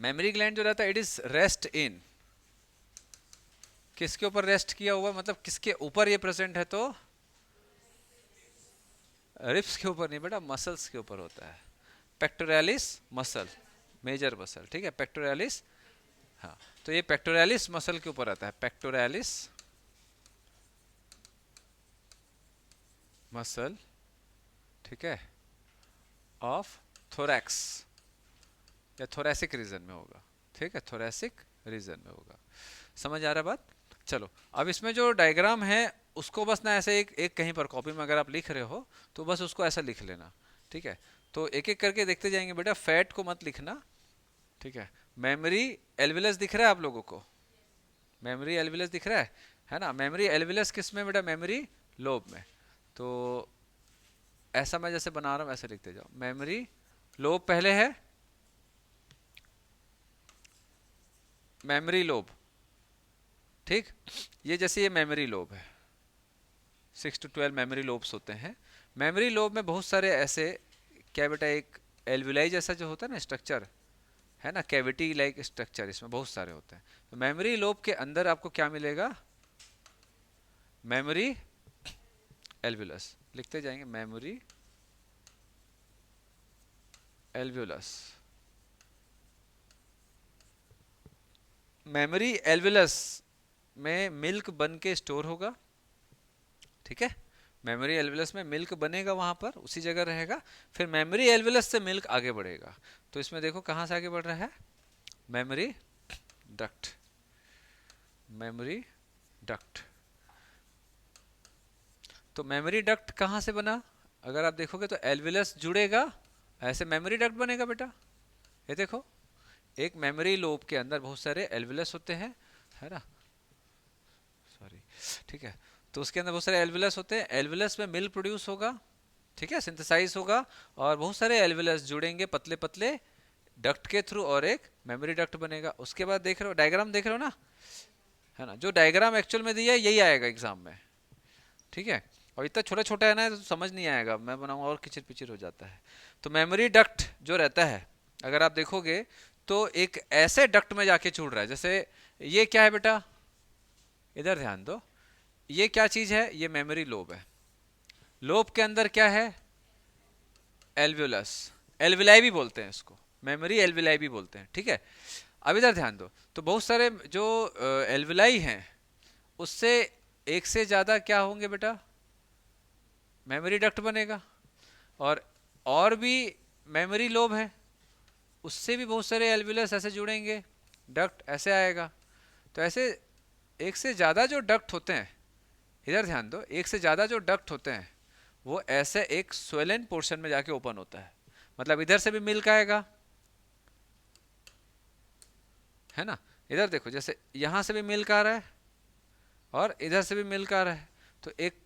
मेमोरी ग्लैंड जो रहता है इट इज रेस्ट इन, किसके ऊपर रेस्ट किया हुआ, मतलब किसके ऊपर ये प्रेजेंट है, तो रिप्स के ऊपर नहीं बेटा, मसल्स के ऊपर होता है। पेक्टोरालिस मसल, मेजर मसल, ठीक है, पेक्टोरालिस। हाँ, तो ये पेक्टोरालिस मसल के ऊपर आता है, पेक्टोरालिस मसल, ठीक है, ऑफ थोरैक्स या थोरैसिक रीजन में होगा, ठीक है, थोरैसिक रीजन में होगा। समझ आ रहा है बात? चलो, अब इसमें जो डायग्राम है उसको बस ना ऐसे एक एक कहीं पर कॉपी में अगर आप लिख रहे हो तो बस उसको ऐसा लिख लेना, ठीक है। तो एक एक करके देखते जाएंगे बेटा, फैट को मत लिखना, ठीक है। मेमोरी एल्विलस दिख रहा है आप लोगों को? मेमोरी एल्विलस दिख रहा है ना। मेमोरी एल्विलस किस में बेटा? मेमोरी लोब में। तो ऐसा मैं जैसे बना रहा हूँ ऐसे लिखते जाओ, मेमोरी लोब पहले है, मेमोरी लोब, ठीक। ये जैसे ये मेमोरी लोब है, 6 to 12 मेमोरी लोब्स होते हैं। मेमोरी लोब में बहुत सारे ऐसे, क्या बेटा, एक एल्वुलाई जैसा जो होता है ना स्ट्रक्चर, है ना, कैविटी लाइक स्ट्रक्चर, इसमें बहुत सारे होते हैं। तो मेमोरी लोब के अंदर आपको क्या मिलेगा? मेमोरी एल्वुलस, लिखते जाएंगे, मेमोरी एल्वुलस। मेमोरी एल्वुलस में मिल्क बन के स्टोर होगा, ठीक है। मेमोरी एल्वुलस में मिल्क बनेगा, वहां पर उसी जगह रहेगा। फिर मेमोरी एल्वुलस से मिल्क आगे बढ़ेगा। तो इसमें देखो कहां से आगे बढ़ रहा है, मेमोरी डक्ट, मेमोरी डक्ट। तो मेमोरी डक्ट कहां से बना? अगर आप देखोगे तो एल्वुलस जुड़ेगा, ऐसे मेमोरी डक्ट बनेगा बेटा। ये देखो, एक मेमोरी लोब के अंदर बहुत सारे एल्वुलस होते हैं, है ना, सॉरी, ठीक है। तो उसके अंदर बहुत सारे एल्वुलस होते हैं, एल्वुलस में मिल्क प्रोड्यूस होगा, ठीक है, सिंथेसाइज होगा, और बहुत सारे एल्वुलस जुड़ेंगे पतले पतले डक्ट के थ्रू, और एक मेमोरी डक्ट बनेगा। उसके बाद देख रहे हो डायग्राम, देख रहे हो ना, है ना, जो डायग्राम एक्चुअल में दिया है यही आएगा एग्जाम में, ठीक है। और इतना छोटा छोटा है ना तो समझ नहीं आएगा, मैं बनाऊंगा और किचिर पिचिर हो जाता है। तो मेमोरी डक्ट जो रहता है, अगर आप देखोगे तो एक ऐसे डक्ट में जाके जुड़ रहा है, जैसे ये क्या है बेटा, इधर ध्यान दो, ये क्या चीज है, ये मेमोरी लोब है। लोब के अंदर क्या है? एल्वुलस, एल्वुलाई भी बोलते हैं इसको, मेमोरी एल्वुलाई भी बोलते हैं, ठीक है। अब इधर ध्यान दो, तो बहुत सारे जो एल्वुलाई हैं उससे एक से ज्यादा क्या होंगे बेटा, मेमोरी डक्ट बनेगा। और भी मेमोरी लोब है, उससे भी बहुत सारे एल्वुलस ऐसे जुड़ेंगे, डक्ट ऐसे आएगा। तो ऐसे एक से ज़्यादा जो डक्ट होते हैं, इधर ध्यान दो, एक से ज़्यादा जो डक्ट होते हैं वो ऐसे एक स्वेलन पोर्शन में जाके ओपन होता है। मतलब इधर से भी मिल्क आएगा, है ना, इधर देखो, जैसे यहाँ से भी मिल्क आ रहा है और इधर से भी मिल्क आ रहा है। तो एक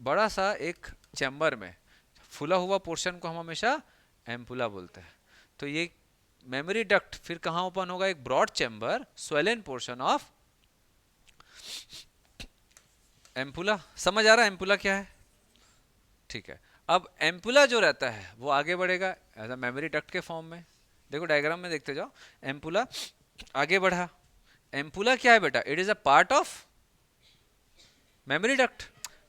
बड़ा सा एक चैम्बर में फूला हुआ पोर्शन को हम हमेशा एम्पुला बोलते हैं। तो ये मेमोरी डक्ट फिर कहाँ ओपन होगा? एक broad chamber, swollen portion of ampulla. समझ आ रहा है एम्पुला क्या है? ठीक है। अब एम्पुला जो रहता है वो आगे बढ़ेगा एज अ मेमोरी डक्ट के फॉर्म में। देखो डायग्राम में देखते जाओ, एम्पुला आगे बढ़ा। एम्पुला क्या है बेटा? It is a part of memory duct.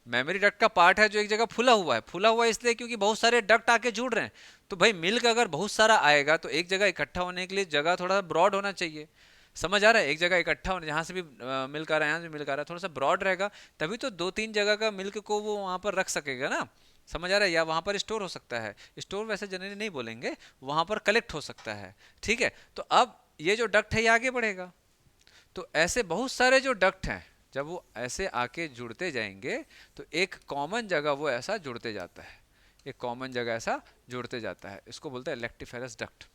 Memory duct का पार्ट है जो एक जगह फूला हुआ है। फूला हुआ इसलिए क्योंकि बहुत सारे डक्ट आके जुड़ रहे हैं। तो भाई मिल्क अगर बहुत सारा आएगा तो एक जगह इकट्ठा होने के लिए जगह थोड़ा सा ब्रॉड होना चाहिए। समझ आ रहा है? एक जगह इकट्ठा होने, जहाँ से भी मिल्क आ रहा है, यहाँ से मिल्क आ रहा है, थोड़ा सा ब्रॉड रहेगा, तभी तो दो तीन जगह का मिल्क को वो वहाँ पर रख सकेगा ना। समझ आ रहा है? या वहाँ पर स्टोर हो सकता है, स्टोर वैसे जनरली नहीं बोलेंगे, वहाँ पर कलेक्ट हो सकता है, ठीक है। तो अब ये जो डक्ट है ये आगे बढ़ेगा। तो ऐसे बहुत सारे जो डक्ट हैं, जब वो ऐसे आके जुड़ते जाएंगे तो एक कॉमन जगह वो ऐसा जुड़ते जाता है, एक कॉमन जगह ऐसा जुड़ते जाता है, इसको बोलते हैं लेक्टिफेरस डक्ट।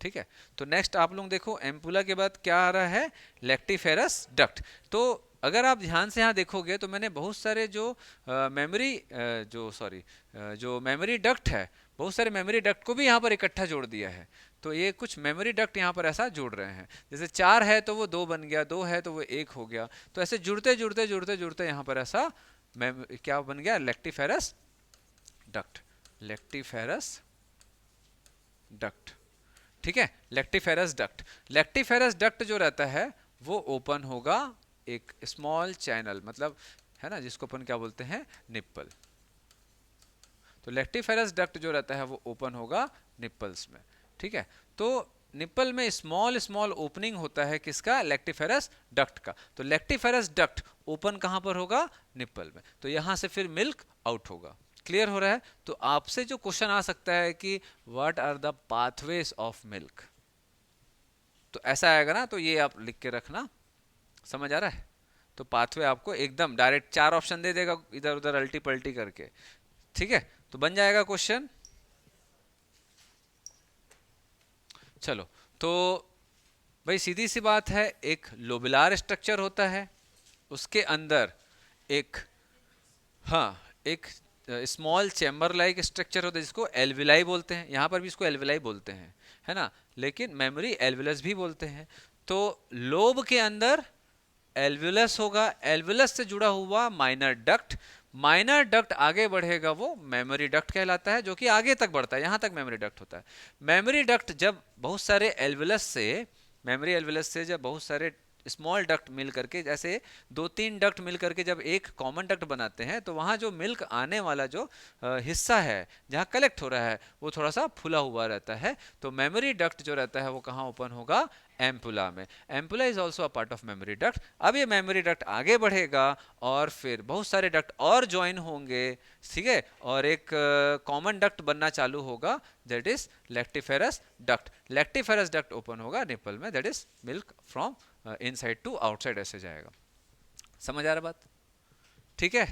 ठीक है, तो नेक्स्ट आप लोग देखो एम्पुला के बाद क्या आ रहा है, लेक्टिफेरस डक्ट। तो अगर आप ध्यान से यहाँ देखोगे तो मैंने बहुत सारे जो मेमोरी जो मेमोरी डक्ट है, बहुत सारे मेमोरी डक्ट को भी यहाँ पर इकट्ठा जोड़ दिया है। तो ये कुछ मेमोरी डक्ट यहाँ पर ऐसा जोड़ रहे हैं, जैसे 4 है तो वो 2 बन गया, 2 है तो वो 1 हो गया, तो ऐसे जुड़ते जुड़ते जुड़ते जुड़ते यहाँ पर ऐसा क्या बन गया, लेक्टिफेरस डक्ट, लेक्टिफेरस डक्ट। ठीक है, लेक्टिफेरस डक्ट, लेक्टिफेरस डक्ट जो रहता है वो ओपन होगा एक स्मॉल चैनल, मतलब है ना, जिसको अपन क्या बोलते हैं, निप्पल। तो लेक्टिफेरस डक्ट जो रहता है वो ओपन होगा निप्पल्स में। ठीक है, तो निप्पल में स्मॉल स्मॉल ओपनिंग होता है किसका, लेक्टिफेरस डक्ट का। तो लेक्टिफेरस डक्ट ओपन कहां पर होगा, निप्पल में, तो यहां से फिर मिल्क आउट होगा। क्लियर हो रहा है? तो आपसे जो क्वेश्चन आ सकता है कि what are the pathways of milk, तो ऐसा आएगा ना, तो ये आप लिख के रखना, समझ आ रहा है? तो पाथवे आपको एकदम डायरेक्ट 4 ऑप्शन दे देगा इधर उधर अल्टी पल्टी करके। ठीक है, तो बन जाएगा क्वेश्चन। चलो, तो भाई सीधी सी बात है, एक लोबुलार स्ट्रक्चर होता है, उसके अंदर एक, हाँ, एक स्मॉल चैम्बर लाइक स्ट्रक्चर होता है जिसको एल्विलाई बोलते हैं, यहाँ पर भी इसको एल्विलाई बोलते हैं, है ना, लेकिन मेमोरी एल्विलस भी बोलते हैं। तो लोब के अंदर एल्विलस होगा, एल्विलस से जुड़ा हुआ माइनर डक्ट, माइनर डक्ट आगे बढ़ेगा वो मेमोरी डक्ट कहलाता है, जो कि आगे तक बढ़ता है, यहां तक मेमोरी डक्ट होता है। मेमोरी डक्ट जब बहुत सारे एल्विलस से, मेमोरी एल्विलस से जब बहुत सारे स्मॉल डक्ट मिल करके, जैसे 2-3 डक्ट मिल करके जब एक कॉमन डक्ट बनाते हैं, तो वहां जो मिल्क आने वाला जो हिस्सा है जहां कलेक्ट हो रहा है वो थोड़ा सा फुला हुआ रहता है। तो मेमोरी डक्ट जो रहता है वो कहाँ ओपन होगा, एम्पुला में। Ampulla is also a part of memory duct. अब ये मेमोरी डक्ट आगे बढ़ेगा और फिर बहुत सारे डक्ट और ज्वाइन होंगे, ठीक है, और एक कॉमन डक्ट बनना चालू होगा, that is lactiferous duct. Lactiferous duct open होगा निपल में, that is milk from inside to outside ऐसे जाएगा। समझ आ रहा बात? ठीक है,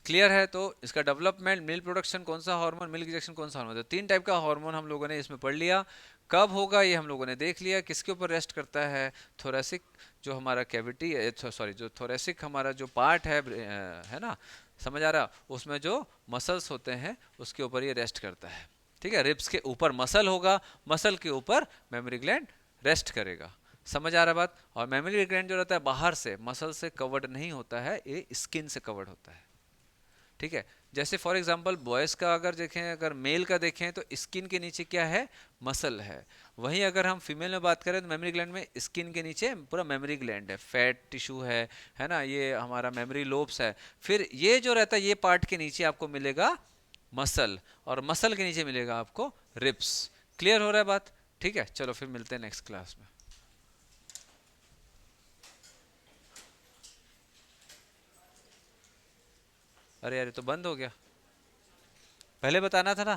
क्लियर है? तो इसका डेवलपमेंट, मिल्क प्रोडक्शन कौन सा हार्मोन, मिल्क इजेक्शन कौन सा हार्मोन, तो 3 टाइप का हार्मोन हम लोगों ने इसमें पढ़ लिया। कब होगा ये हम लोगों ने देख लिया, किसके ऊपर रेस्ट करता है, थोरेसिक जो हमारा कैविटी, सॉरी जो थोरेसिक हमारा जो पार्ट है ना, समझ आ रहा, उसमें जो मसल्स होते हैं उसके ऊपर ये रेस्ट करता है। ठीक है, रिब्स के ऊपर मसल होगा, मसल के ऊपर मेमोरी ग्लैंड रेस्ट करेगा। समझ आ रहा बात? और मेमोरी ग्लैंड जो रहता है बाहर से मसल से कवर्ड नहीं होता है, ये स्किन से कवर्ड होता है। ठीक है, जैसे फॉर एग्जांपल बॉयज का अगर देखें, अगर मेल का देखें तो स्किन के नीचे क्या है, मसल है। वहीं अगर हम फीमेल में बात करें तो मेमोरी ग्लैंड में स्किन के नीचे पूरा मेमोरी ग्लैंड है, फैट टिश्यू है ना, ये हमारा मेमोरी लोब्स है। फिर ये जो रहता है ये पार्ट के नीचे आपको मिलेगा मसल, और मसल के नीचे मिलेगा आपको रिब्स। क्लियर हो रहा है बात? ठीक है, चलो फिर मिलते हैं नेक्स्ट क्लास में। अरे यार ये तो बंद हो गया, पहले बताना था ना।